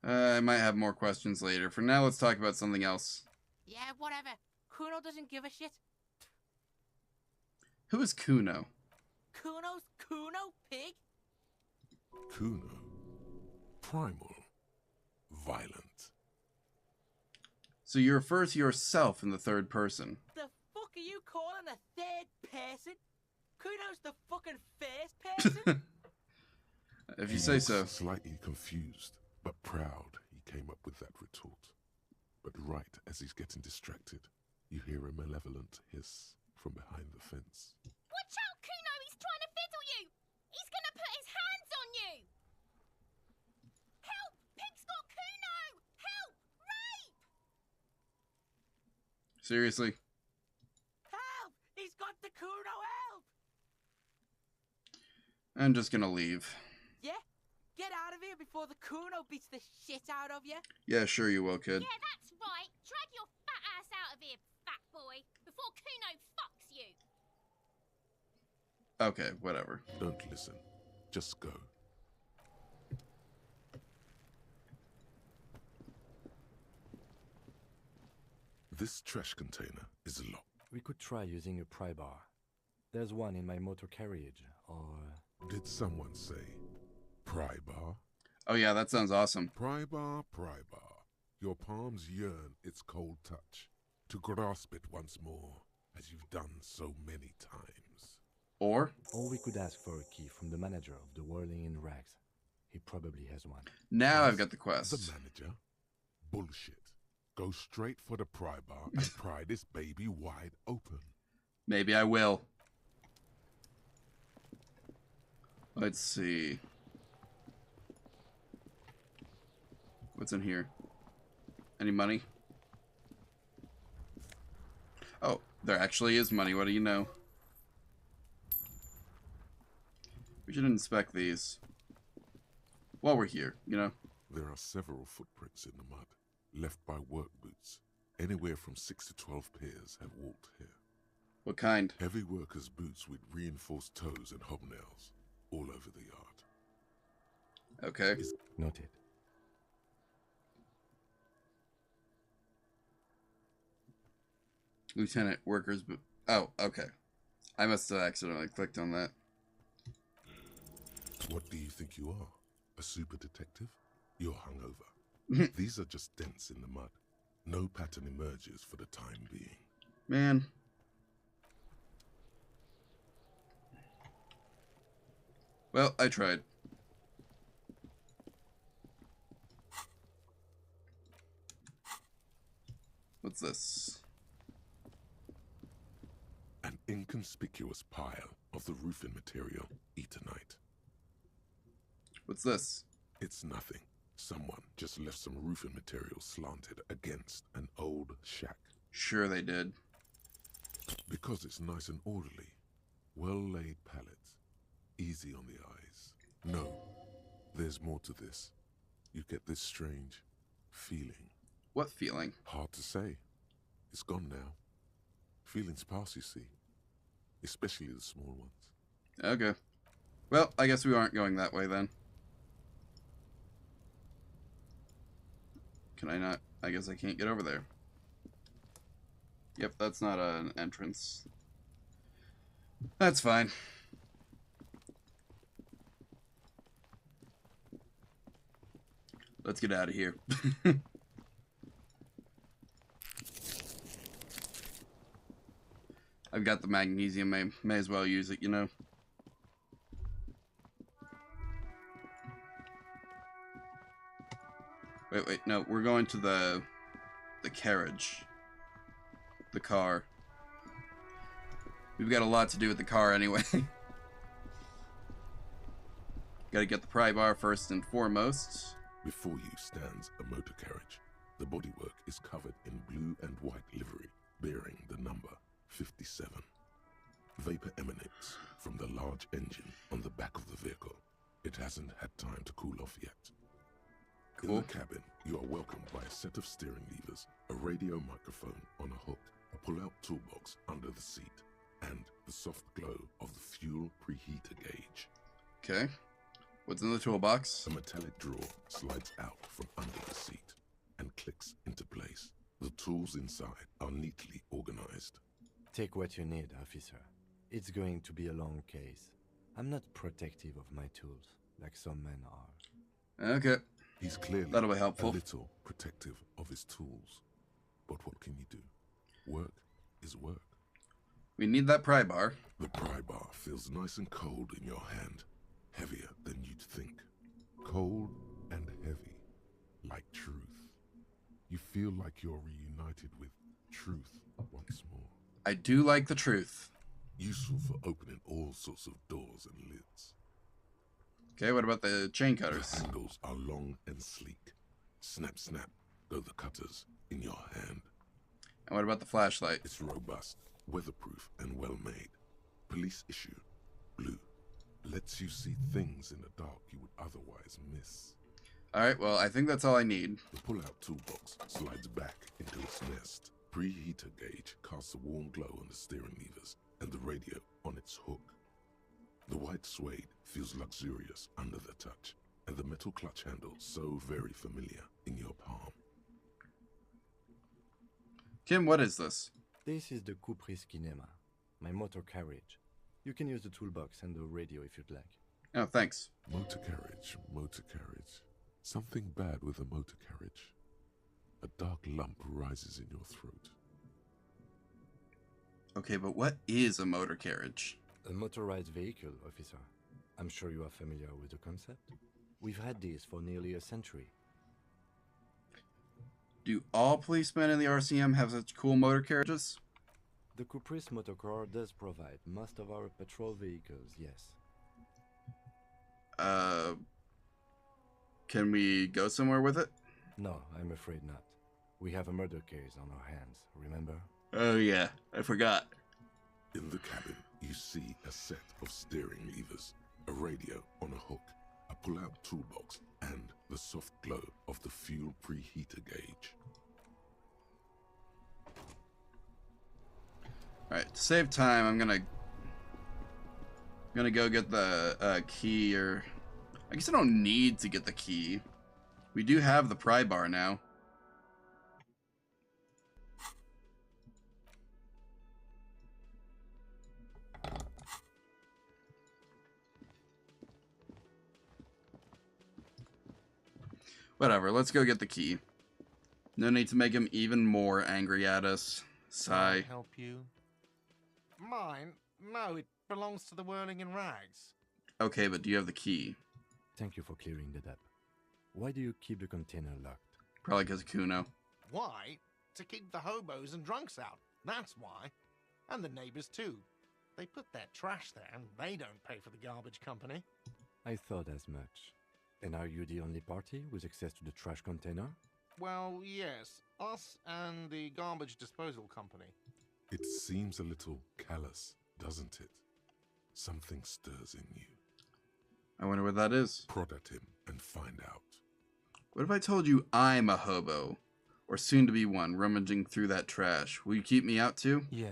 I might have more questions later. For now, let's talk about something else. Yeah, whatever. Kuno doesn't give a shit. Who is Kuno? Kuno's Kuno, pig. Kuno. Primal. Violent. So you refer to yourself in the third person. The fuck are you calling Kuno's the fucking first person? If you say so. Slightly confused, but proud, he came up with that retort. But right as he's getting distracted, you hear a malevolent hiss from behind the fence. Watch out, Kuno! He's trying to fiddle you! He's gonna put his hands on you! Help! Pig's got Kuno! Help! Rape! Seriously? Help! He's got the Kuno, help! I'm just gonna leave. Yeah? Get out of here before the Kuno beats the shit out of you. Yeah, sure you will, kid. Yeah, that's right. Drag your fat ass out of here, fat boy, before Kuno fucks you. Okay, whatever. Don't listen. Just go. This trash container is locked. We could try using a pry bar. There's one in my motor carriage, or... Did someone say pry bar? Oh yeah, that sounds awesome. Pry bar, pry bar. Your palms yearn its cold touch, to grasp it once more, as you've done so many times. Or we could ask for a key from the manager of the Whirling in Rags. He probably has one. now I've got the quest. The manager? Bullshit. Go straight for the pry bar and pry this baby wide open. Maybe I will. Let's see. What's in here? Any money? Oh, there actually is money. What do you know? We should inspect these while we're here, you know? There are several footprints in the mud, left by work boots. Anywhere from 6 to 12 pairs have walked here. What kind? Heavy workers' boots with reinforced toes and hobnails, all over the yard. Okay. Noted. Lieutenant, workers, boot. Oh, okay. I must have accidentally clicked on that. What do you think you are? A super detective? You're hungover. These are just dents in the mud. No pattern emerges for the time being. Man. Well, I tried. What's this? An inconspicuous pile of the roofing material, Eternite. What's this? It's nothing. Someone just left some roofing material slanted against an old shack. Sure they did. Because it's nice and orderly. Well-laid pallets. Easy on the eyes. No, there's more to this. You get this strange feeling. What feeling? Hard to say. It's gone now. Feelings pass, you see. Especially the small ones. Okay. Well, I guess we aren't going that way then. Can I not? I guess I can't get over there. Yep, that's not an entrance. That's fine. Let's get out of here. I've got the magnesium, may as well use it, you know. Wait, no, we're going to the carriage. The car. We've got a lot to do with the car anyway. Gotta get the pry bar first and foremost. Before you stands a motor carriage. The bodywork is covered in blue and white livery, bearing the number 57. Vapor emanates from the large engine on the back of the vehicle. It hasn't had time to cool off yet. Cool. In the cabin, you are welcomed by a set of steering levers, a radio microphone on a hook, a pull-out toolbox under the seat, and the soft glow of the fuel preheater gauge. Okay. What's in the toolbox? A metallic drawer slides out from under the seat and clicks into place. The tools inside are neatly organized. Take what you need, officer. It's going to be a long case. I'm not protective of my tools, like some men are. Okay. He's clearly That'll be helpful. a little protective of his tools. But what can you do? Work is work. We need that pry bar. The pry bar feels nice and cold in your hand. Heavier than you'd think. Cold and heavy. Like truth. You feel like you're reunited with truth once more. I do like the truth. Useful for opening all sorts of doors and lids. Okay, what about the chain cutters? The handles are long and sleek. Snap, snap, go the cutters in your hand. And what about the flashlight? It's robust, weatherproof, and well made. Police issue, blue. Lets you see things in the dark you would otherwise miss. Alright, well, I think that's all I need. The pull-out toolbox slides back into its nest. Preheater gauge casts a warm glow on the steering levers and the radio on its hook. The white suede feels luxurious under the touch, and the metal clutch handle so very familiar in your palm. Kim, what is this? This is the Caprice Kinema, my motor carriage. You can use the toolbox and the radio if you'd like. Oh, thanks. Motor carriage, motor carriage. Something bad with a motor carriage. A dark lump rises in your throat. Okay, but what is a motor carriage? A motorized vehicle, officer. I'm sure you are familiar with the concept. We've had these for nearly a century. Do all policemen in the RCM have such cool motor carriages? The Caprice Motorcar does provide most of our patrol vehicles, yes. Can we go somewhere with it? No, I'm afraid not. We have a murder case on our hands, remember? Oh yeah, I forgot. In the cabin, you see a set of steering levers, a radio on a hook, a pull-out toolbox, and the soft glow of the fuel preheater gauge. Alright, to save time, I'm gonna go get the key, or I guess I don't need to get the key. We do have the pry bar now. Whatever, let's go get the key. No need to make him even more angry at us. Sigh. Can I help you? Mine? No, it belongs to the Whirling in Rags. Okay, but do you have the key? Thank you for clearing that up. Why do you keep the container locked? Probably because of Kuno. Why? To keep the hobos and drunks out. That's why. And the neighbors too. They put their trash there and they don't pay for the garbage company. I thought as much. And are you the only party with access to the trash container? Well, yes. Us and the garbage disposal company. It seems a little callous, doesn't it? Something stirs in you. I wonder what that is. Prod at him and find out. What if I told you I'm a hobo? Or soon to be one, rummaging through that trash? Will you keep me out too? Yes.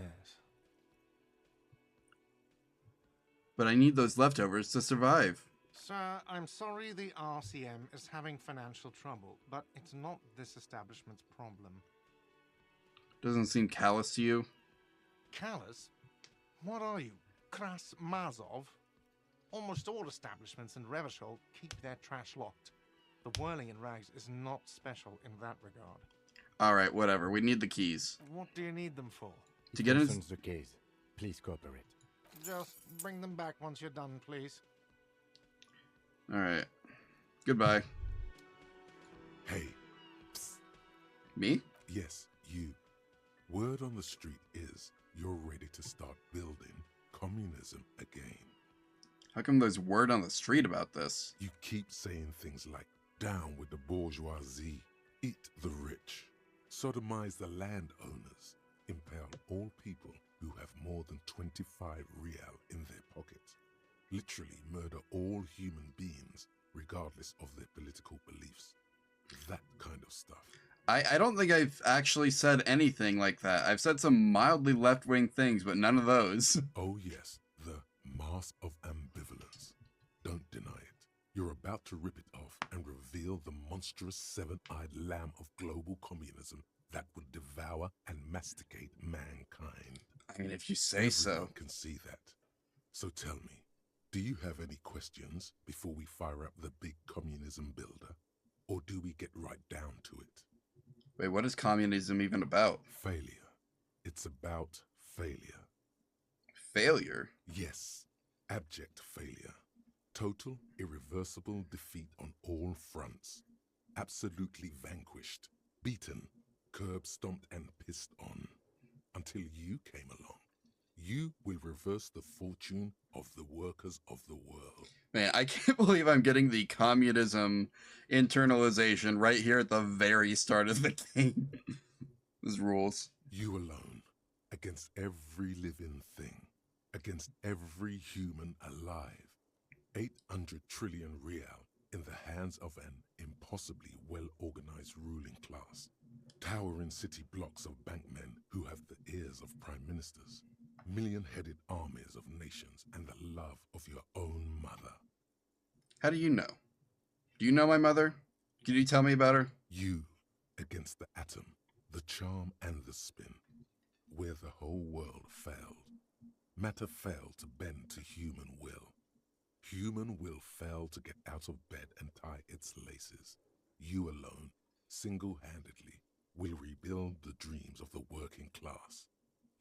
But I need those leftovers to survive. Sir, I'm sorry the RCM is having financial trouble, but it's not this establishment's problem. Doesn't seem callous to you. Callous? What are you, Kras Mazov? Almost all establishments in Revachol keep their trash locked. The Whirling in Rags is not special in that regard. Alright, whatever. We need the keys. What do you need them for? To get in... the case. Please cooperate. Just bring them back once you're done, please. Alright. Goodbye. Hey. Psst. Me? Yes, you. Word on the street is you're ready to start building communism again. How come there's word on the street about this? You keep saying things like, down with the bourgeoisie, eat the rich, sodomize the landowners, impale all people who have more than 25 real in their pockets, literally murder all human beings regardless of their political beliefs. That kind of stuff. I don't think I've actually said anything like that. I've said some mildly left-wing things, but none of those. Oh yes, the mask of ambivalence. Don't deny it. You're about to rip it off and reveal the monstrous seven-eyed lamb of global communism that would devour and masticate mankind. I mean, if you say so. Everyone can see that. So tell me, do you have any questions before we fire up the big communism builder? Or do we get right down to it? Wait, what is communism even about? Failure. It's about failure. Failure? Yes, abject failure. Total, irreversible defeat on all fronts. Absolutely vanquished, beaten, curb-stomped and pissed on. Until you came along. You will reverse the fortune of the workers of the world. Man, I can't believe I'm getting the communism internalization right here at the very start of the game. This rules. You alone, against every living thing, against every human alive. 800 trillion real in the hands of an impossibly well-organized ruling class. Towering city blocks of bankmen who have the ears of prime ministers. Million-headed armies of nations and the love of your own mother. How do you know? Do you know my mother? Can you tell me about her? You against the atom, the charm and the spin, where the whole world failed. Matter failed to bend to human will. Human will failed to get out of bed and tie its laces. You alone, single-handedly, will rebuild the dreams of the working class.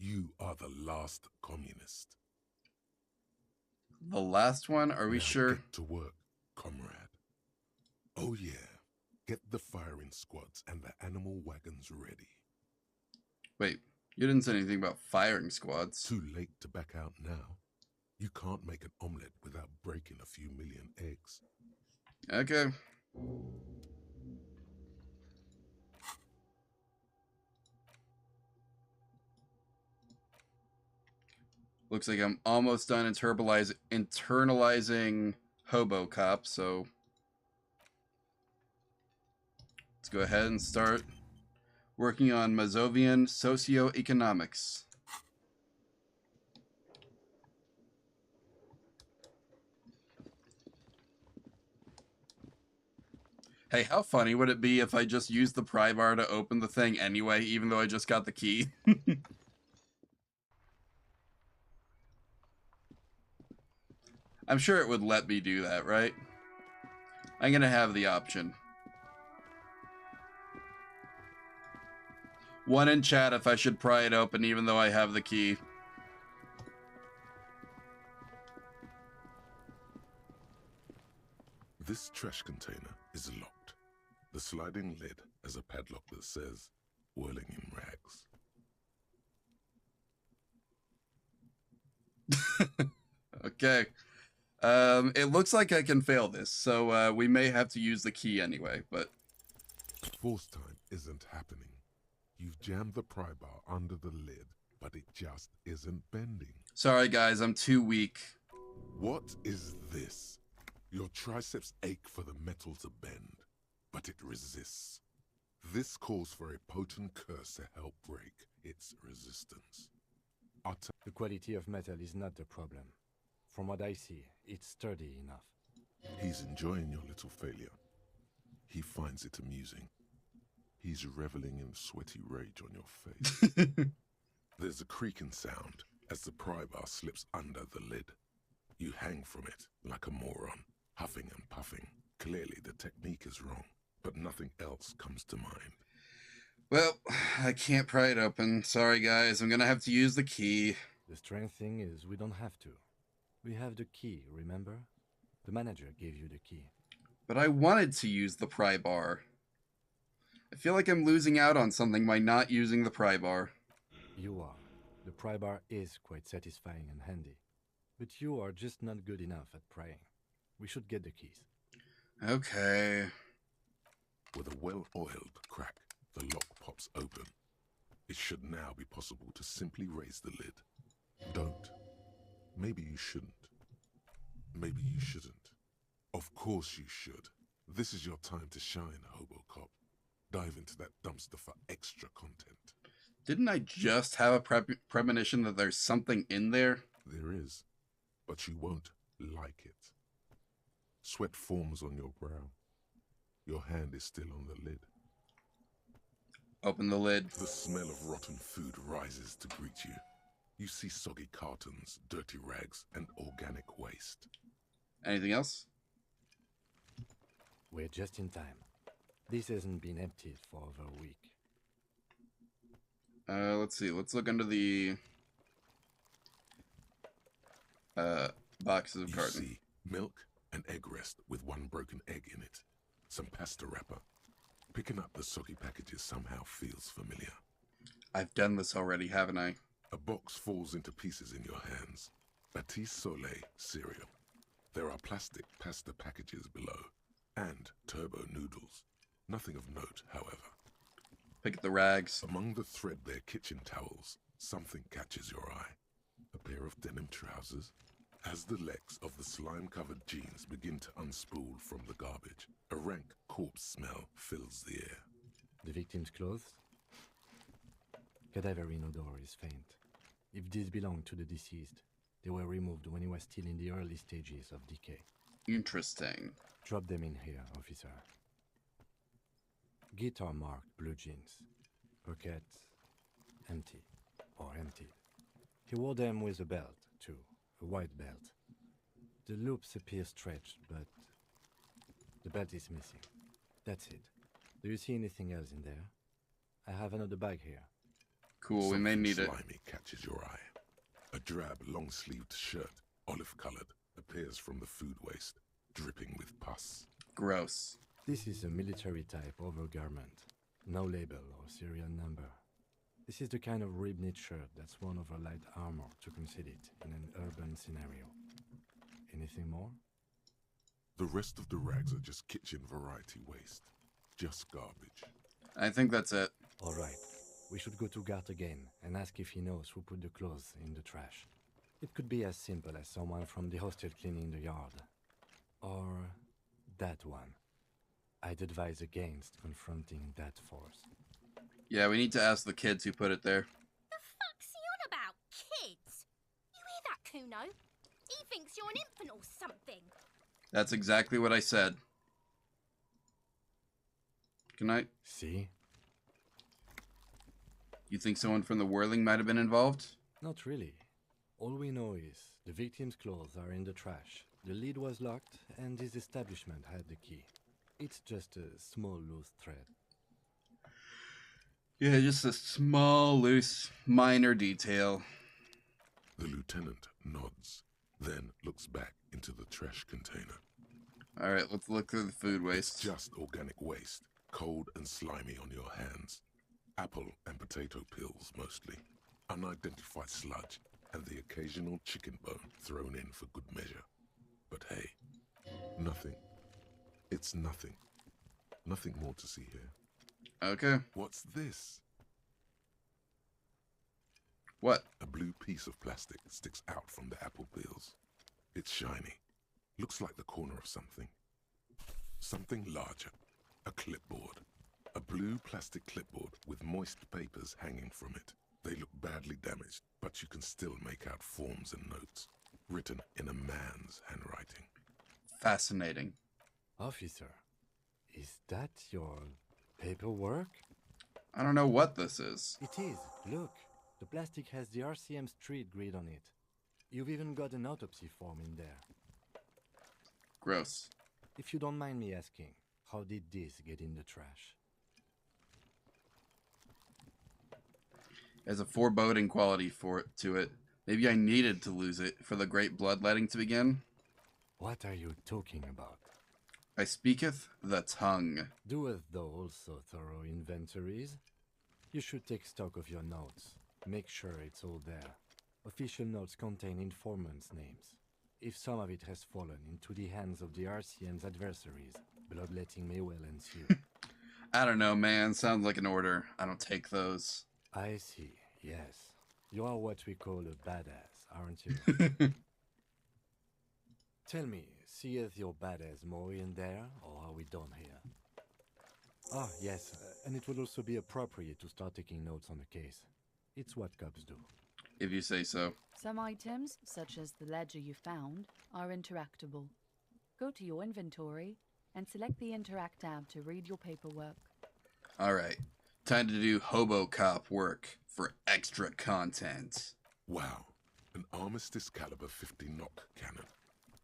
You are the last communist. The last one? Are we Now sure? Get to work, comrade. Oh yeah, get the firing squads and the animal wagons ready. Wait, you didn't say anything about firing squads. Too late to back out now. You can't make an omelette without breaking a few million eggs. Okay. Looks like I'm almost done internalizing HoboCop, so let's go ahead and start working on Mazovian socioeconomics. Hey, how funny would it be if I just used the pry bar to open the thing anyway, even though I just got the key? I'm sure it would let me do that, right? I'm gonna have the option. One in chat if I should pry it open even though I have the key. This trash container is locked. The sliding lid has a padlock that says, whirling in rags. Okay. It looks like I can fail this, so we may have to use the key anyway, but... Force time isn't happening. You've jammed the pry bar under the lid, but it just isn't bending. Sorry guys, I'm too weak. What is this? Your triceps ache for the metal to bend, but it resists. This calls for a potent curse to help break its resistance. The quality of metal is not the problem. From what I see, it's sturdy enough. He's enjoying your little failure. He finds it amusing. He's reveling in sweaty rage on your face. There's a creaking sound as the pry bar slips under the lid. You hang from it like a moron, huffing and puffing. Clearly the technique is wrong, but nothing else comes to mind. Well, I can't pry it open. Sorry guys, I'm gonna have to use the key. The strange thing is we don't have to. We have the key, remember? The manager gave you the key. But I wanted to use the pry bar. I feel like I'm losing out on something by not using the pry bar. You are. The pry bar is quite satisfying and handy. But you are just not good enough at prying. We should get the keys. Okay. With a well-oiled crack, the lock pops open. It should now be possible to simply raise the lid. Don't. Maybe you shouldn't. Maybe you shouldn't. Of course you should. This is your time to shine, HoboCop. Dive into that dumpster for extra content. Didn't I just have a premonition that there's something in there? There is, but you won't like it. Sweat forms on your brow. Your hand is still on the lid. Open the lid. The smell of rotten food rises to greet you. You see soggy cartons, dirty rags, and organic waste. Anything else? We're just in time. This hasn't been emptied for over a week. Let's see. Let's look under the... boxes of carton. See, milk, an egg rest with one broken egg in it, some pasta wrapper. Picking up the soggy packages somehow feels familiar. I've done this already, haven't I? A box falls into pieces in your hands. Batiste Soleil cereal. There are plastic pasta packages below, and turbo noodles. Nothing of note, however. Pick up the rags. Among the threadbare kitchen towels, something catches your eye. A pair of denim trousers. As the legs of the slime-covered jeans begin to unspool from the garbage, a rank corpse smell fills the air. The victim's clothes? Cadaverine odor is faint. If these belong to the deceased, they were removed when he was still in the early stages of decay. Interesting. Drop them in here, officer. Guitar-marked blue jeans. Pocket empty, or emptied. He wore them with a belt, too. A white belt. The loops appear stretched, but the belt is missing. That's it. Do you see anything else in there? I have another bag here. Cool, we may need it. Something slimy catches your eye. A drab, long-sleeved shirt, olive-colored, appears from the food waste, dripping with pus. Gross. This is a military-type overgarment. No label or serial number. This is the kind of rib-knit shirt that's worn over light armor to conceal it in an urban scenario. Anything more? The rest of the rags are just kitchen variety waste. Just garbage. I think that's it. All right. We should go to Gart again and ask if he knows who put the clothes in the trash. It could be as simple as someone from the hostel cleaning the yard. Or that one. I'd advise against confronting that force. Yeah, we need to ask the kids who put it there. The fuck's he on about, kids? You hear that, Kuno? He thinks you're an infant or something. That's exactly what I said. Good night. See? You think someone from the whirling might have been involved? Not really. All we know is the victim's clothes are in the trash. The lid was locked, and his establishment had the key. It's just a small loose thread. Yeah, just a small, loose, minor detail. The lieutenant nods, then looks back into the trash container. All right, let's look through the food waste. It's just organic waste, cold and slimy on your hands. Apple and potato peels, mostly. Unidentified sludge, and the occasional chicken bone thrown in for good measure. But hey, nothing. It's nothing. Nothing more to see here. Okay. What's this? What? A blue piece of plastic sticks out from the apple peels. It's shiny. Looks like the corner of something. Something larger. A clipboard. A blue plastic clipboard with moist papers hanging from it. They look badly damaged, but you can still make out forms and notes, written in a man's handwriting. Fascinating. Officer, is that your paperwork? I don't know what this is. It is. Look, the plastic has the RCM street grid on it. You've even got an autopsy form in there. Gross. If you don't mind me asking, how did this get in the trash? There's a foreboding quality to it. Maybe I needed to lose it for the great bloodletting to begin. What are you talking about? I speaketh the tongue. Doeth thou also thorough inventories? You should take stock of your notes. Make sure it's all there. Official notes contain informants' names. If some of it has fallen into the hands of the RCM's adversaries, bloodletting may well ensue. I don't know, man. Sounds like an order. I don't take those. I see, yes. You are what we call a badass, aren't you? Tell me, seeth your badass more in there, or are we done here? Ah, yes, and it would also be appropriate to start taking notes on the case. It's what cops do. If you say so. Some items, such as the ledger you found, are interactable. Go to your inventory and select the Interact tab to read your paperwork. All right. Time to do hobo cop work for extra content. Wow. An Armistice caliber 50 knock cannon.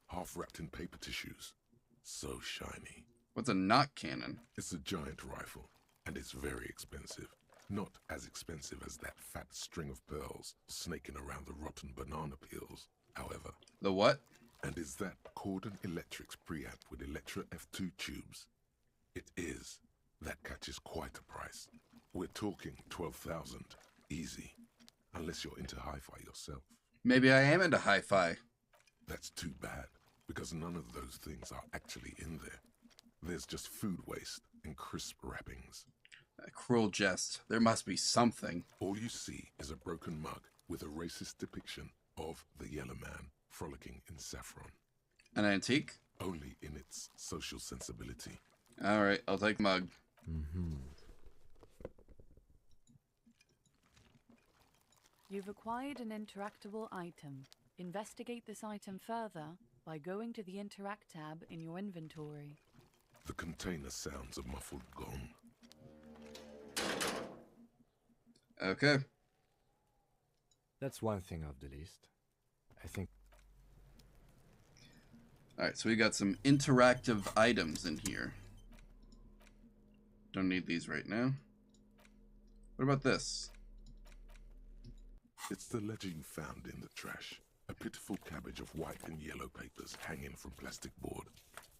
Half wrapped in paper tissues. So shiny. What's a knock cannon? It's a giant rifle, and it's very expensive. Not as expensive as that fat string of pearls snaking around the rotten banana peels, however. The what? And is that Cordon Electric's preamp with Electra F2 tubes? It is. That catches quite a price. We're talking 12,000. Easy. Unless you're into hi-fi yourself. Maybe I am into hi-fi. That's too bad, because none of those things are actually in there. There's just food waste and crisp wrappings. A cruel jest. There must be something. All you see is a broken mug with a racist depiction of the Yellow Man frolicking in saffron. An antique? Only in its social sensibility. Alright, I'll take mug. You've acquired an interactable item. Investigate this item further by going to the Interact tab in your inventory. The container sounds a muffled gong. Okay. That's one thing off the list. I think... Alright, so we got some interactive items in here. Don't need these right now. What about this? It's the ledger you found in the trash. A pitiful cabbage of white and yellow papers hanging from plastic board,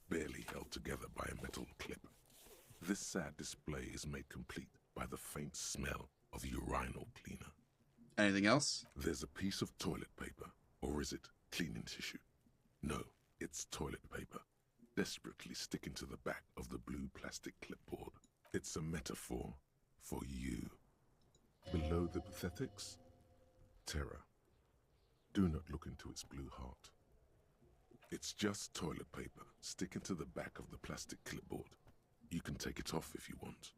barely held together by a metal clip. This sad display is made complete by the faint smell of urinal cleaner. Anything else? There's a piece of toilet paper, or is it cleaning tissue? No, it's toilet paper, desperately sticking to the back of the blue plastic clipboard. It's a metaphor for you. Below the pathetics, terror. Do not look into its blue heart. It's just toilet paper sticking to the back of the plastic clipboard. You can take it off if you want.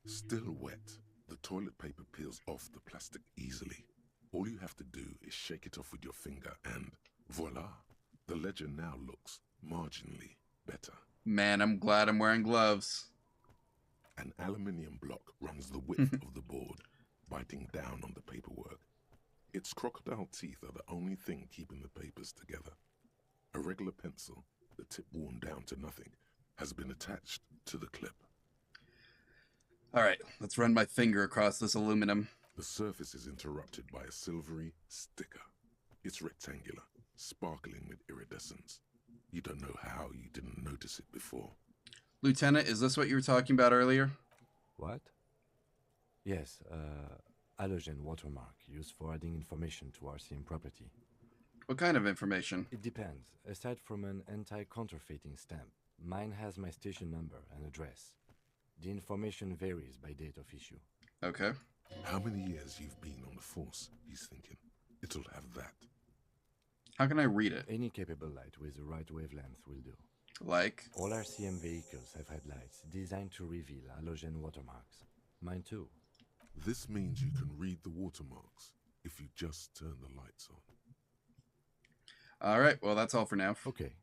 Still wet, the toilet paper peels off the plastic easily. All you have to do is shake it off with your finger and voila! The ledger now looks marginally better. Man, I'm glad I'm wearing gloves. An aluminium block runs the width of the board, biting down on the paperwork. Its crocodile teeth are the only thing keeping the papers together. A regular pencil, the tip worn down to nothing, has been attached to the clip. Alright, let's run my finger across this aluminum. The surface is interrupted by a silvery sticker. It's rectangular, sparkling with iridescence. You don't know how you didn't notice it before. Lieutenant, is this what you were talking about earlier? What? Yes, halogen watermark used for adding information to RCM property. What kind of information? It depends. Aside from an anti-counterfeiting stamp, mine has my station number and address. The information varies by date of issue. Okay. How many years you've been on the force, he's thinking. It'll have that. How can I read it? Any capable light with the right wavelength will do. Like? All RCM vehicles have had lights designed to reveal halogen watermarks. Mine too. This means you can read the watermarks if you just turn the lights on. Alright, well that's all for now. Okay.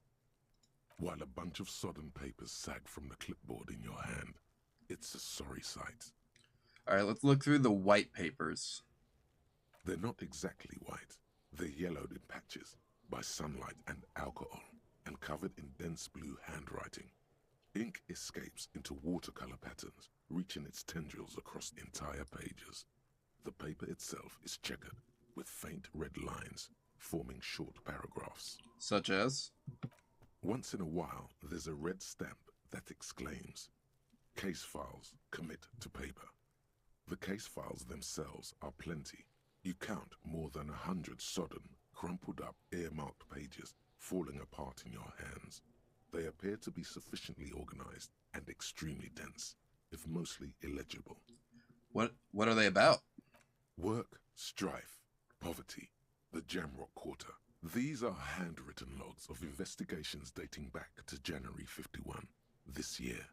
While a bunch of sodden papers sag from the clipboard in your hand, it's a sorry sight. Alright, let's look through the white papers. They're not exactly white. They're yellowed in patches by sunlight and alcohol, and covered in dense blue handwriting. Ink escapes into watercolor patterns, reaching its tendrils across entire pages. The paper itself is checkered, with faint red lines, forming short paragraphs. Such as? Once in a while, there's a red stamp that exclaims, "Case files, commit to paper." The case files themselves are plenty. You count more than 100 sodden, crumpled up, earmarked pages falling apart in your hands. They appear to be sufficiently organized and extremely dense, if mostly illegible. What are they about? Work, strife, poverty, the Jamrock Quarter. These are handwritten logs of investigations dating back to January 51, this year.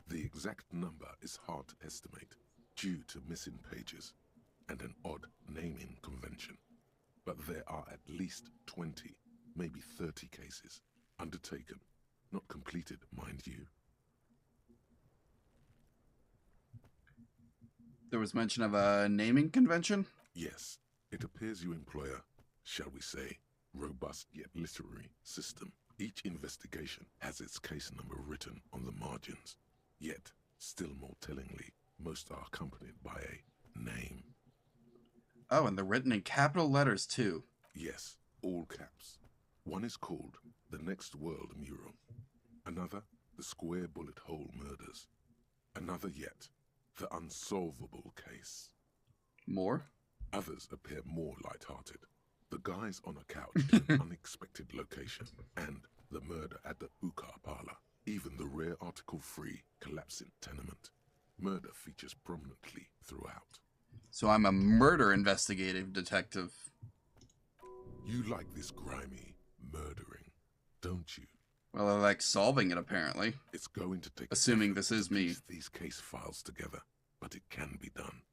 The exact number is hard to estimate, due to missing pages and an odd naming convention. But there are at least 20, maybe 30 cases, undertaken, not completed, mind you. There was mention of a naming convention? Yes, it appears you employ a, shall we say, robust yet literary system. Each investigation has its case number written on the margins. Yet, still more tellingly, most are accompanied by a name. Oh, and they're written in capital letters, too. Yes, all caps. One is called The Next World Mural. Another, The Square Bullet Hole Murders. Another yet, The Unsolvable Case. More? Others appear more light-hearted. The guys on a couch in an unexpected location, and the murder at the Ukar parlor. Even the rare article-free collapsing tenement. Murder features prominently throughout. So I'm a murder investigative detective. You like this grimy murdering, don't you? Well, I like solving it, apparently. It's going to take assuming this is me. Piece these case files together, but it can be done.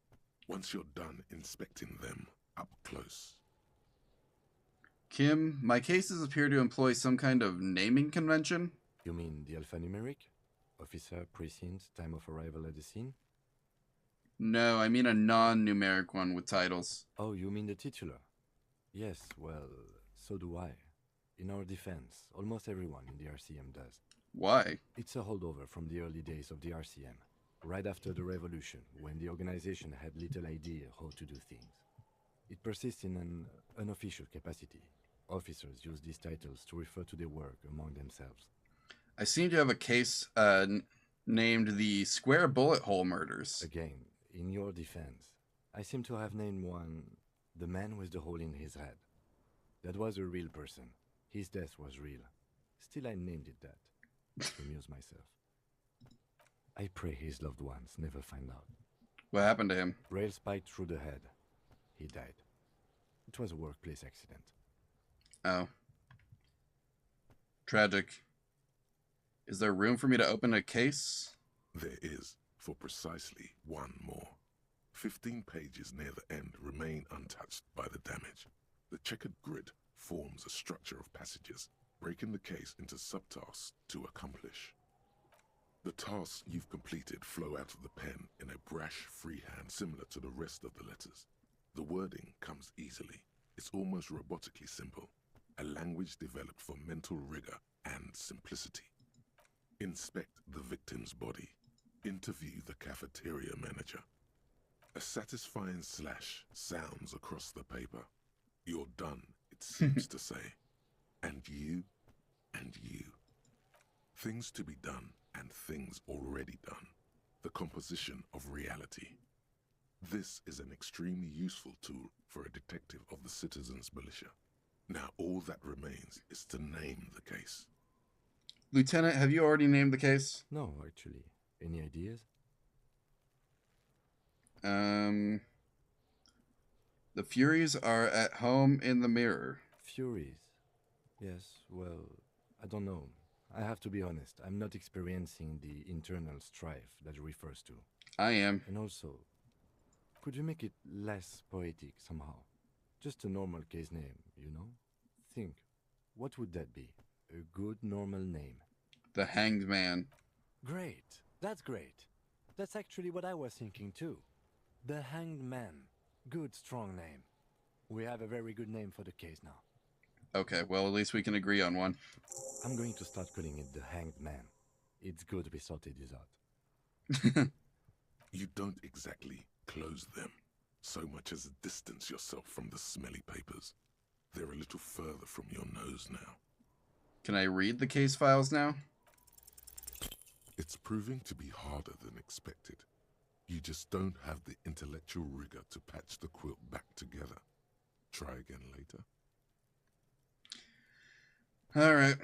Once you're done inspecting them up close. Kim, my cases appear to employ some kind of naming convention. You mean the alphanumeric? Officer, precinct, time of arrival at the scene? No, I mean a non-numeric one with titles. Oh, you mean the titular? Yes, well, so do I. In our defense, almost everyone in the RCM does. Why? It's a holdover from the early days of the RCM, right after the revolution, when the organization had little idea how to do things. It persists in an unofficial capacity. Officers use these titles to refer to their work among themselves. I seem to have a case named the Square Bullet Hole Murders. Again, in your defense, I seem to have named one the man with the hole in his head. That was a real person. His death was real. Still, I named it that, to amuse myself. I pray his loved ones never find out. What happened to him? Rail spiked through the head. He died. It was a workplace accident. Oh. Tragic. Is there room for me to open a case? There is, for precisely one more. 15 pages near the end remain untouched by the damage. The checkered grid forms a structure of passages, breaking the case into subtasks to accomplish. The tasks you've completed flow out of the pen in a brash freehand similar to the rest of the letters. The wording comes easily. It's almost robotically simple, a language developed for mental rigor and simplicity. Inspect the victim's body. Interview the cafeteria manager. A satisfying slash sounds across the paper. You're done, it seems to say. And you, and you. Things to be done and things already done. The composition of reality. This is an extremely useful tool for a detective of the citizens' militia. Now all that remains is to name the case. Lieutenant, have you already named the case? No, actually. Any ideas? The Furies are at home in the mirror. Furies? Yes, well, I don't know. I have to be honest, I'm not experiencing the internal strife that it refers to. I am. And also, could you make it less poetic somehow? Just a normal case name, you know? Think, what would that be? A good normal name. The Hanged Man. Great. That's great. That's actually what I was thinking too. The Hanged Man. Good, strong name. We have a very good name for the case now. Okay, well, at least we can agree on one. I'm going to start calling it the Hanged Man. It's good we sorted this out. You don't exactly close them, so much as distance yourself from the smelly papers. They're a little further from your nose now. Can I read the case files now? It's proving to be harder than expected. You just don't have the intellectual rigor to patch the quilt back together. Try again later. All right.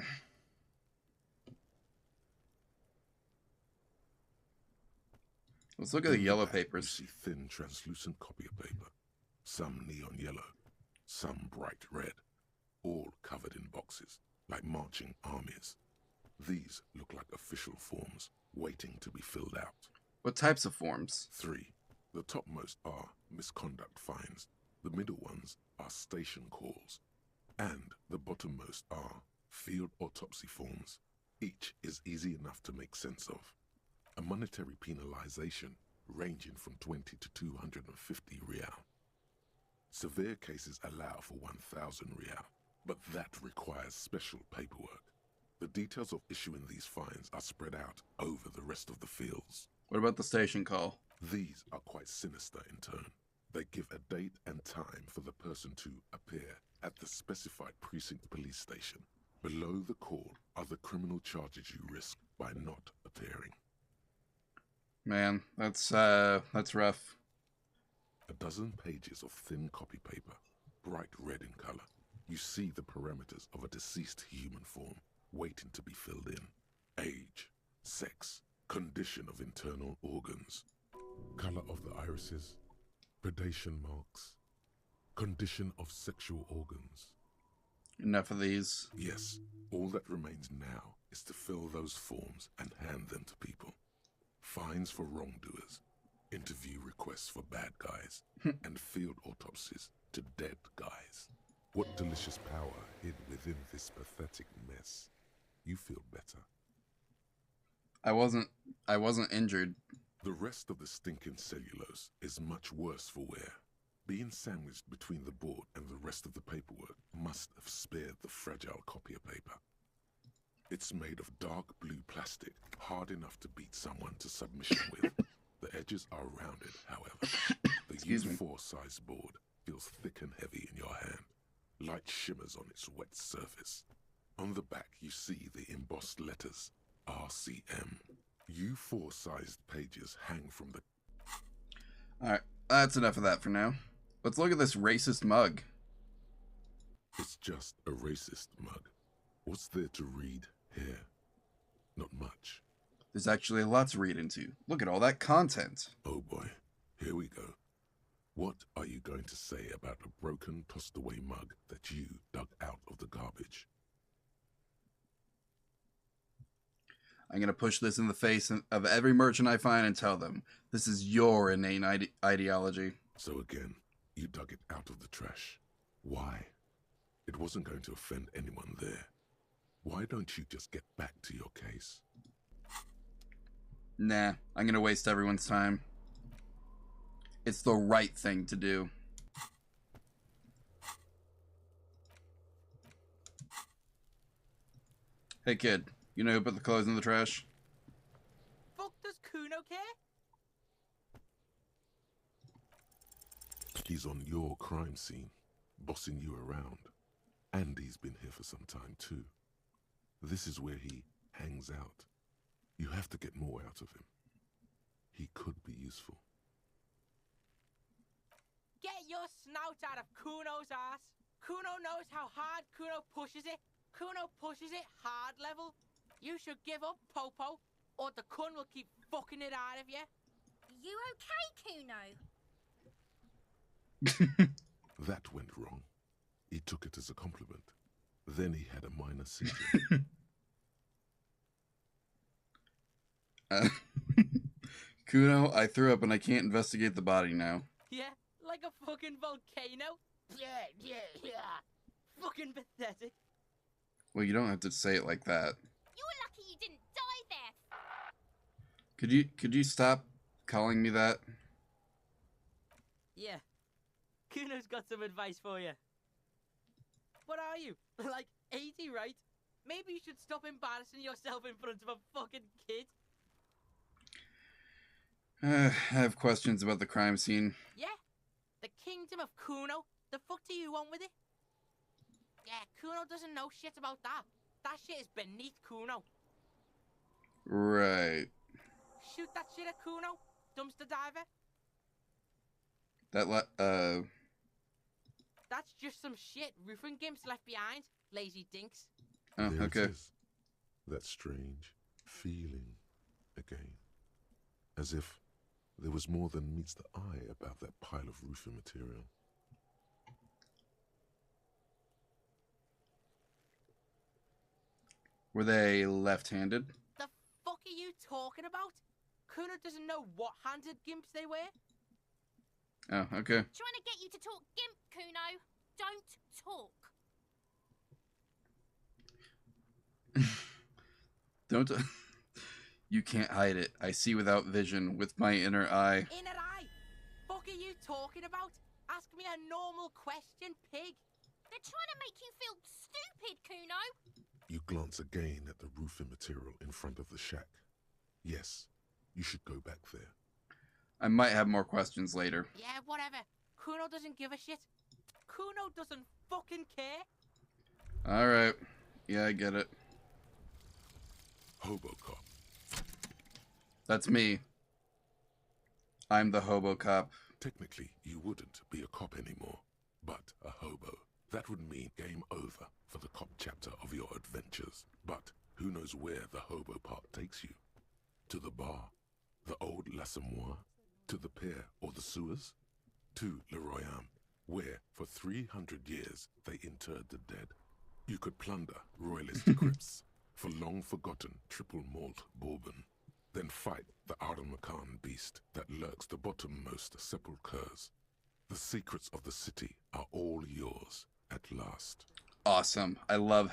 Let's look at the yellow papers. You see thin, translucent copy of paper. Some neon yellow, some bright red, all covered in boxes, like marching armies. These look like official forms, waiting to be filled out. What types of forms? 3. The topmost are misconduct fines. The middle ones are station calls. And the bottommost are field autopsy forms. Each is easy enough to make sense of. A monetary penalization ranging from 20 to 250 real. Severe cases allow for 1,000 real, but that requires special paperwork. The details of issuing these fines are spread out over the rest of the fields. What about the station call? These are quite sinister in turn. They give a date and time for the person to appear at the specified precinct police station. Below the call are the criminal charges you risk by not appearing. Man, that's rough. A dozen pages of thin copy paper, bright red in color. You see the parameters of a deceased human form waiting to be filled in. Age, sex, condition of internal organs, color of the irises, predation marks, condition of sexual organs. Enough of these. Yes, all that remains now is to fill those forms and hand them to people. Fines for wrongdoers, interview requests for bad guys, and field autopsies to dead guys. What delicious power hid within this pathetic mess. You feel better. I wasn't injured. The rest of the stinking cellulose is much worse for wear. Being sandwiched between the board and the rest of the paperwork must have spared the fragile copier paper. It's made of dark blue plastic, hard enough to beat someone to submission with. The edges are rounded, however. The U4 size board feels thick and heavy in your hand. Light shimmers on its wet surface. On the back you see the embossed letters, RCM. U4 sized pages hang from the... Alright, that's enough of that for now. Let's look at this racist mug. It's just a racist mug. What's there to read here? Not much. There's actually a lot to read into. Look at all that content. Oh boy, here we go. What are you going to say about a broken, tossed away mug that you dug out of the garbage? I'm going to push this in the face of every merchant I find and tell them, this is your inane ideology. So again, you dug it out of the trash. Why? It wasn't going to offend anyone there. Why don't you just get back to your case? Nah, I'm going to waste everyone's time. It's the right thing to do. Hey kid, you know who put the clothes in the trash? Fuck does Kuno care? He's on your crime scene, bossing you around. And he's been here for some time too. This is where he hangs out. You have to get more out of him. He could be useful. Get your snout out of Kuno's ass. Kuno knows how hard Kuno pushes it. Kuno pushes it hard level. You should give up, Popo, or the Kun will keep fucking it out of you. You okay, Kuno? That went wrong. He took it as a compliment. Then he had a minor seizure. Kuno, I threw up and I can't investigate the body now. Yeah, like a fucking volcano. Yeah. Fucking pathetic. Well, you don't have to say it like that. You're lucky you didn't die there. Could you stop calling me that? Yeah. Kuno's got some advice for you. What are you? Like 80, right? Maybe you should stop embarrassing yourself in front of a fucking kid. I have questions about the crime scene. Yeah? The kingdom of Kuno? The fuck do you want with it? Yeah, Kuno doesn't know shit about that. That shit is beneath Kuno. Right. Shoot that shit at Kuno, dumpster diver. That's just some shit roofing gimps left behind, lazy dinks. Oh, There okay. it is. That strange feeling again. As if there was more than meets the eye about that pile of roofing material. Were they left-handed? The fuck are you talking about? Kuno doesn't know what handed gimps they wear. Oh, okay. Trying to get you to talk gimp, Kuno. Don't talk. Don't. You can't hide it. I see without vision with my inner eye. Inner eye? Fuck are you talking about? Ask me a normal question, pig. They're trying to make you feel stupid, Kuno. You glance again at the roofing material in front of the shack. Yes, you should go back there. I might have more questions later. Yeah, whatever. Kuno doesn't give a shit. Kuno doesn't fucking care. All right. Yeah, I get it. Hobo cop. That's me. I'm the hobo cop. Technically, you wouldn't be a cop anymore, but a hobo. That would mean game over for the cop chapter of your adventures. But who knows where the hobo part takes you? To the bar? The old L'Assommoir? To the pier or the sewers? To Le Royaume, where for 300 years they interred the dead. You could plunder royalist crypts for long-forgotten triple malt bourbon. Then fight the Arden-Macan beast that lurks the bottommost sepulchres. The secrets of the city are all yours at last. Awesome. I love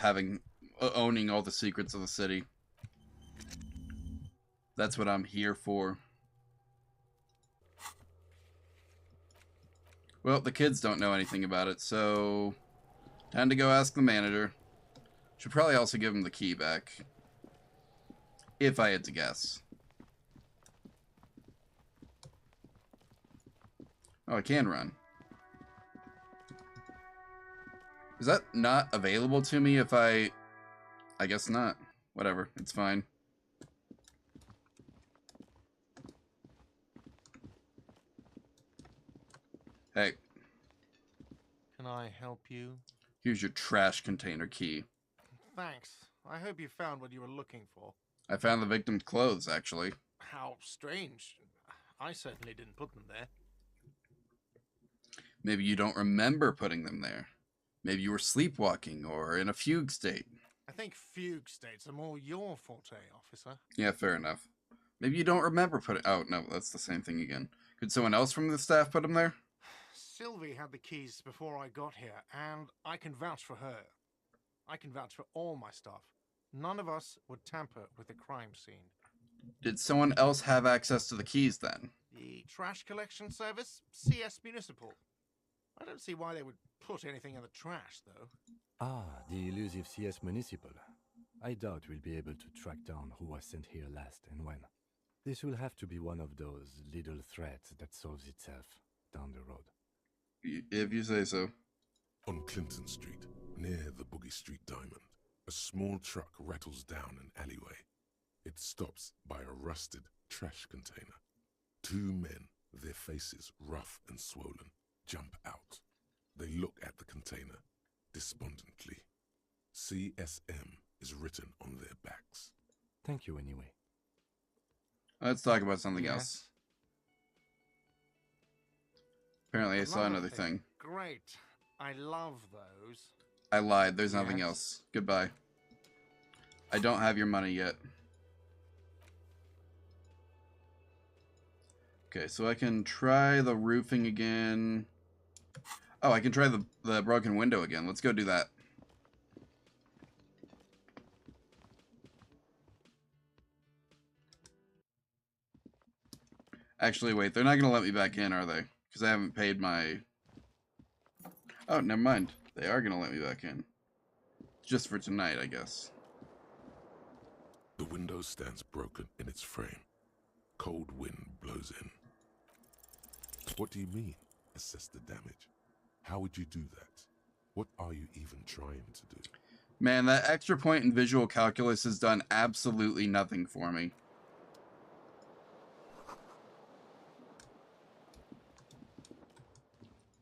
owning all the secrets of the city. That's what I'm here for. Well, the kids don't know anything about it, so time to go ask the manager. Should probably also give him the key back, if I had to guess. Oh, I can run. Is that not available to me if I guess not. Whatever, it's fine. Hey. Can I help you? Here's your trash container key. Thanks. I hope you found what you were looking for. I found the victim's clothes, actually. How strange. I certainly didn't put them there. Maybe you don't remember putting them there. Maybe you were sleepwalking or in a fugue state. I think fugue states are more your forte, officer. Yeah, fair enough. Maybe you don't remember putting... Oh, no, that's the same thing again. Could someone else from the staff put them there? Sylvie had the keys before I got here, and I can vouch for her. I can vouch for all my staff. None of us would tamper with the crime scene. Did someone else have access to the keys then? The trash collection service? CS Municipal. I don't see why they would put anything in the trash, though. Ah, the elusive CS Municipal. I doubt we'll be able to track down who was sent here last and when. This will have to be one of those little threats that solves itself down the road. If you say so. On Clinton Street, near the Boogie Street Diamond, a small truck rattles down an alleyway. It stops by a rusted trash container. Two men, their faces rough and swollen, jump out. They look at the container despondently. CSM is written on their backs. Thank you anyway. Let's talk about something else. Apparently I saw another thing. Great. I love those. I lied. There's nothing else. Goodbye. I don't have your money yet. Okay, so I can try the roofing again. Oh, I can try the broken window again. Let's go do that. Actually, wait. They're not going to let me back in, are they? Because I haven't paid my... Oh, never mind. They are going to let me back in. Just for tonight, I guess. The window stands broken in its frame. Cold wind blows in. What do you mean, assess the damage? How would you do that? What are you even trying to do? Man, that extra point in visual calculus has done absolutely nothing for me.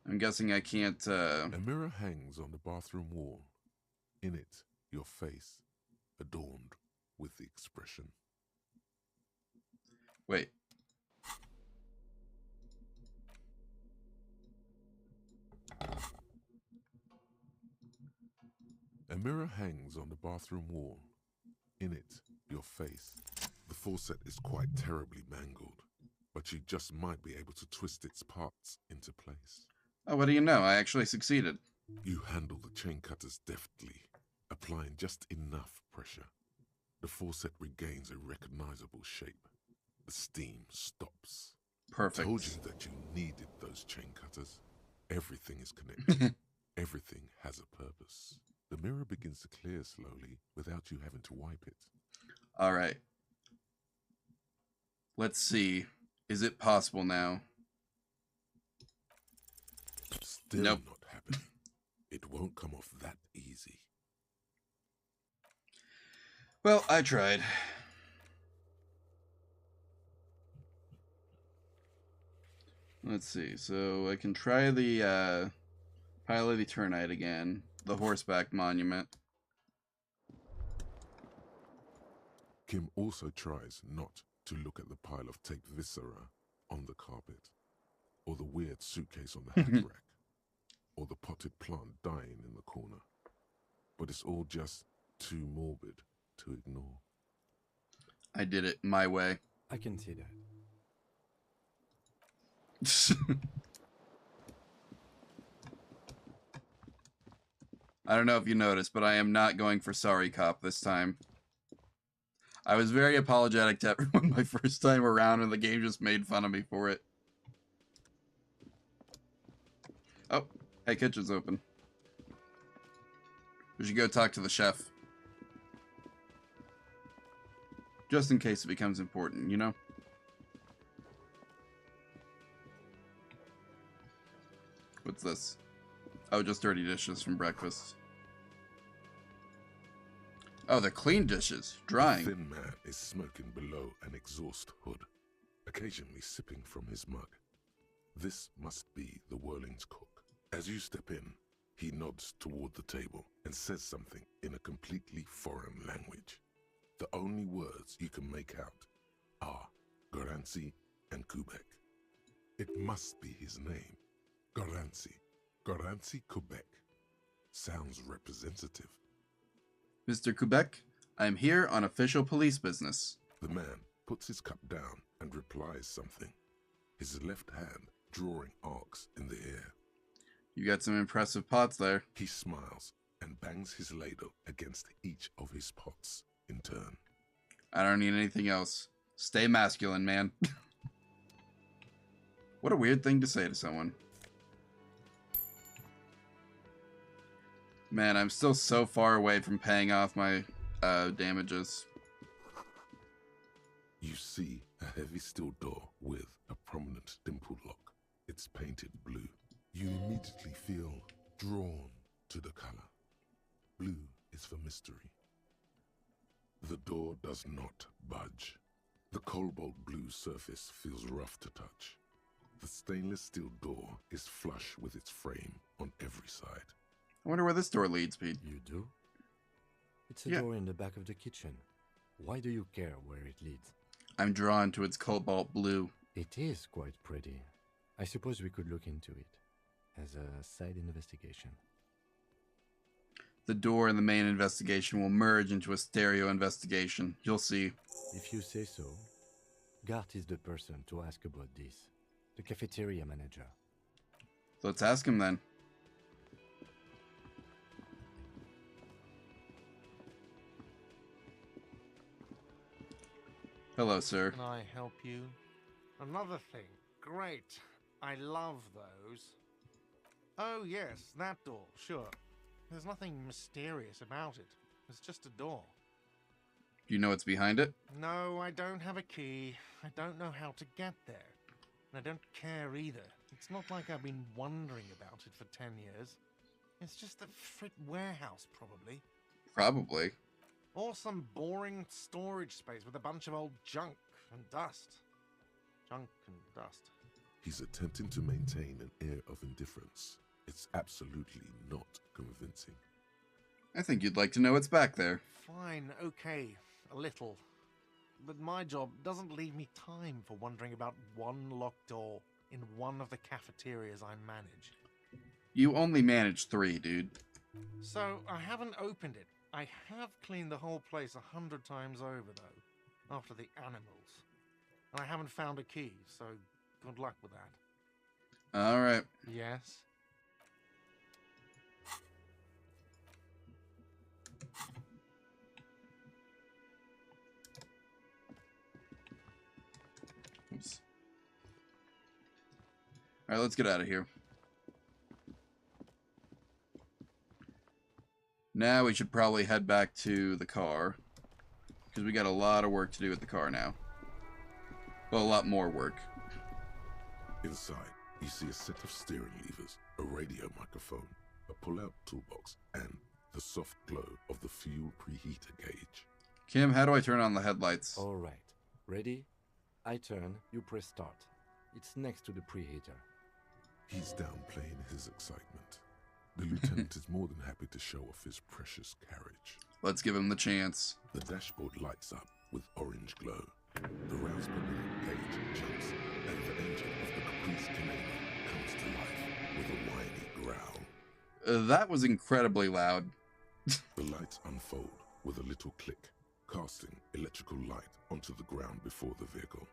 I'm guessing I can't, A mirror hangs on the bathroom wall. In it, your face, adorned with the expression. Wait. A mirror hangs on the bathroom wall. In it, your face. The faucet is quite terribly mangled, but you just might be able to twist its parts into place. Oh, what do you know? I actually succeeded. You handle the chain cutters deftly, applying just enough pressure. The faucet regains a recognizable shape. The steam stops. Perfect. I told you that you needed those chain cutters. Everything is connected. Everything has a purpose. The mirror begins to clear slowly without you having to wipe it. All right. Let's see. Is it possible now? Still Nope. not happening. It won't come off that easy. Well, I tried. Let's see. So I can try the Pile of Eternite again. The Horseback Monument. Kim also tries not to look at the pile of taped viscera on the carpet, or the weird suitcase on the hat rack, or the potted plant dying in the corner. But it's all just too morbid to ignore. I did it my way. I can see that. I don't know if you noticed, but I am not going for Sorry Cop this time. I was very apologetic to everyone my first time around, and the game just made fun of me for it. Oh, hey, kitchen's open. We should go talk to the chef. Just in case it becomes important, you know? What's this? Oh, just dirty dishes from breakfast. Oh, they're clean dishes. Drying. The thin man is smoking below an exhaust hood, occasionally sipping from his mug. This must be the Whirling's cook. As you step in, he nods toward the table and says something in a completely foreign language. The only words you can make out are Garancy and Quebec. It must be his name. Garancy. Garancy Quebec. Sounds representative. Mr. Quebec, I'm here on official police business. The man puts his cup down and replies something, his left hand drawing arcs in the air. You got some impressive pots there. He smiles and bangs his ladle against each of his pots in turn. I don't need anything else. Stay masculine, man. What a weird thing to say to someone. Man, I'm still so far away from paying off my damages. You see a heavy steel door with a prominent dimple lock. It's painted blue. You immediately feel drawn to the color. Blue is for mystery. The door does not budge. The cobalt blue surface feels rough to touch. The stainless steel door is flush with its frame on every side. I wonder where this door leads, Pete. You do? It's a door in the back of the kitchen. Why do you care where it leads? I'm drawn to its cobalt blue. It is quite pretty. I suppose we could look into it as a side investigation. The door and the main investigation will merge into a stereo investigation. You'll see. If you say so. Gart is the person to ask about this. The cafeteria manager. Let's ask him then. Hello, sir. Can I help you? Another thing. Great. I love those. Oh, yes, that door, sure. There's nothing mysterious about it. It's just a door. Do you know what's behind it? No, I don't have a key. I don't know how to get there. And I don't care either. It's not like I've been wondering about it for 10 years. It's just a frit warehouse, probably. Probably. Or some boring storage space with a bunch of old junk and dust. Junk and dust. He's attempting to maintain an air of indifference. It's absolutely not convincing. I think you'd like to know what's back there. Fine, okay, a little. But my job doesn't leave me time for wondering about one locked door in one of the cafeterias I manage. You only manage 3, dude. So, I haven't opened it. I have cleaned the whole place 100 times over, though, after the animals. And I haven't found a key, so good luck with that. All right. Yes? Oops. All right, let's get out of here. Now we should probably head back to the car, because we got a lot of work to do with the car now. Well, a lot more work. Inside, you see a set of steering levers, a radio microphone, a pull-out toolbox, and the soft glow of the fuel preheater gauge. Kim, how do I turn on the headlights? All right. Ready? I turn, you press start. It's next to the preheater. He's downplaying his excitement. The lieutenant is more than happy to show off his precious carriage. Let's give him the chance. The dashboard lights up with orange glow. The rounds per minute gauge jumps, and the engine of the Caprice Canadian comes to life with a whiny growl. That was incredibly loud. The lights unfold with a little click, casting electrical light onto the ground before the vehicle.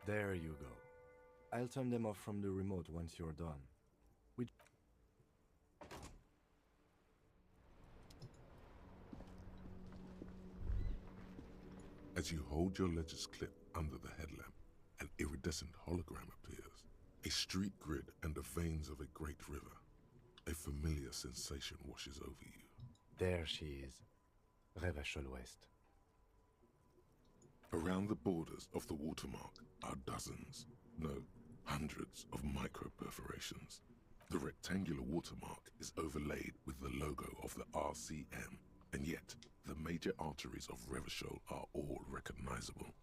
There you go. I'll turn them off from the remote once you're done. As you hold your ledger's clip under the headlamp, an iridescent hologram appears. A street grid and the veins of a great river. A familiar sensation washes over you. There she is. Revachol West. Around the borders of the watermark are dozens, no, hundreds of micro-perforations. The rectangular watermark is overlaid with the logo of the RCM, and yet the major arteries of Revachol are all recognizable.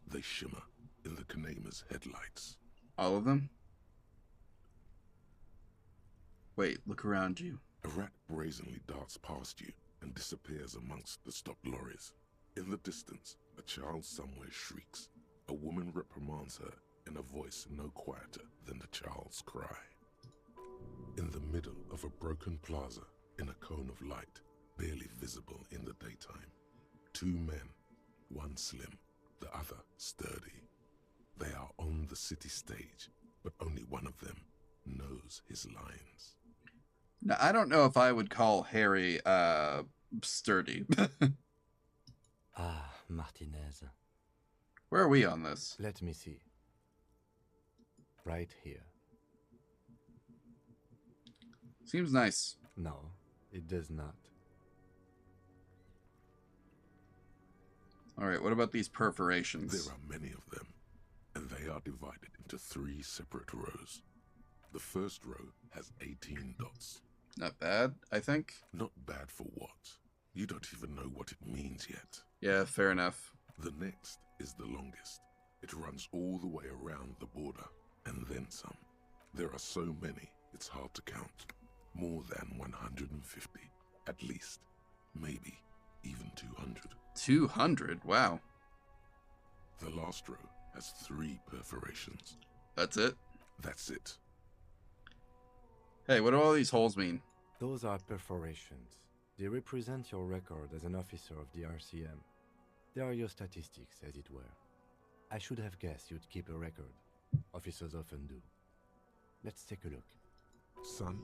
They shimmer in the Kanema's headlights. All of them? Wait, look around you. A rat brazenly darts past you and disappears amongst the stopped lorries. In the distance, a child somewhere shrieks. A woman reprimands her in a voice no quieter than the child's cry. In the middle of a broken plaza, in a cone of light, barely visible in the daytime, two men, one slim, the other sturdy. They are on the city stage, but only one of them knows his lines. Now, I don't know if I would call Harry, sturdy. Ah, Martinez. Where are we on this? Let me see. Right here. Seems nice. No, it does not. Alright, what about these perforations? There are many of them, and they are divided into 3 separate rows. The first row has 18 dots. Not bad, I think. Not bad for what? You don't even know what it means yet. Yeah, fair enough. The next is the longest. It runs all the way around the border, and then some. There are so many, it's hard to count. More than 150, at least. Maybe even 200. 200? Wow. The last row has 3 perforations. That's it? That's it. Hey, what do all these holes mean? Those are perforations. They represent your record as an officer of the RCM. They are your statistics, as it were. I should have guessed you'd keep a record. Officers often do. Let's take a look. Son,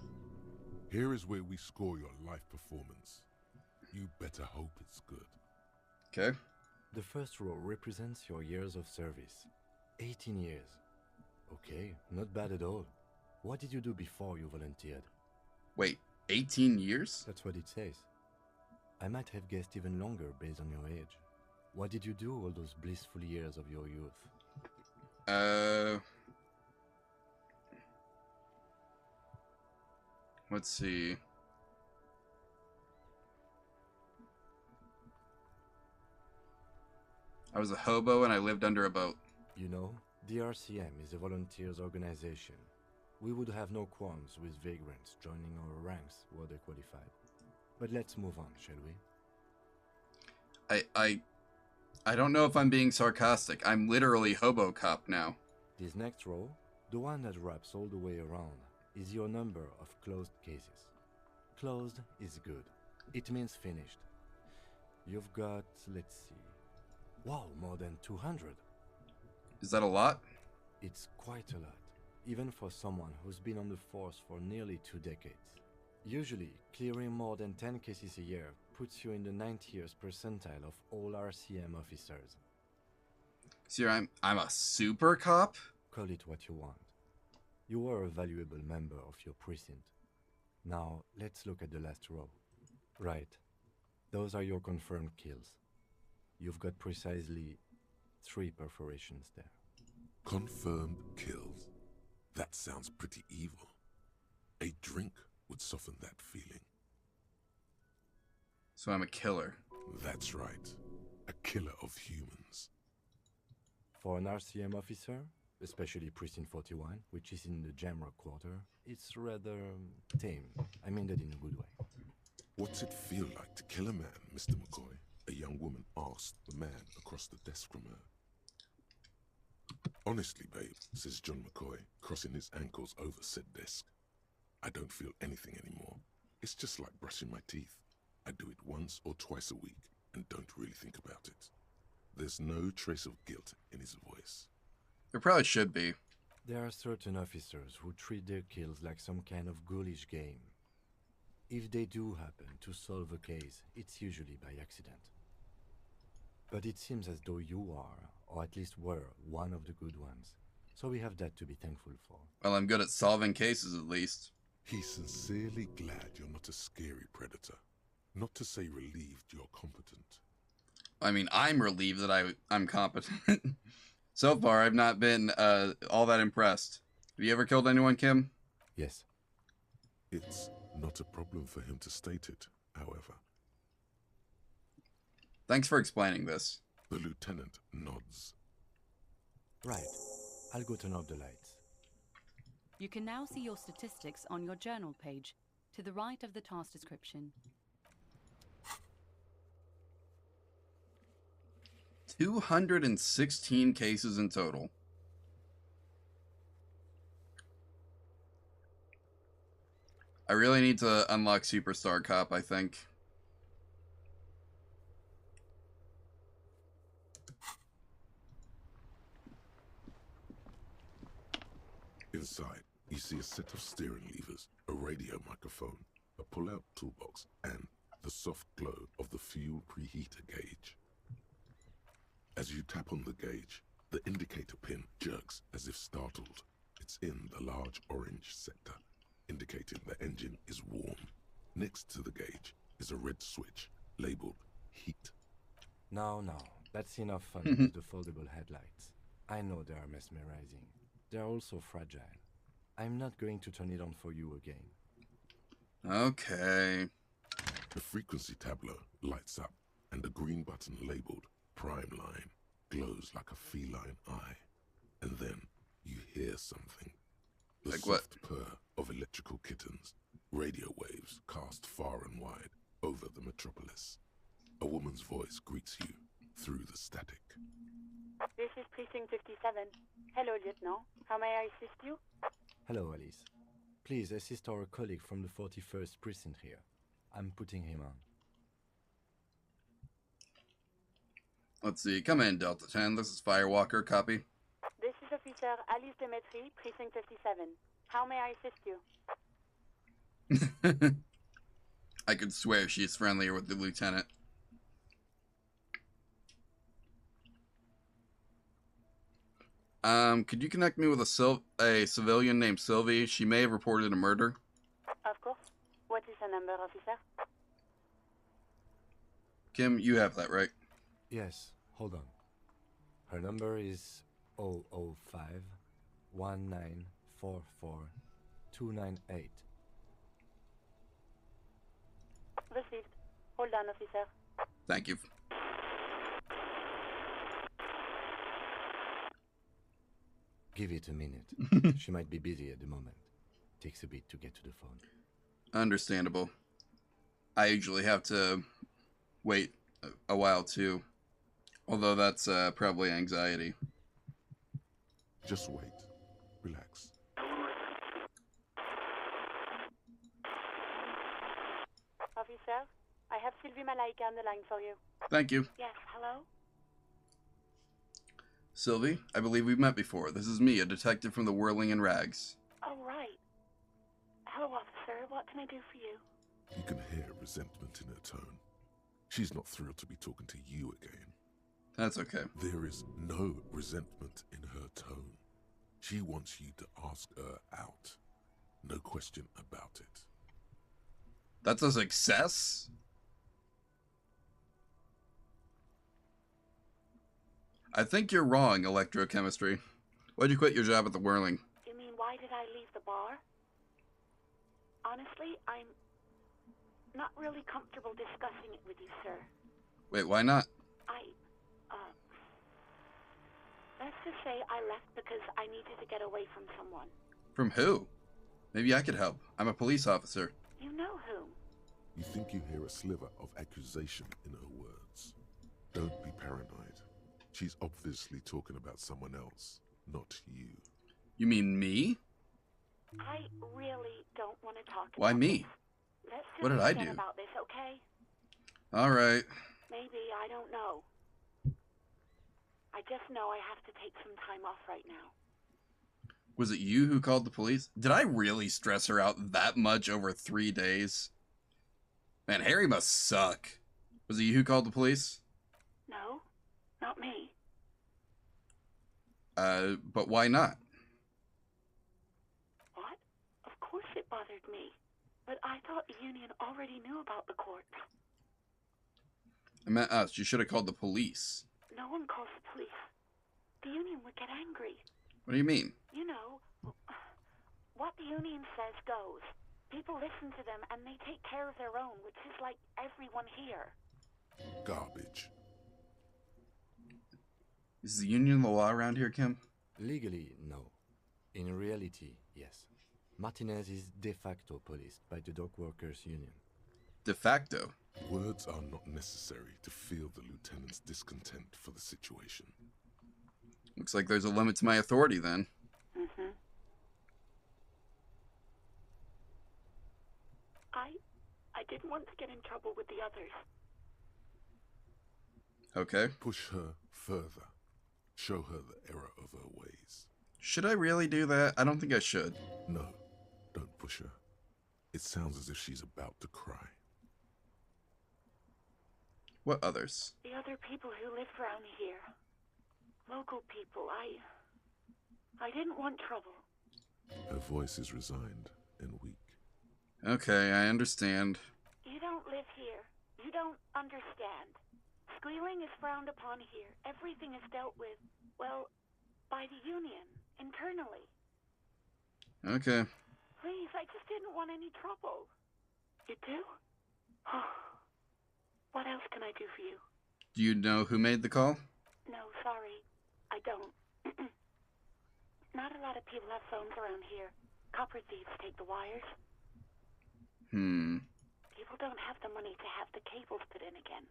here is where we score your life performance. You better hope it's good. Okay. The first row represents your years of service. 18 years. Okay, not bad at all. What did you do before you volunteered? Wait, 18 years? That's what it says. I might have guessed even longer based on your age. What did you do all those blissful years of your youth? Let's see. I was a hobo and I lived under a boat. You know, the RCM is a volunteers organization. We would have no qualms with vagrants joining our ranks were they qualified. But let's move on, shall we? I don't know if I'm being sarcastic. I'm literally hobo cop now. This next row, the one that wraps all the way around, is your number of closed cases. Closed is good. It means finished. You've got, let's see. Wow, more than 200. Is that a lot? It's quite a lot, even for someone who's been on the force for nearly 2 decades. Usually, clearing more than 10 cases a year puts you in the 90th percentile of all RCM officers. So I'm a super cop? Call it what you want. You are a valuable member of your precinct. Now, let's look at the last row. Right. Those are your confirmed kills. You've got precisely 3 perforations there. Confirmed kills. That sounds pretty evil. A drink would soften that feeling. So I'm a killer. That's right. A killer of humans. For an RCM officer, especially Precinct 41, which is in the Jamrock Quarter, it's rather tame. I mean that in a good way. What's it feel like to kill a man, Mr. McCoy? A young woman asked the man across the desk from her. Honestly, babe, says John McCoy, crossing his ankles over said desk. I don't feel anything anymore. It's just like brushing my teeth. I do it once or twice a week and don't really think about it. There's no trace of guilt in his voice. There probably should be. There are certain officers who treat their kills like some kind of ghoulish game. If they do happen to solve a case, it's usually by accident. But it seems as though you are, or at least were, one of the good ones. So we have that to be thankful for. Well, I'm good at solving cases at least. He's sincerely glad you're not a scary predator. Not to say relieved you're competent. I mean, I'm relieved that I'm competent. So far, I've not been all that impressed. Have you ever killed anyone, Kim? Yes. It's not a problem for him to state it, however. Thanks for explaining this. The lieutenant nods. Right. I'll go turn off the lights. You can now see your statistics on your journal page, to the right of the task description. 216 cases in total. I really need to unlock Superstar Cop, I think. Inside, you see a set of steering levers, a radio microphone, a pull-out toolbox, and the soft glow of the fuel preheater gauge. As you tap on the gauge, the indicator pin jerks as if startled. It's in the large orange sector, indicating the engine is warm. Next to the gauge is a red switch labeled heat. Now, that's enough fun with the foldable headlights. I know they are mesmerizing. They're also fragile. I'm not going to turn it on for you again. Okay. The frequency tableau lights up, and the green button labeled Prime Line glows like a feline eye. And then you hear something. The like soft purr of electrical kittens, radio waves cast far and wide over the metropolis. A woman's voice greets you through the static. This is Precinct 57. Hello, Lieutenant. How may I assist you? Hello, Alice. Please assist our colleague from the 41st Precinct here. I'm putting him on. Let's see. Come in, Delta 10. This is Firewalker. Copy. This is Officer Alice Demetri, Precinct 57. How may I assist you? I could swear she's friendlier with the lieutenant. Could you connect me with a civilian named Sylvie? She may have reported a murder. Of course. What is her number, officer? Kim, you have that, right? Yes, hold on. Her number is 005 1944 298. Received. Hold on, officer. Thank you. Give it a minute. She might be busy at the moment. Takes a bit to get to the phone. Understandable. I usually have to wait a while too. Although that's probably anxiety. Just wait. Relax. Officer, I have Sylvie Malaika on the line for you. Thank you. Yes, hello? Sylvie, I believe we've met before. This is me, a detective from the Whirling in Rags. Oh, right. Hello, officer. What can I do for you? You can hear resentment in her tone. She's not thrilled to be talking to you again. That's okay. There is no resentment in her tone. She wants you to ask her out. No question about it. That's a success? I think you're wrong, electrochemistry. Why'd you quit your job at the Whirling? You mean, why did I leave the bar? Honestly, I'm not really comfortable discussing it with you, sir. Wait, why not? Let's just say I left because I needed to get away from someone. From who? Maybe I could help. I'm a police officer. You know whom? You think you hear a sliver of accusation in her words. Don't be paranoid. She's obviously talking about someone else, not you. You mean me? I really don't want to talk about Why me? this. Let's just What did I forget do? about this, okay? All right. Maybe, I don't know. I just know I have to take some time off right now. Was it you who called the police? Did I really stress her out that much over 3 days? Man, Harry must suck. Was it you who called the police? No, not me. But why not? What? Of course it bothered me. But I thought the union already knew about the court. I meant us. You should have called the police. No one calls the police. The union would get angry. What do you mean? You know, what the union says goes. People listen to them and they take care of their own, which is like everyone here. Garbage. Is the union the law around here, Kim? Legally, no. In reality, yes. Martinez is de facto policed by the dock workers' union. De facto? Words are not necessary to feel the lieutenant's discontent for the situation. Looks like there's a limit to my authority then. Mm-hmm. I didn't want to get in trouble with the others. Okay. Push her further. Show her the error of her ways. Should I really do that? I don't think I should. No, don't push her. It sounds as if she's about to cry. What others? The other people who live around here. Local people. I didn't want trouble. Her voice is resigned and weak. Okay, I understand. You don't live here. You don't understand. Squealing is frowned upon here. Everything is dealt with, well, by the union, internally. Okay. Please, I just didn't want any trouble. You do? What else can I do for you? Do you know who made the call? No, sorry. I don't. Not a lot of people have phones around here. Copper thieves take the wires. People don't have the money to have the cables put in again.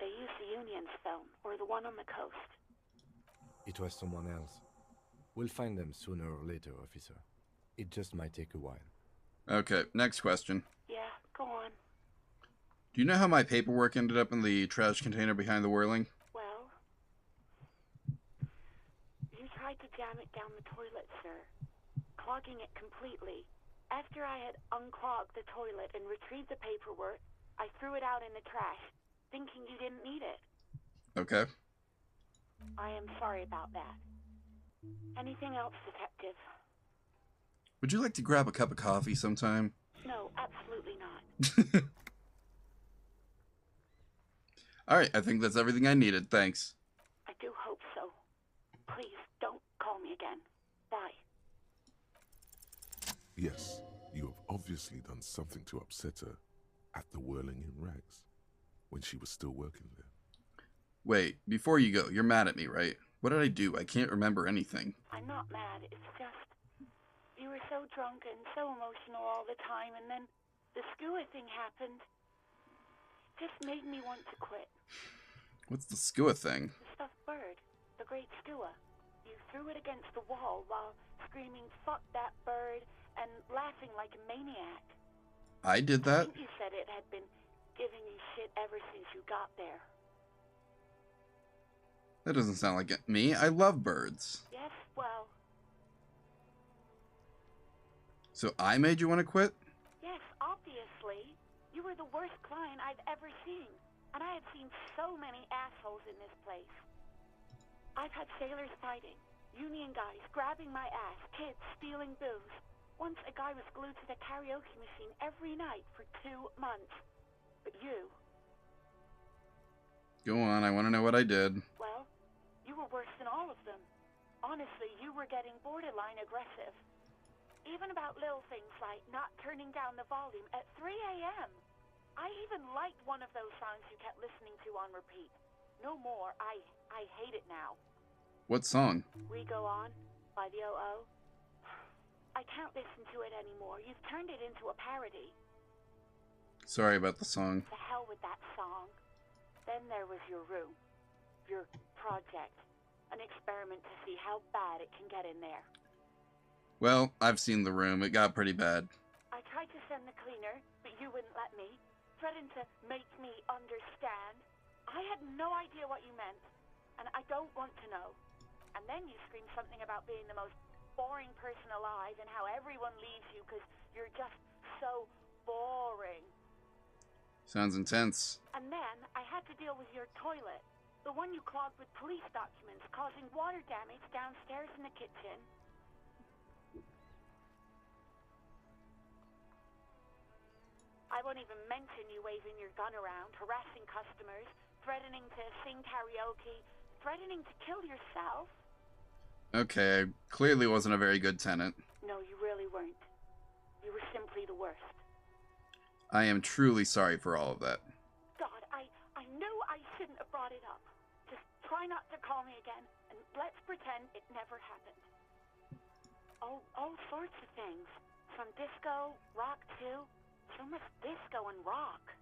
They use the union's phone, or the one on the coast. It was someone else. We'll find them sooner or later, officer. It just might take a while. Okay, next question. Yeah, go on. Do you know how my paperwork ended up in the trash container behind the whirling? Well, you tried to jam it down the toilet, sir, clogging it completely. After I had unclogged the toilet and retrieved the paperwork, I threw it out in the trash, thinking you didn't need it. Okay. I am sorry about that. Anything else, detective? Would you like to grab a cup of coffee sometime? No, absolutely not. Alright, I think that's everything I needed. Thanks. I do hope so. Please, don't call me again. Bye. Yes, you have obviously done something to upset her at the whirling in rags, when she was still working there. Wait, before you go, you're mad at me, right? What did I do? I can't remember anything. I'm not mad, it's just... You were so drunk and so emotional all the time, and then the skua thing happened. It just made me want to quit. What's the skua thing? The stuffed bird. The great skua. You threw it against the wall while screaming, "Fuck that bird," and laughing like a maniac. I did I that? think you said it had been giving you shit ever since you got there. That doesn't sound like me. I love birds. Yes, well, So I made you want to quit? yes, obviously. You were the worst client I've ever seen. And I have seen so many assholes in this place. I've had sailors fighting, union guys grabbing my ass, kids stealing booze. Once a guy was glued to the karaoke machine every night for 2 months. But you, Go on, I want to know what I did. well, you were worse than all of them. Honestly, you were getting borderline aggressive. Even about little things like not turning down the volume at 3 a.m. I even liked one of those songs you kept listening to on repeat. No more. I hate it now. What song? We Go On by the O.O. I can't listen to it anymore. You've turned it into a parody. Sorry about the song. To hell with that song. Then there was your room. Your project. An experiment to see how bad it can get in there. Well, I've seen The Room. It got pretty bad. I tried to send the cleaner, but you wouldn't let me. Threatened to make me understand. I had no idea what you meant, and I don't want to know. And then you screamed something about being the most boring person alive and how everyone leaves you because you're just so boring. Sounds intense. And then I had to deal with your toilet. The one you clogged with police documents, causing water damage downstairs in the kitchen. I won't even mention you waving your gun around, harassing customers, threatening to sing karaoke, threatening to kill yourself. Okay, I clearly wasn't a very good tenant. No, you really weren't. You were simply the worst. I am truly sorry for all of that. God, I knew I shouldn't have brought it up. Just try not to call me again, and let's pretend it never happened. All sorts of things. From disco, rock too. So much disco and rock.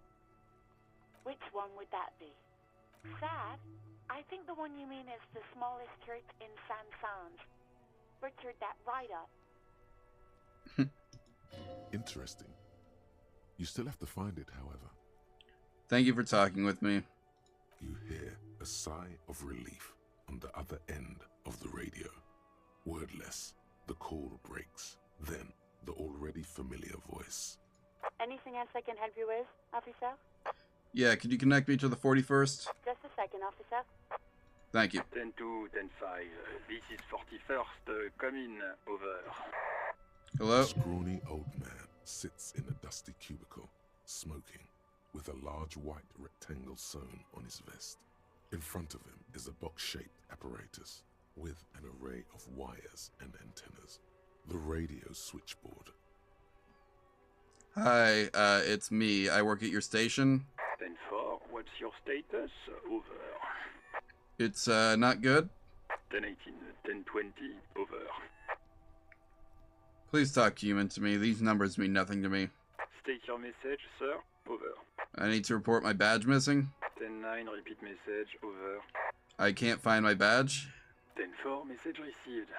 Which one would that be? Sad? I think the one you mean is the smallest church in Saint-Saëns. Butchered that right up. Interesting. You still have to find it, however. Thank you for talking with me. You hear a sigh of relief on the other end of the radio. Wordless, the call breaks. Then, the already familiar voice. Anything else I can help you with, officer? Yeah, could you connect me to the 41st? Just a second, officer. Thank you. 10-2, 10-5. This is 41st. Come in. Over. Hello? A scrawny old man sits in a dusty cubicle, smoking, with a large white rectangle sewn on his vest. In front of him is a box-shaped apparatus with an array of wires and antennas. The radio switchboard. Hi, it's me. I work at your station. 10-4, what's your status? Over. It's, not good? 10-18, 10-20, over. Please talk human to me. These numbers mean nothing to me. State your message, sir. Over. I need to report my badge missing. 10-9, repeat message. Over. I can't find my badge. 10-4, message received.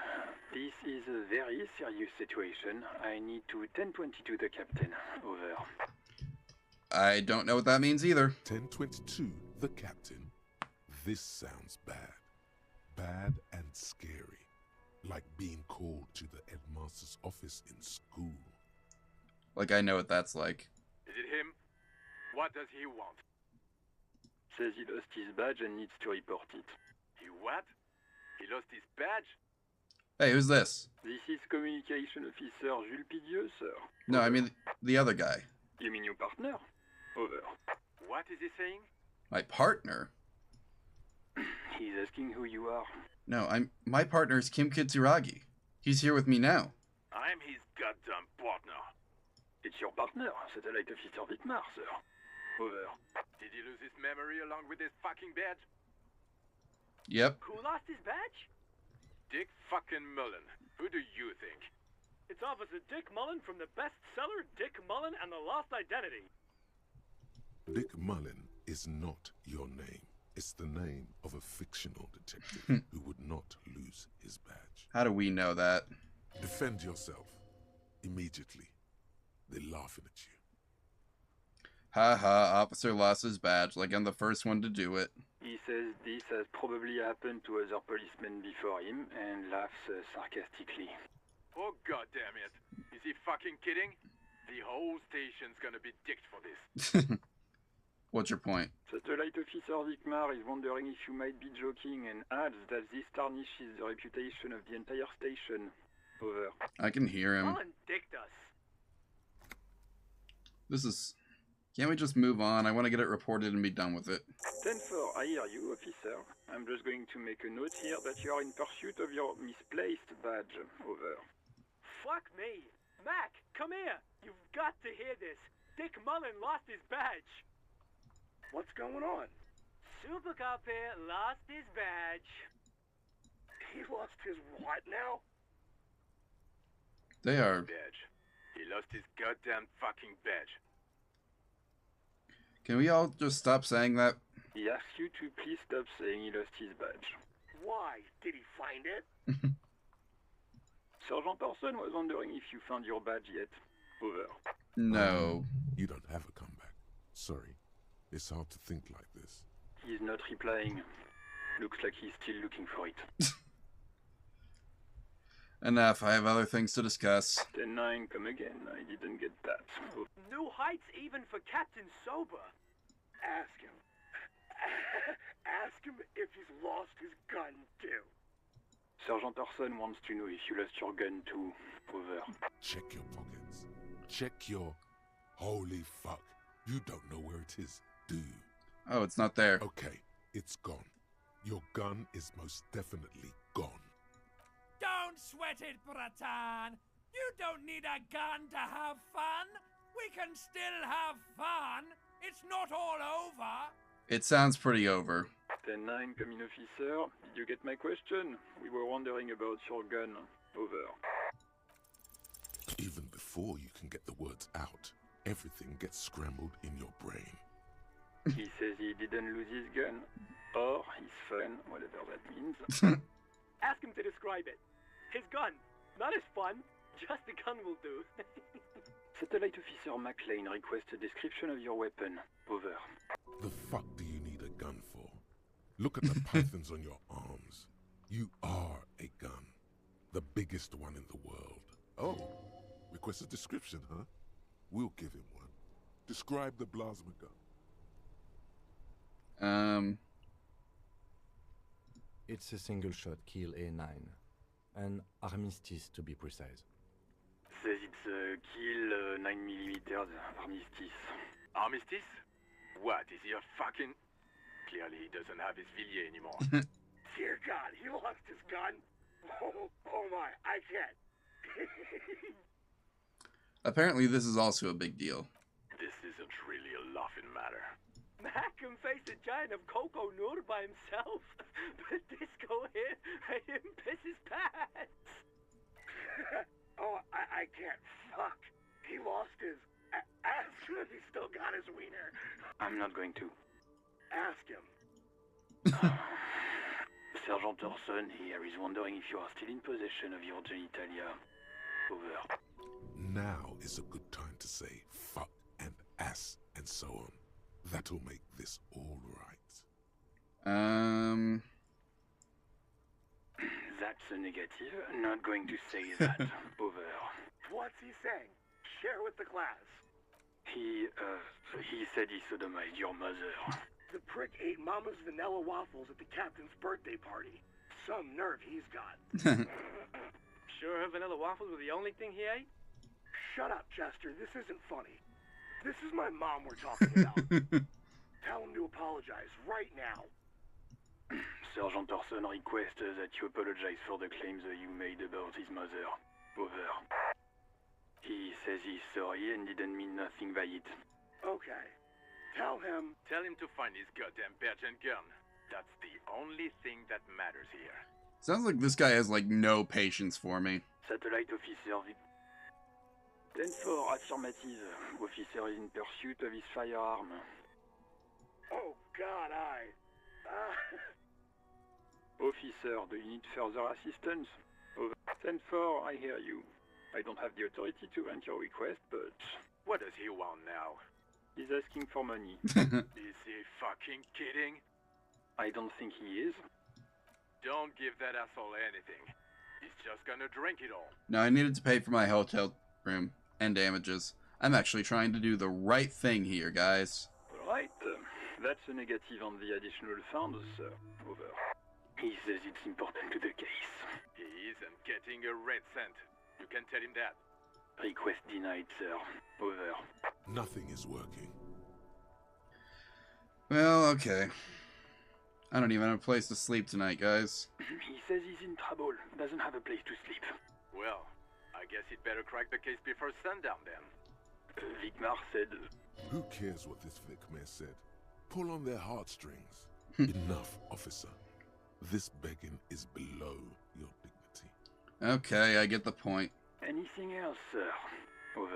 This is a very serious situation. I need to 10-22 the captain. Over. I don't know what that means either. 10-22, the captain. This sounds bad. Bad and scary. Like being called to the headmaster's office in school. Like I know what that's like. Is it him? What does he want? Says he lost his badge and needs to report it. He what? He lost his badge? Hey, who's this? This is Communication Officer Jules Pidieux, sir. No, I mean the other guy. You mean your partner? Over. What is he saying? My partner? He's asking who you are. No, my partner is Kim Kitsuragi. He's here with me now. I'm his goddamn partner. It's your partner, Satellite Officer Wittmar, sir. Over. Did he lose his memory along with his fucking badge? Yep. Who lost his badge? Dick fucking Mullen. Who do you think? It's Officer Dick Mullen from the bestseller Dick Mullen and the Lost Identity. Dick Mullen is not your name. It's the name of a fictional detective who would not lose his badge. How do we know that? Defend yourself. Immediately. They're laughing at you. Ha ha, officer lost his badge, like I'm the first one to do it. He says this has probably happened to other policemen before him and laughs sarcastically. Oh goddamn it. Is he fucking kidding? The whole station's gonna be dicked for this. What's your point? Satellite Officer Wittmar is wondering if you might be joking and adds that this tarnishes the reputation of the entire station. Over. I can hear him. Mullen dicked us. This is... Can't we just move on? I want to get it reported and be done with it. 10-4, I hear you, officer. I'm just going to make a note here that you are in pursuit of your misplaced badge. Over. Fuck me. Mac, come here. You've got to hear this. Dick Mullen lost his badge. What's going on? Super Cop here lost his badge. He lost his what now? They are. Badge. He lost his goddamn fucking badge. Can we all just stop saying that? He asks you to please stop saying he lost his badge. Why? Did he find it? Sergeant Orson was wondering if you found your badge yet. Over. No. You don't have a comeback. Sorry. It's hard to think like this. He's not replying. Looks like he's still looking for it. Enough. I have other things to discuss. 10-9, come again. I didn't get that. Oh. New heights even for Captain Sober. Ask him. Ask him if he's lost his gun, too. Sergeant Orson wants to know if you lost your gun too. Over. Check your pockets. Check your... Holy fuck. You don't know where it is, do you? Oh, it's not there. Okay, it's gone. Your gun is most definitely gone. Don't sweat it, Bratan. You don't need a gun to have fun. We can still have fun. It's not all over. It sounds pretty over. 10-9, come in, officer. Did you get my question? We were wondering about your gun. Over. Even before you can get the words out, everything gets scrambled in your brain. He says he didn't lose his gun. Or his fun, whatever that means. Ask him to describe it. His gun. Not his fun. Just the gun will do. Satellite Officer McLean requests a description of your weapon. Over. The fuck do you need a gun for? Look at the pythons on your arms. You are a gun. The biggest one in the world. Oh, request a description, huh? We'll give him one. Describe the plasma gun. It's a single-shot kill A9. An armistice, to be precise. Says it's a kill 9mm armistice. Armistice? What, is he a fucking... Clearly he doesn't have his Villiers anymore. Dear God, he lost his gun. Oh my, I can't. Apparently this is also a big deal. This isn't really a laughing matter. Mac can face a giant of Coco Nur by himself. But Disco here made him piss his pants. Oh, I can't. Fuck. He lost his... Ask him if he's still got his wiener. I'm not going to. Ask him. Sergeant Orson here is wondering if you are still in possession of your genitalia. Over. Now is a good time to say fuck and ass and so on. That'll make this all right. That's a negative. Not going to say that. Over. What's he saying? Share with the class. He said he sodomized your mother. The prick ate Mama's vanilla waffles at the captain's birthday party. Some nerve he's got. Sure her vanilla waffles were the only thing he ate? Shut up, Chester. This isn't funny. This is my mom we're talking about. Tell him to apologize right now. Sergeant Orson requests that you apologize for the claims that you made about his mother. Over. He says he's sorry and didn't mean nothing by it. Okay. Tell him to find his goddamn badge and gun. That's the only thing that matters here. Sounds like this guy has, like, no patience for me. Satellite Officer 10-4, affirmative. Officer is in pursuit of his firearm. Oh, God, Officer, do you need further assistance? Over. 10-4, I hear you. I don't have the authority to grant your request, but... What does he want now? He's asking for money. Is he fucking kidding? I don't think he is. Don't give that asshole anything. He's just gonna drink it all. No, I needed to pay for my hotel room and damages. I'm actually trying to do the right thing here, guys. Right. That's a negative on the additional funds, sir. Over. He says it's important to the case. He isn't getting a red cent. You can tell him that. Request denied, sir. Over. Nothing is working. Well, okay. I don't even have a place to sleep tonight, guys. He says he's in trouble. Doesn't have a place to sleep. Well, I guess he'd better crack the case before sundown then. Vicmar said... Who cares what this Vicmar said? Pull on their heartstrings. Enough, officer. This begging is below your dignity. Okay, I get the point. Anything else, sir? Over.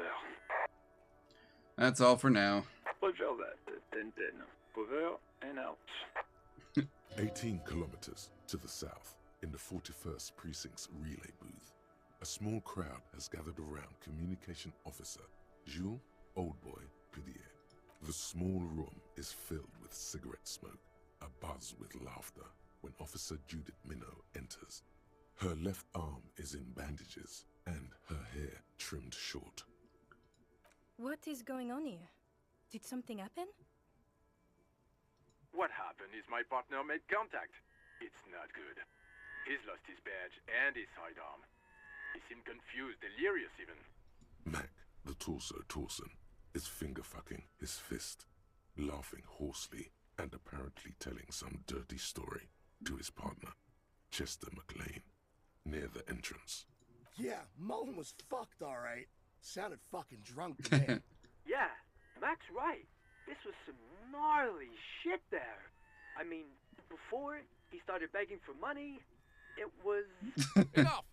That's all for now. Roger that. 10-10. Over and out. 18 kilometers to the south, in the 41st Precinct's relay booth, a small crowd has gathered around Communication Officer Jules Oldboy Pidier. The small room is filled with cigarette smoke, abuzz with laughter, when Officer Judith Minot enters. Her left arm is in bandages, and her hair trimmed short. What is going on here? Did something happen? What happened is my partner made contact. It's not good. He's lost his badge and his sidearm. He seemed confused, delirious even. Mac, the torso Torson, is finger-fucking his fist, laughing hoarsely and apparently telling some dirty story to his partner, Chester McLean, near the entrance. Yeah, Mullen was fucked, alright. Sounded fucking drunk to me. Yeah, Mac's right. This was some gnarly shit there. I mean, before he started begging for money, it was... Enough!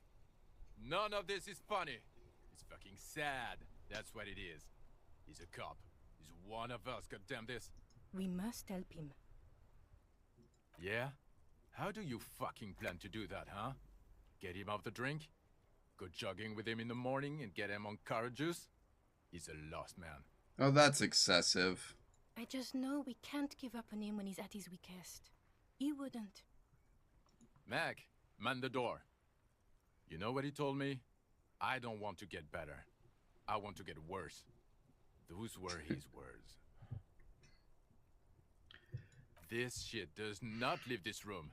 None of this is funny. It's fucking sad. That's what it is. He's a cop. He's one of us, goddamn this. We must help him. Yeah? How do you fucking plan to do that, huh? Get him off the drink? Go jogging with him in the morning and get him on carrot juice? He's a lost man. Oh, that's excessive. I just know we can't give up on him when he's at his weakest. He wouldn't. Mac, man the door. You know what he told me? I don't want to get better. I want to get worse. Those were his words. This shit does not leave this room.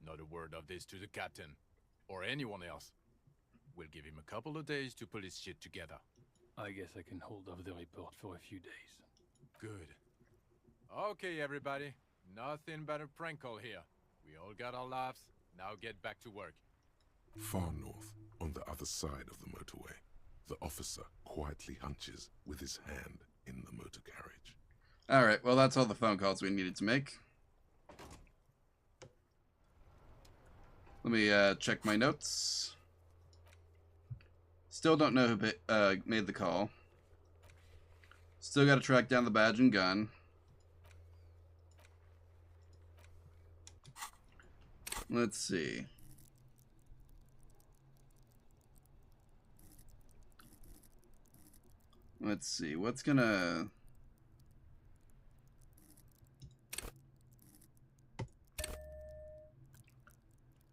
Not a word of this to the captain. Or anyone else. We'll give him a couple of days to pull his shit together. I guess I can hold off the report for a few days. Good. Okay, everybody. Nothing but a prank call here. We all got our laughs. Now get back to work. Far north, on the other side of the motorway, the officer quietly hunches with his hand in the motor carriage. Alright, well that's all the phone calls we needed to make. Let me check my notes. Still don't know who made the call. Still got to track down the badge and gun. Let's see. Let's see. What's gonna...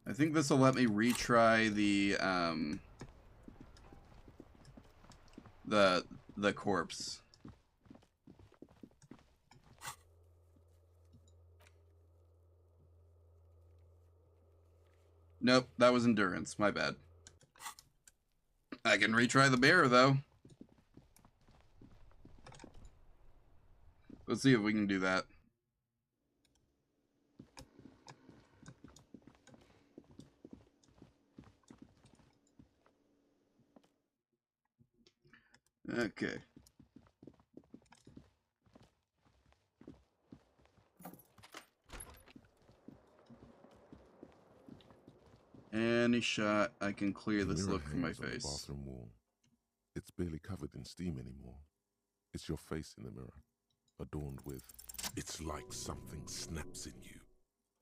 I think this will let me retry the corpse. Nope, that was endurance. My bad. I can retry the mirror though. Let's see if we can do that. Okay. Any shot, I can clear this look from my face. On the bathroom wall. It's barely covered in steam anymore. It's your face in the mirror, adorned with... It's like something snaps in you.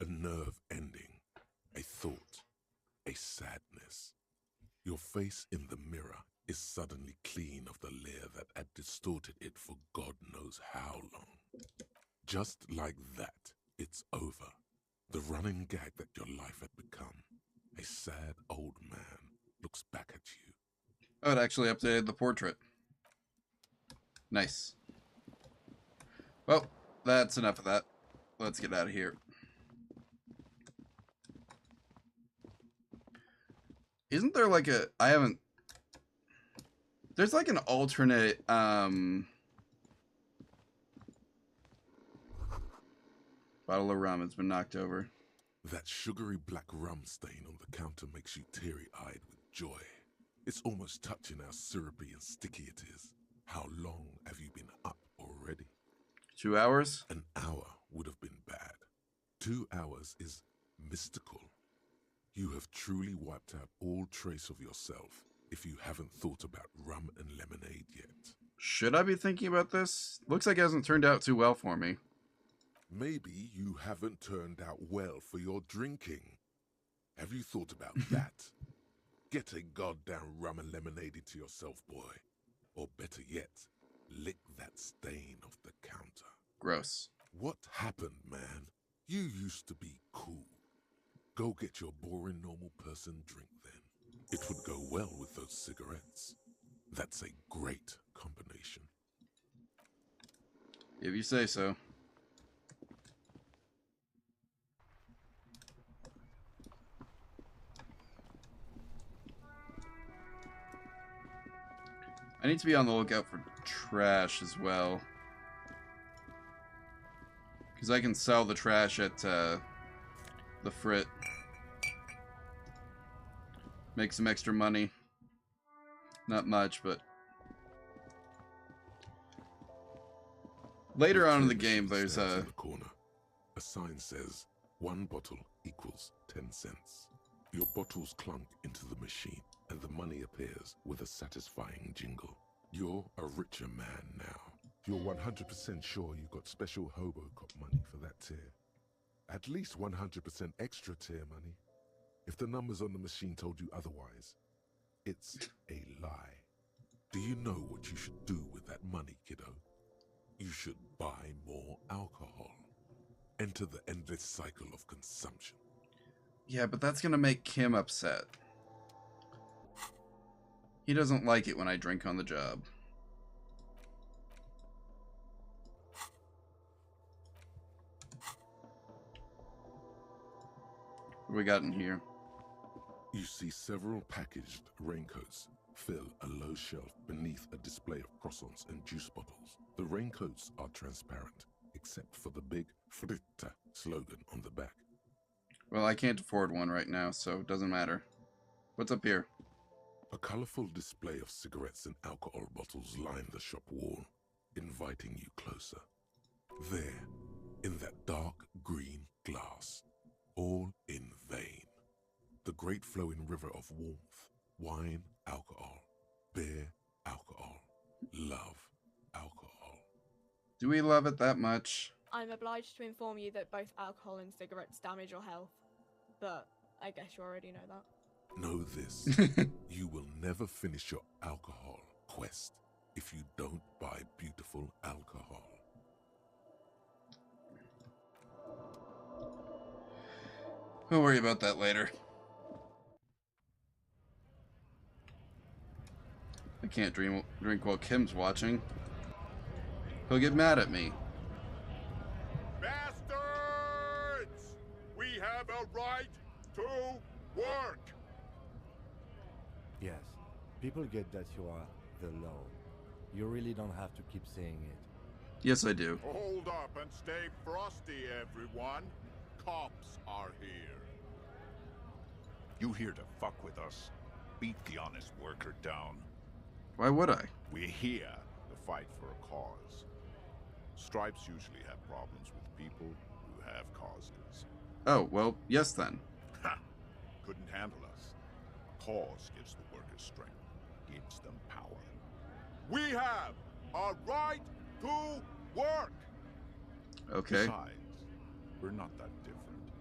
A nerve ending. A thought. A sadness. Your face in the mirror is suddenly clean of the layer that had distorted it for God knows how long. Just like that, it's over. The running gag that your life had become. A sad old man looks back at you. Oh, it actually updated the portrait. Nice. Well, that's enough of that. Let's get out of here. Isn't there like a... I haven't... There's like an alternate, bottle of rum has been knocked over. That sugary black rum stain on the counter makes you teary-eyed with joy. It's almost touching how syrupy and sticky it is. How long have you been up already? 2 hours? An hour would have been bad. 2 hours is mystical. You have truly wiped out all trace of yourself if you haven't thought about rum and lemonade yet. Should I be thinking about this? Looks like it hasn't turned out too well for me. Maybe you haven't turned out well for your drinking. Have you thought about that? Get a goddamn rum and lemonade to yourself, boy. Or better yet, lick that stain off the counter. Gross. What happened, man? You used to be cool. Go get your boring normal person drink then. It would go well with those cigarettes. That's a great combination. If you say so. I need to be on the lookout for trash as well. Because I can sell the trash at the Frit. Make some extra money. Not much, but... Later on in the game, there's a... A sign says, 1 bottle equals 10 cents. Your bottles clunk into the machine, and the money appears with a satisfying jingle. You're a richer man now. You're 100% sure you got special hobo cop money for that tier. At least 100% extra tier money. If the numbers on the machine told you otherwise, it's a lie. Do you know what you should do with that money, kiddo? You should buy more alcohol. Enter the endless cycle of consumption. Yeah, but that's gonna make Kim upset. He doesn't like it when I drink on the job. What do we got in here? You see several packaged raincoats fill a low shelf beneath a display of croissants and juice bottles. The raincoats are transparent, except for the big Fritta slogan on the back. Well, I can't afford one right now, so it doesn't matter. What's up here? A colorful display of cigarettes and alcohol bottles line the shop wall, inviting you closer. There, in that dark green glass, all in vain. The great flowing river of warmth, wine, alcohol, beer, alcohol, love, alcohol. Do we love it that much? I'm obliged to inform you that both alcohol and cigarettes damage your health, but I guess you already know that. Know this, you will never finish your alcohol quest if you don't buy beautiful alcohol. We'll worry about that later. I can't drink while Kim's watching. He'll get mad at me. Bastards! We have a right to work! Yes, people get that you are the law. You really don't have to keep saying it. Yes, I do. Hold up and stay frosty, everyone. Cops are here. You here to fuck with us? Beat the honest worker down. Why would I? We're here to fight for a cause. Stripes usually have problems with people who have causes. Oh, well, yes then. Ha! Couldn't handle us. Cause gives the workers strength, gives them power. We have a right to work! Okay. Besides, we're not that different.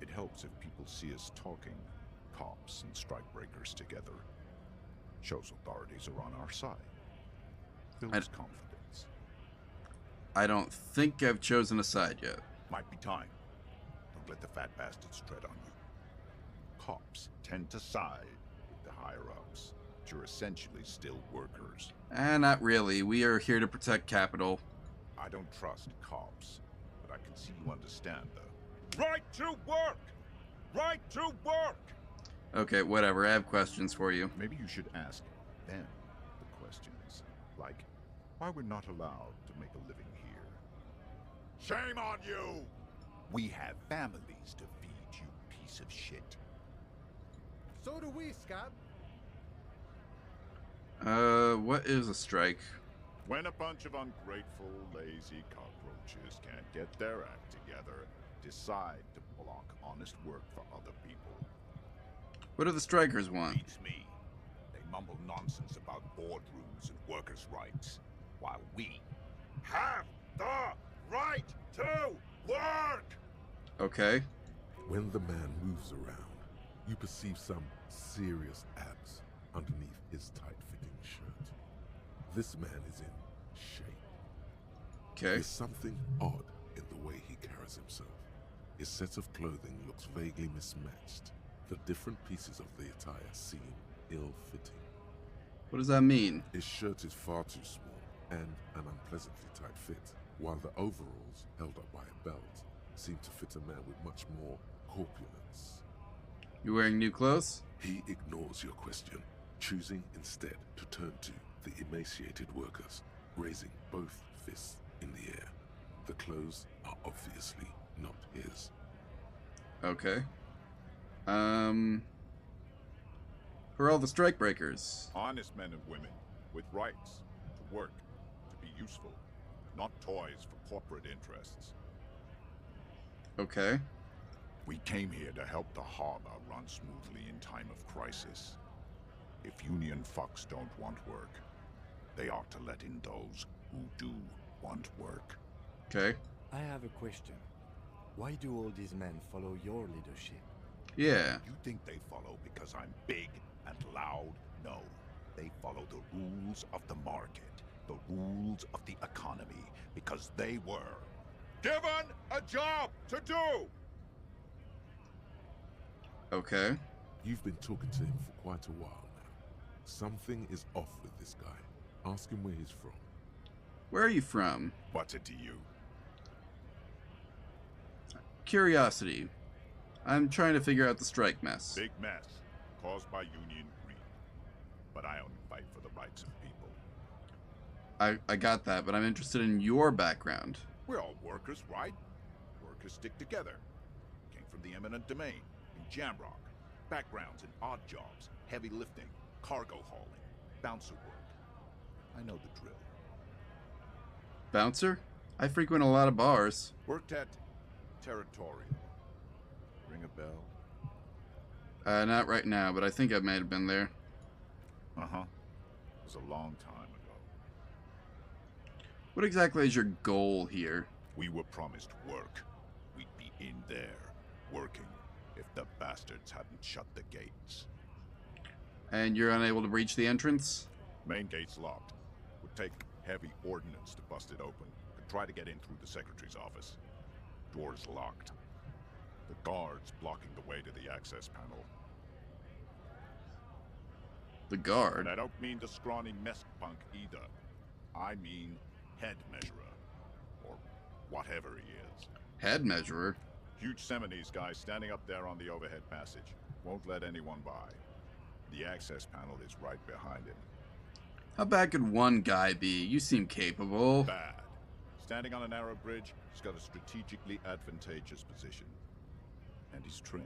It helps if people see us talking, cops and strikebreakers together. Shows authorities are on our side. Builds confidence. I don't think I've chosen a side yet. Might be time. Don't let the fat bastards tread on you. Cops tend to side with the higher-ups, but you're essentially still workers. Not really. We are here to protect capital. I don't trust cops, but I can see you understand the right to work! Right to work! Okay, whatever. I have questions for you. Maybe you should ask them the questions. Like, why we're not allowed to make a living here. Shame on you! We have families to feed, you piece of shit. So do we, Scott. What is a strike? When a bunch of ungrateful, lazy cockroaches can't get their act together, decide to block honest work for other people. What do the strikers want? Beats me. They mumble nonsense about boardrooms and workers' rights, while we have the right to work! Okay. When the man moves around, you perceive some serious abs underneath his tight-fitting shirt. This man is in shape. Okay. There's something odd in the way he carries himself. His set of clothing looks vaguely mismatched. The different pieces of the attire seem ill-fitting. What does that mean? His shirt is far too small and an unpleasantly tight fit, while the overalls, held up by a belt, seem to fit a man with much more corpulence. You wearing new clothes? He ignores your question, choosing instead to turn to the emaciated workers, raising both fists in the air. The clothes are obviously not his. Okay. Who are all the strikebreakers? Honest men and women with rights to work, to be useful, not toys for corporate interests. Okay. We came here to help the harbor run smoothly in time of crisis. If union fucks don't want work, they ought to let in those who do want work. Okay. I have a question. Why do all these men follow your leadership? Yeah. You think they follow because I'm big and loud? No. They follow the rules of the market, the rules of the economy, because they were given a job to do! Okay. You've been talking to him for quite a while now. Something is off with this guy. Ask him where he's from. Where are you from? What's it to you? Curiosity. I'm trying to figure out the strike mess. Big mess, caused by union greed. But I only fight for the rights of people. I got that, but I'm interested in your background. We're all workers, right? Workers stick together. Came from the eminent domain, in Jamrock. Backgrounds in odd jobs, heavy lifting, cargo hauling, bouncer work. I know the drill. Bouncer? I frequent a lot of bars. Worked at Territorial. Ring a bell? Not right now, but I think I might have been there. Uh-huh. It was a long time ago. What exactly is your goal here? We were promised work. We'd be in there, working, if the bastards hadn't shut the gates. And you're unable to breach the entrance? Main gate's locked. Would take heavy ordnance to bust it open. Could try to get in through the secretary's office. Door's locked. The guard's blocking the way to the access panel. The guard? And I don't mean the scrawny mess punk either. I mean head measurer. Or whatever he is. Head measurer? Huge Seminese guy standing up there on the overhead passage. Won't let anyone by. The access panel is right behind him. How bad could one guy be? You seem capable. Bad. Standing on a narrow bridge, he's got a strategically advantageous position. And he's trained.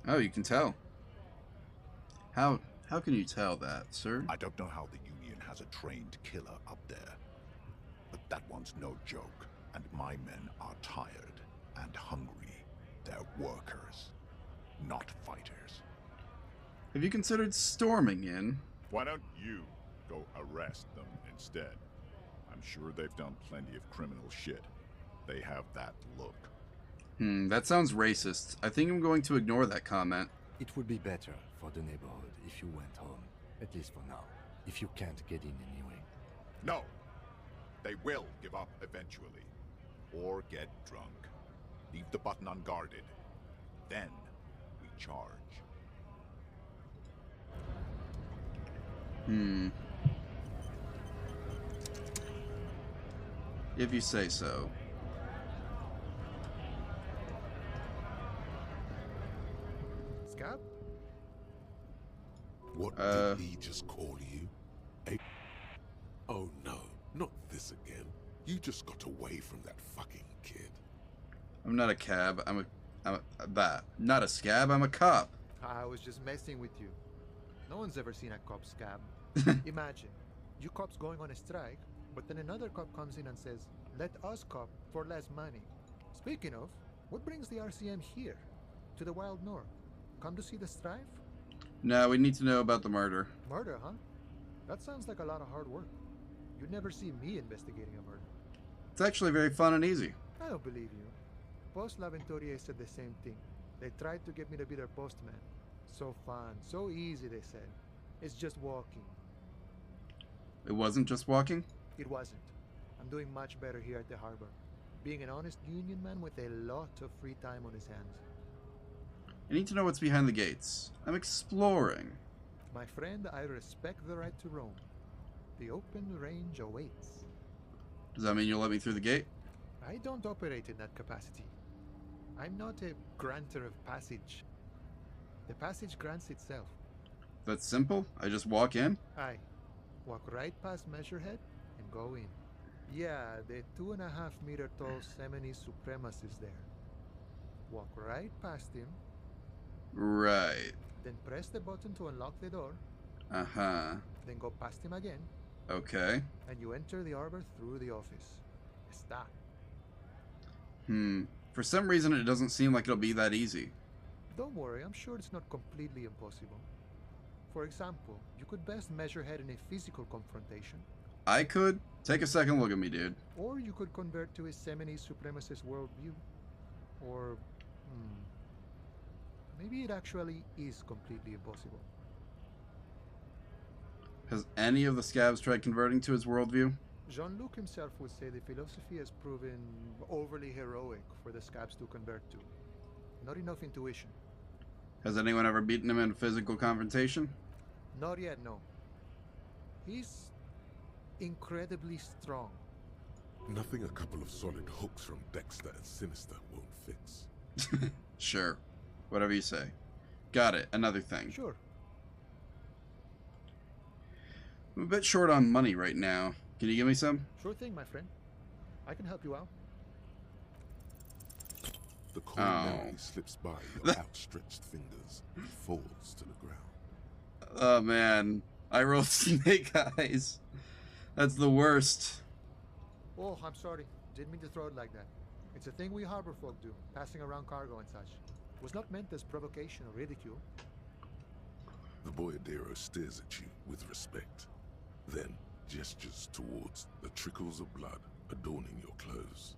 Oh, you can tell. How can you tell that, sir? I don't know how the Union has a trained killer up there. But that one's no joke. And my men are tired and hungry. They're workers, not fighters. Have you considered storming in? Why don't you go arrest them instead? I'm sure they've done plenty of criminal shit. They have that look. That sounds racist. I think I'm going to ignore that comment. It would be better for the neighborhood if you went home, at least for now, if you can't get in anyway. No! They will give up eventually. Or get drunk. Leave the button unguarded. Then we charge. If you say so. Scab? What did he just call you? Oh no, not this again. You just got away from that fucking kid. I'm not a cab. Not a scab. I'm a cop. I was just messing with you. No one's ever seen a cop scab. Imagine, you cops going on a strike, but then another cop comes in and says, let us cop for less money. Speaking of, what brings the RCM here? To the Wild North? Come to see the strife? No, we need to know about the murder. Murder, huh? That sounds like a lot of hard work. You'd never see me investigating a murder. It's actually very fun and easy. I don't believe you. Post L'Aventurier said the same thing. They tried to get me to be their postman. So fun, so easy, they said. It's just walking. It wasn't just walking? It wasn't. I'm doing much better here at the harbor. Being an honest union man with a lot of free time on his hands. I need to know what's behind the gates. I'm exploring. My friend, I respect the right to roam. The open range awaits. Does that mean you'll let me through the gate? I don't operate in that capacity. I'm not a granter of passage. The passage grants itself. That's simple? I just walk in? Aye. Walk right past Measurehead and go in. Yeah, the 2.5-meter tall Semini Supremus is there. Walk right past him. Right. Then press the button to unlock the door. Uh-huh. Then go past him again. Okay. And you enter the arbor through the office. Está. For some reason, it doesn't seem like it'll be that easy. Don't worry, I'm sure it's not completely impossible. For example, you could best Measurehead in a physical confrontation. I could? Take a second look at me, dude. Or you could convert to a Semini Supremacist worldview. Or, maybe it actually is completely impossible. Has any of the scabs tried converting to his worldview? Jean-Luc himself would say the philosophy has proven overly heroic for the scabs to convert to. Not enough intuition. Has anyone ever beaten him in a physical confrontation? Not yet, no. He's incredibly strong. Nothing a couple of solid hooks from Dexter and Sinister won't fix. Sure. Whatever you say. Got it. Another thing. Sure. I'm a bit short on money right now. Can you give me some? Sure thing, my friend. I can help you out. The coin narrowly slips by your outstretched fingers and falls to the ground. Oh man, I rolled snake eyes. That's the worst. Oh, I'm sorry. Didn't mean to throw it like that. It's a thing we harbor folk do, passing around cargo and such. It was not meant as provocation or ridicule. The boyadero stares at you with respect, then gestures towards the trickles of blood adorning your clothes.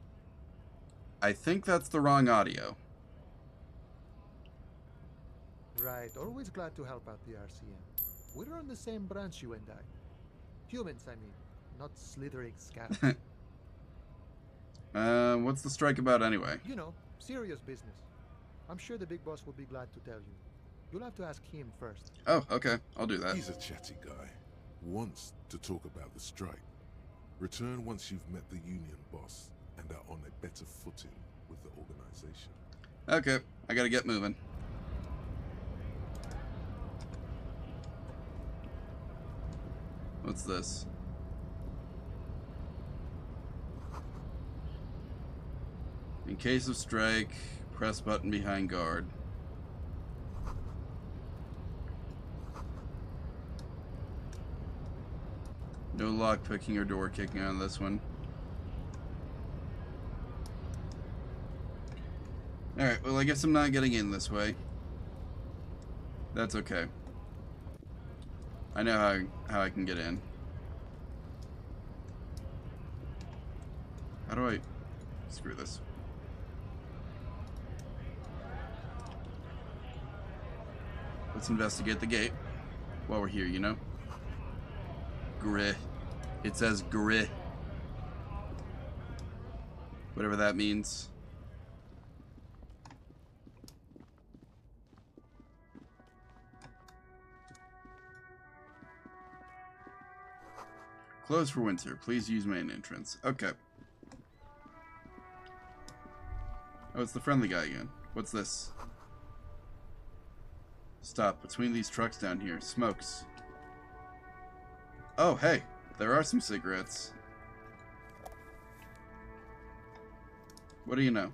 I think that's the wrong audio. Right, always glad to help out the RCM. We're on the same branch, you and I. Humans, I mean, not slithering scabs. What's the strike about anyway? You know, serious business. I'm sure the big boss will be glad to tell you. You'll have to ask him first. Oh, okay. I'll do that. He's a chatty guy. Wants to talk about the strike. Return once you've met the union boss and are on a better footing with the organization. Okay, I gotta get moving. What's this? In case of strike, press button behind guard. No lock picking or door kicking on this one. Alright, well I guess I'm not getting in this way. That's okay. I know how I can get in. How do I... Screw this. Let's investigate the gate while we're here, you know? Gris. It says gris. Whatever that means. Closed for winter. Please use main entrance. Okay. Oh, it's the friendly guy again. What's this? Stop. Between these trucks down here. Smokes. Oh, hey. There are some cigarettes. What do you know?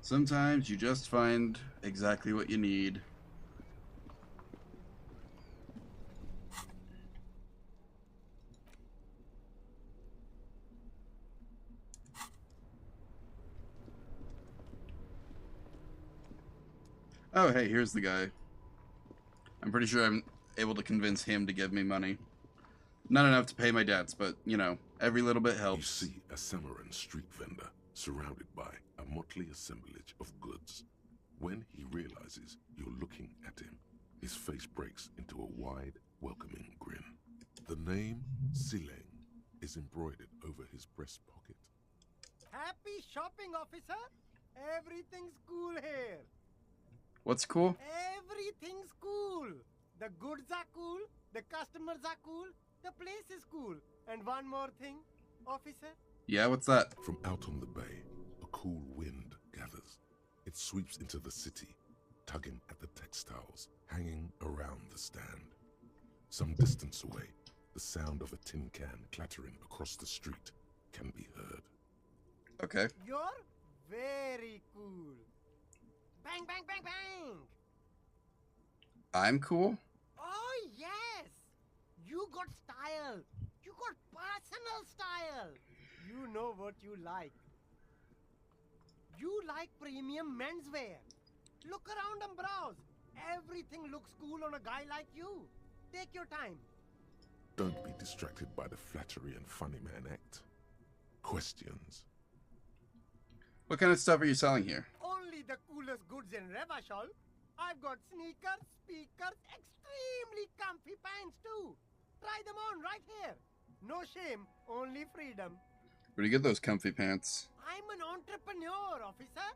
Sometimes you just find exactly what you need. Oh, hey, here's the guy. I'm pretty sure I'm able to convince him to give me money. Not enough to pay my debts, but, you know, every little bit helps. You see a Samaran street vendor surrounded by a motley assemblage of goods. When he realizes you're looking at him, his face breaks into a wide, welcoming grin. The name Sileng is embroidered over his breast pocket. Happy shopping, officer! Everything's cool here. What's cool? Everything's cool. The goods are cool, the customers are cool, the place is cool. And one more thing, officer. Yeah, what's that? From out on the bay, a cool wind gathers. It sweeps into the city, tugging at the textiles hanging around the stand. Some distance away, the sound of a tin can clattering across the street can be heard. Okay. You're very cool. Bang, bang, bang, bang! I'm cool? Oh, yes! You got style. You got personal style. You know what you like. You like premium menswear. Look around and browse. Everything looks cool on a guy like you. Take your time. Don't be distracted by the flattery and funny man act. Questions? What kind of stuff are you selling here? Only the coolest goods in Revachol. I've got sneakers, speakers, extremely comfy pants too. Try them on right here. No shame, only freedom. Where do you get those comfy pants? I'm an entrepreneur, officer.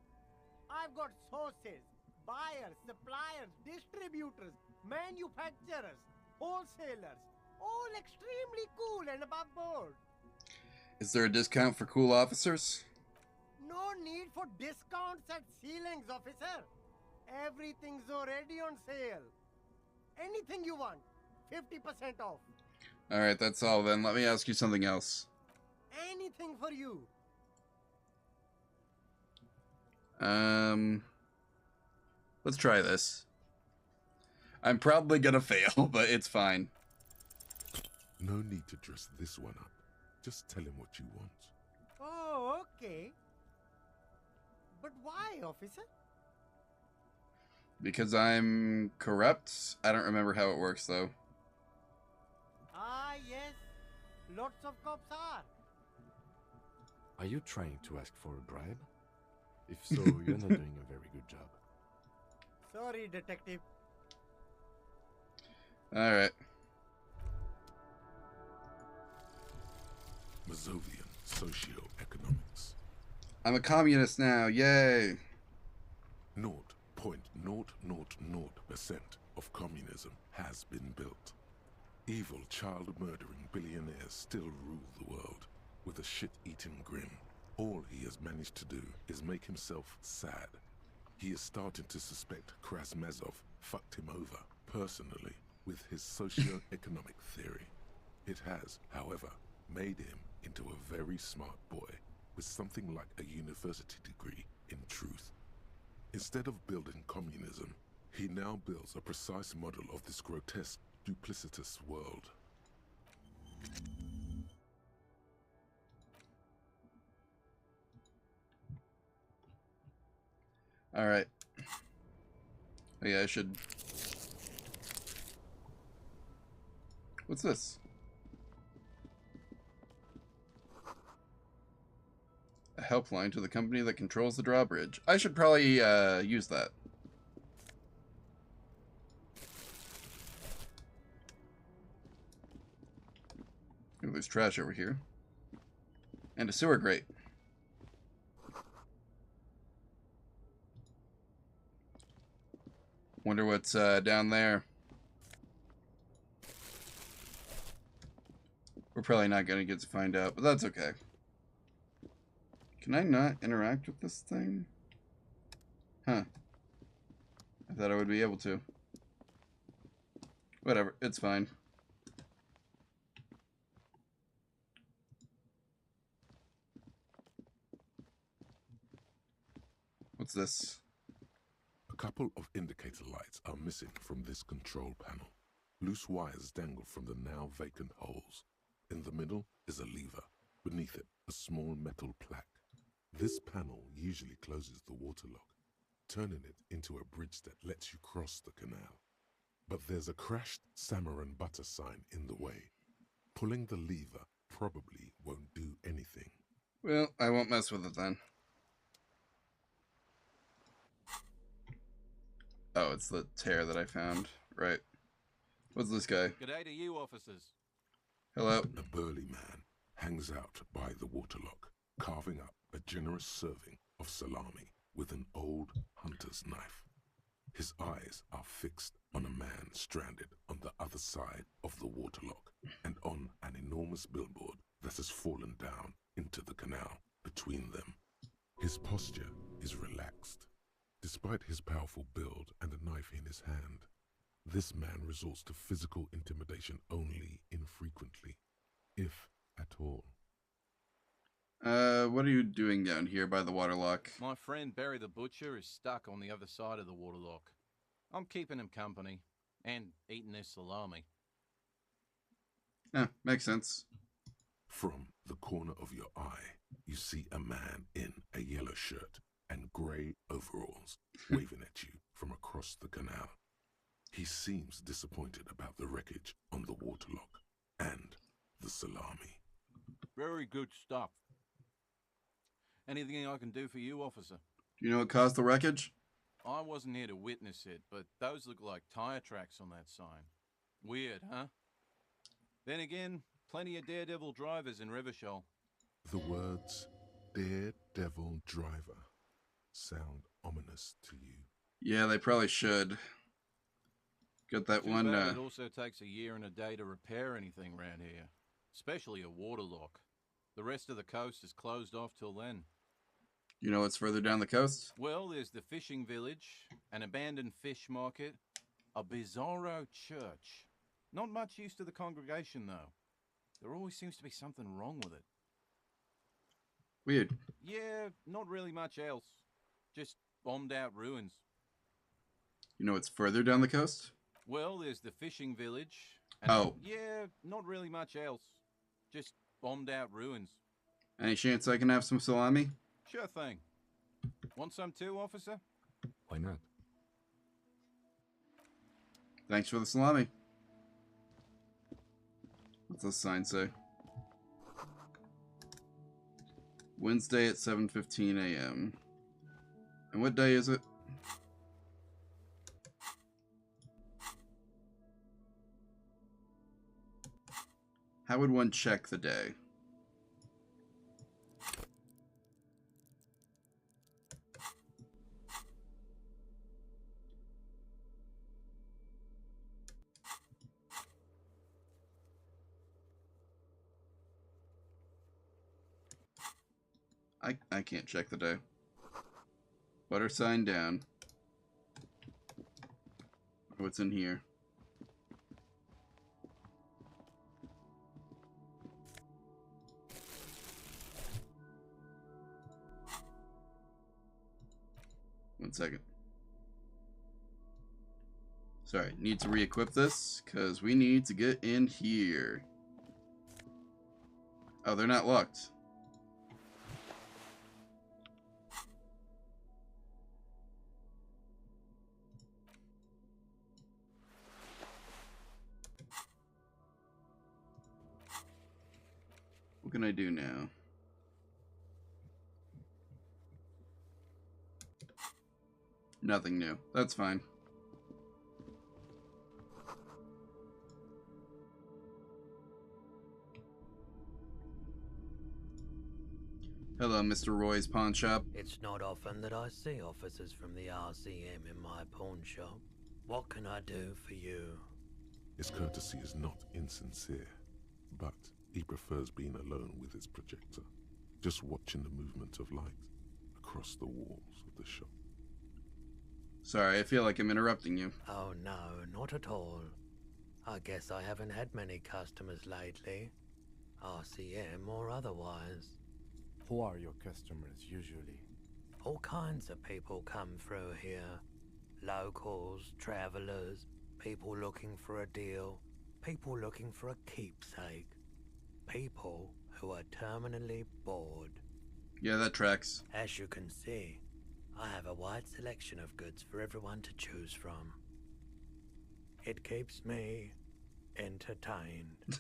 I've got sources, buyers, suppliers, distributors, manufacturers, wholesalers, all extremely cool and above board. Is there a discount for cool officers? No need for discounts at ceilings, officer. Everything's already on sale. Anything you want, 50% off. Alright, that's all then. Let me ask you something else. Anything for you. Let's try this. I'm probably gonna fail, but it's fine. No need to dress this one up. Just tell him what you want. Oh, okay. But why, officer? Because I'm corrupt? I don't remember how it works, though. Ah, yes. Lots of cops are. Are you trying to ask for a bribe? If so, you're not doing a very good job. Sorry, detective. Alright. Mazovian socio-economics. I'm a communist now, yay! 0.000% of communism has been built. Evil child-murdering billionaires still rule the world with a shit-eating grin. All he has managed to do is make himself sad. He is starting to suspect Krasmazov fucked him over personally with his socio-economic theory. It has, however, made him into a very smart boy with something like a university degree in truth. Instead of building communism, he now builds a precise model of this grotesque, duplicitous world. Alright. Oh yeah, I should... What's this? A helpline to the company that controls the drawbridge. I should probably use that. Ooh, there's trash over here. And a sewer grate. Wonder what's down there. We're probably not going to get to find out, but that's okay. Can I not interact with this thing? Huh. I thought I would be able to. Whatever, it's fine. What's this? A couple of indicator lights are missing from this control panel. Loose wires dangle from the now vacant holes. In the middle is a lever. Beneath it, a small metal plaque. This panel usually closes the waterlock, turning it into a bridge that lets you cross the canal. But there's a crashed salmon and butter sign in the way. Pulling the lever probably won't do anything. Well, I won't mess with it then. Oh, it's the tear that I found. Right. What's this guy? G'day to you, officers. Hello. A burly man hangs out by the waterlock, carving up a generous serving of salami with an old hunter's knife. His eyes are fixed on a man stranded on the other side of the waterlock and on an enormous billboard that has fallen down into the canal between them. His posture is relaxed. Despite his powerful build and a knife in his hand, this man resorts to physical intimidation only infrequently, if at all. What are you doing down here by the waterlock? My friend Barry the Butcher is stuck on the other side of the waterlock. I'm keeping him company and eating his salami. Yeah, makes sense. From the corner of your eye, you see a man in a yellow shirt and grey overalls waving at you from across the canal. He seems disappointed about the wreckage on the waterlock and the salami. Very good stuff. Anything I can do for you, officer? Do you know what caused the wreckage? I wasn't here to witness it, but those look like tire tracks on that sign. Weird, huh? Then again, plenty of daredevil drivers in Rivershoal. The words daredevil driver sound ominous to you. Yeah, they probably should. Got that Too one. bad it also takes a year and a day to repair anything around here, especially a waterlock. The rest of the coast is closed off till then. You know what's further down the coast? Well, there's the fishing village, an abandoned fish market, a bizarro church. Not much use to the congregation, though. There always seems to be something wrong with it. Weird. Yeah, not really much else. Just bombed out ruins. You know what's further down the coast? Well, there's the fishing village. And Oh. Yeah, not really much else. Just bombed out ruins. Any chance I can have some salami? Sure thing. Want some too, officer? Why not? Thanks for the salami. What's this sign say? Wednesday at 7:15 a.m. And what day is it? How would one check the day? I can't check the day. Butter sign down. What's in here? One second. Sorry, need to re-equip this because we need to get in here. Oh, they're not locked. What can I do now? Nothing new. That's fine. Hello, Mr. Roy's pawn shop. It's not often that I see officers from the RCM in my pawn shop. What can I do for you? His courtesy is not insincere, but he prefers being alone with his projector, just watching the movement of light across the walls of the shop. Sorry, I feel like I'm interrupting you. Oh no, not at all. I guess I haven't had many customers lately. RCM or otherwise. Who are your customers usually? All kinds of people come through here. Locals, travelers, people looking for a deal, people looking for a keepsake. People who are terminally bored. Yeah, that tracks. As you can see, I have a wide selection of goods for everyone to choose from. It keeps me entertained.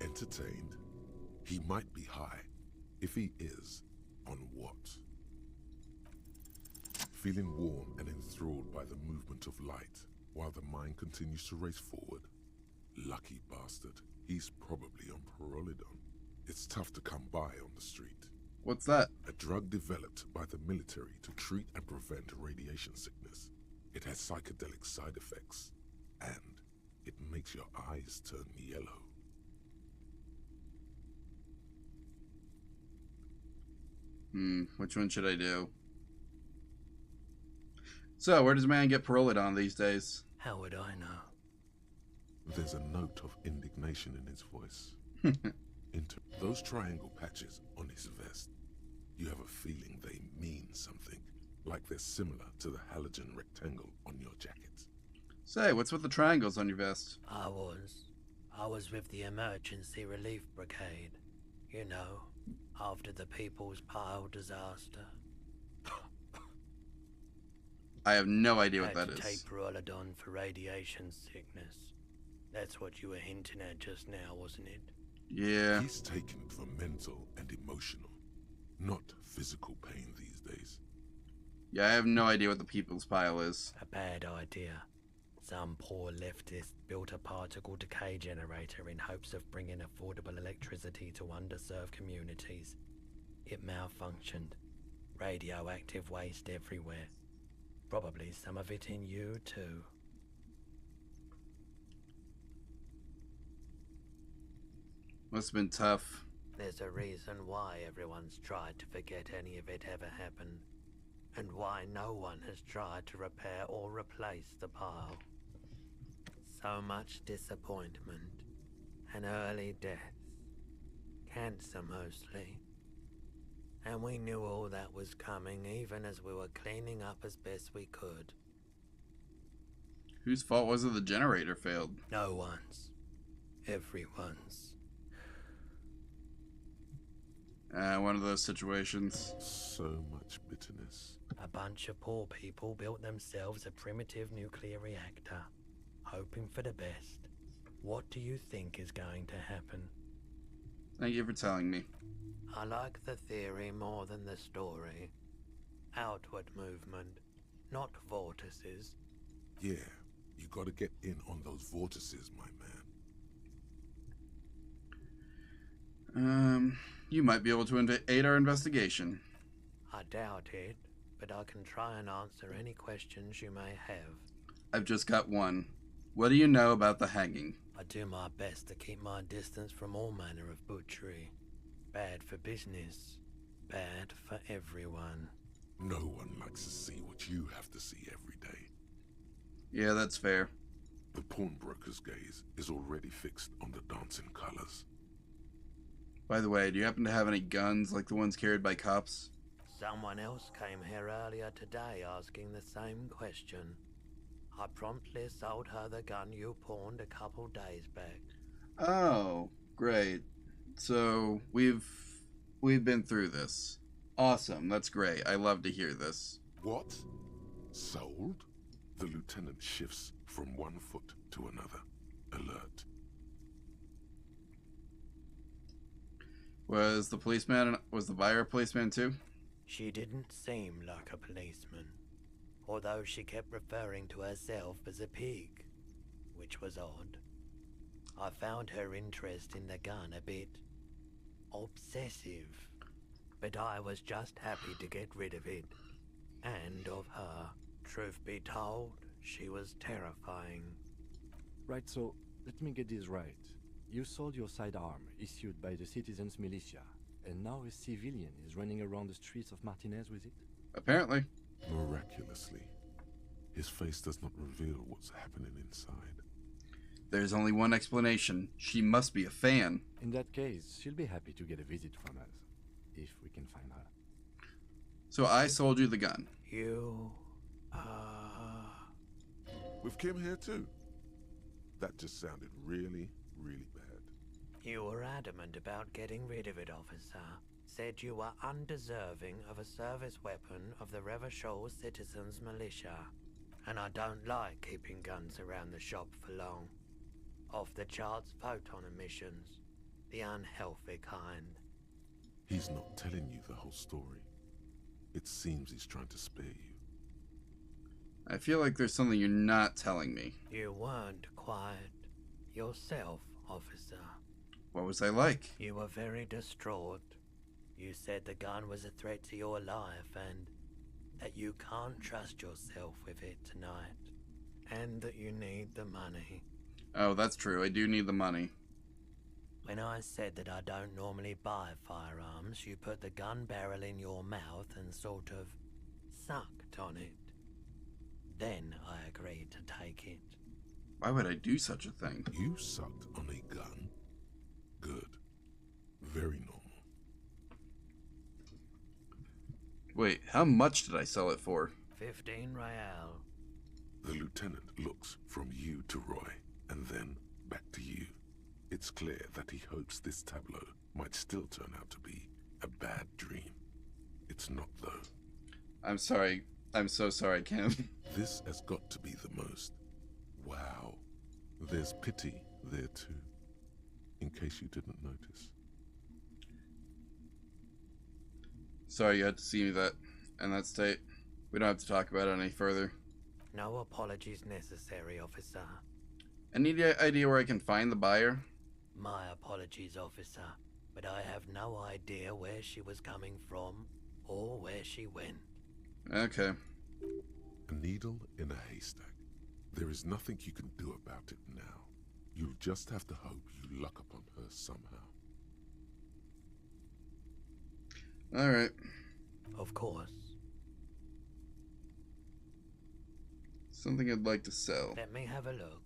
Entertained? He might be high. If he is, on what? Feeling warm and enthralled by the movement of light, while the mind continues to race forward. Lucky bastard. He's probably on Pyrrolidon. It's tough to come by on the street. What's that? A drug developed by the military to treat and prevent radiation sickness. It has psychedelic side effects, and it makes your eyes turn yellow. Which one should I do? So, where does man get Pyrrolidon these days? How would I know? There's a note of indignation in his voice. Those triangle patches on his vest, you have a feeling they mean something, like they're similar to the halogen rectangle on your jacket. Say, what's with the triangles on your vest? I was with the Emergency Relief Brigade. You know, after the People's Pile disaster. I have no idea what Had that to is. take Pyrrolidon for radiation sickness. That's what you were hinting at just now, wasn't it? Yeah. He's taken it for mental and emotional, not physical pain these days. Yeah, I have no idea what the People's Pile is. A bad idea. Some poor leftist built a particle decay generator in hopes of bringing affordable electricity to underserved communities. It malfunctioned. Radioactive waste everywhere. Probably some of it in you, too. Must have been tough. There's a reason why everyone's tried to forget any of it ever happened, and why no one has tried to repair or replace the pile. So much disappointment, and early deaths. Cancer mostly. And we knew all that was coming even as we were cleaning up as best we could. Whose fault was it the generator failed? No one's. Everyone's. One of those situations. So much bitterness. A bunch of poor people built themselves a primitive nuclear reactor, hoping for the best. What do you think is going to happen? Thank you for telling me. I like the theory more than the story. Outward movement, not vortices. Yeah, you gotta get in on those vortices, my man. You might be able to aid our investigation. I doubt it, but I can try and answer any questions you may have. I've just got one. What do you know about the hanging? I do my best to keep my distance from all manner of butchery. Bad for business. Bad for everyone. No one likes to see what you have to see every day. Yeah, that's fair. The pawnbroker's gaze is already fixed on the dancing colors. By the way, do you happen to have any guns like the ones carried by cops? Someone else came here earlier today asking the same question. I promptly sold her the gun you pawned a couple days back. Oh, great. So, we've been through this. Awesome, that's great. I love to hear this. What? Sold? The lieutenant shifts from one foot to another. Alert. Was the buyer a policeman too? She didn't seem like a policeman, although she kept referring to herself as a pig, which was odd. I found her interest in the gun a bit obsessive, but I was just happy to get rid of it, and of her. Truth be told, she was terrifying. Right, so let me get this right. You sold your sidearm, issued by the citizens' militia, and now a civilian is running around the streets of Martinez with it? Apparently. Miraculously, his face does not reveal what's happening inside. There's only one explanation. She must be a fan. In that case, she'll be happy to get a visit from us, if we can find her. So I sold you the gun. With Kim here too. That just sounded really, really bad. You were adamant about getting rid of it, officer. Said you were undeserving of a service weapon of the Revachol Citizens Militia. And I don't like keeping guns around the shop for long. Off the charts photon emissions. The unhealthy kind. He's not telling you the whole story. It seems he's trying to spare you. I feel like there's something you're not telling me. You weren't quiet yourself, officer. What was I like? You were very distraught. You said the gun was a threat to your life and that you can't trust yourself with it tonight. And that you need the money. Oh, that's true. I do need the money. When I said that I don't normally buy firearms, you put the gun barrel in your mouth and sort of sucked on it. Then I agreed to take it. Why would I do such a thing? You sucked on a gun? Good. Very normal. Wait, how much did I sell it for? 15 real. The lieutenant looks from you to Roy, and then back to you. It's clear that he hopes this tableau might still turn out to be a bad dream. It's not, though. I'm sorry. I'm so sorry, Kim. This has got to be the most. Wow. There's pity there, too. In case you didn't notice. Sorry you had to see me in that state. We don't have to talk about it any further. No apologies necessary, officer. Any idea where I can find the buyer? My apologies, officer, but I have no idea where she was coming from or where she went. Okay. A needle in a haystack. There is nothing you can do about it now. You'll just have to hope you luck upon her somehow. Alright. Of course. Something I'd like to sell. Let me have a look.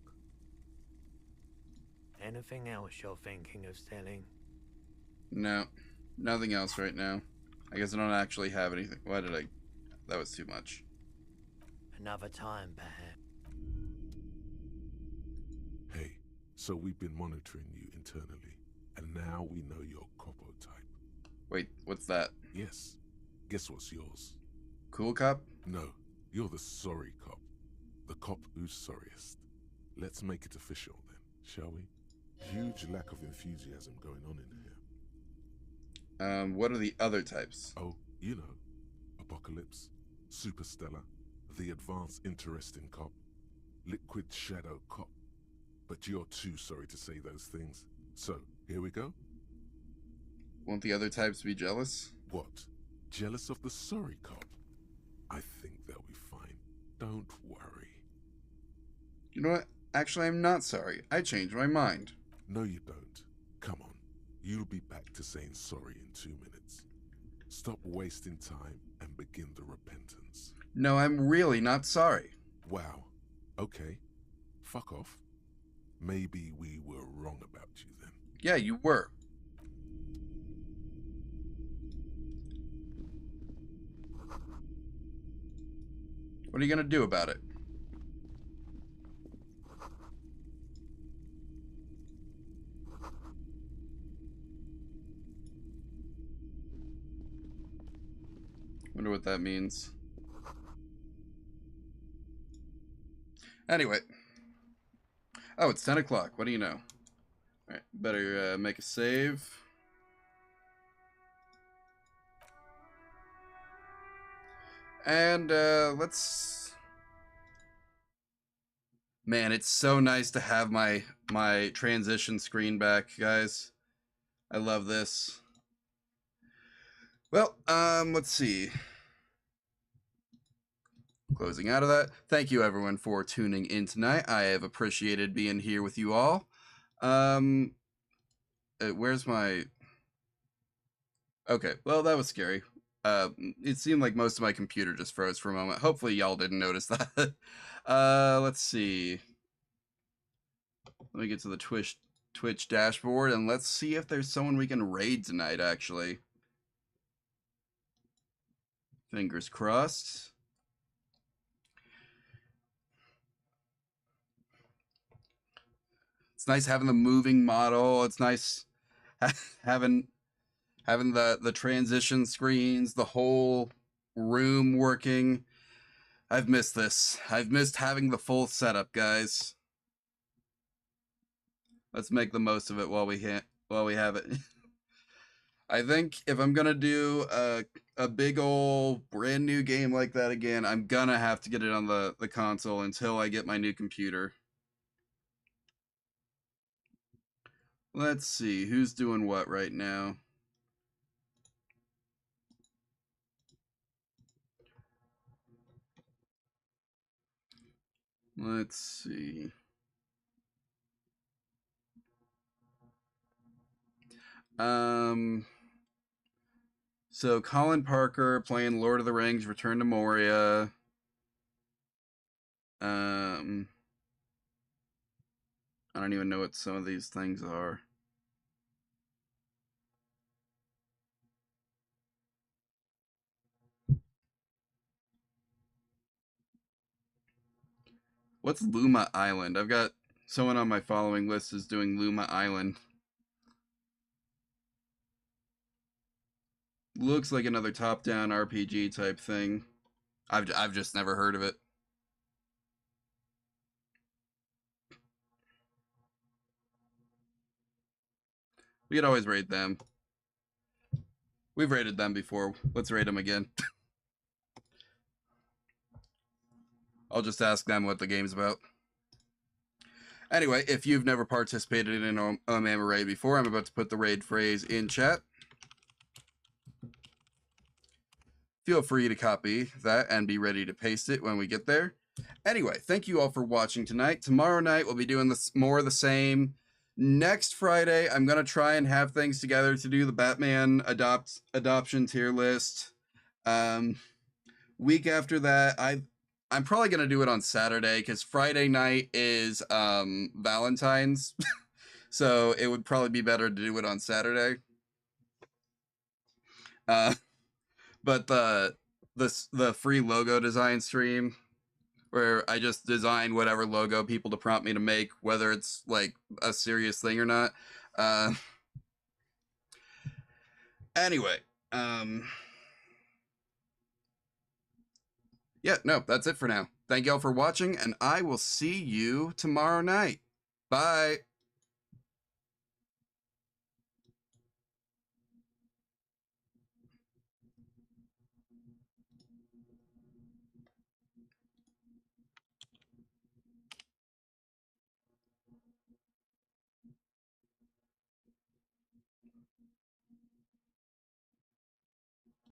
Anything else you're thinking of selling? No. Nothing else right now. I guess I don't actually have anything. Why did I... That was too much. Another time, perhaps. Hey, so we've been monitoring you internally, and now we know your Copo type. Wait, what's that? Yes. Guess what's yours? Cool cop? No, you're the sorry cop. The cop who's sorriest. Let's make it official then, shall we? Huge lack of enthusiasm going on in here. What are the other types? Oh, you know. Apocalypse, Superstellar, the advanced interesting cop, liquid shadow cop. But you're too sorry to say those things. So, here we go. Won't the other types be jealous? What? Jealous of the sorry cop? I think they'll be fine. Don't worry. You know what? Actually, I'm not sorry. I changed my mind. No, you don't. Come on. You'll be back to saying sorry in 2 minutes. Stop wasting time and begin the repentance. No, I'm really not sorry. Wow. Okay. Fuck off. Maybe we were wrong about you then. Yeah, you were. What are you gonna do about it? Wonder what that means. Anyway. Oh, it's 10 o'clock. What do you know? Alright, better make a save. And let's... Man, it's so nice to have my transition screen back, guys. I love this. Well, let's see. Closing out of that. Thank you, everyone, for tuning in tonight. I have appreciated being here with you all. Where's my... Okay, well, that was scary. It seemed like most of my computer just froze for a moment. Hopefully, y'all didn't notice that. Let's see. Let me get to the Twitch dashboard, and let's see if there's someone we can raid tonight, actually. Fingers crossed. It's nice having the moving model. It's nice having the transition screens, the whole room working. I've missed this. I've missed having the full setup, guys. Let's make the most of it while we have it. I think if I'm gonna do a big old brand new game like that again, I'm gonna have to get it on the console until I get my new computer. Let's see who's doing what right now. Let's see. So Colin Parker playing Lord of the Rings Return to Moria. I don't even know what some of these things are. What's Luma Island? I've got someone on my following list is doing Luma Island. Looks like another top-down RPG type thing. I've just never heard of it. We could always rate them. We've rated them before. Let's rate them again. I'll just ask them what the game's about. Anyway, if you've never participated in a raid before, I'm about to put the raid phrase in chat. Feel free to copy that and be ready to paste it when we get there. Anyway, thank you all for watching tonight. Tomorrow night, we'll be doing this more of the same. Next Friday, I'm going to try and have things together to do the Batman adoption tier list. Week after that, I'm probably going to do it on Saturday because Friday night is Valentine's. So it would probably be better to do it on Saturday. But the free logo design stream where I just design whatever logo people to prompt me to make, whether it's like a serious thing or not. Anyway, yeah, no, that's it for now. Thank y'all for watching, and I will see you tomorrow night. Bye.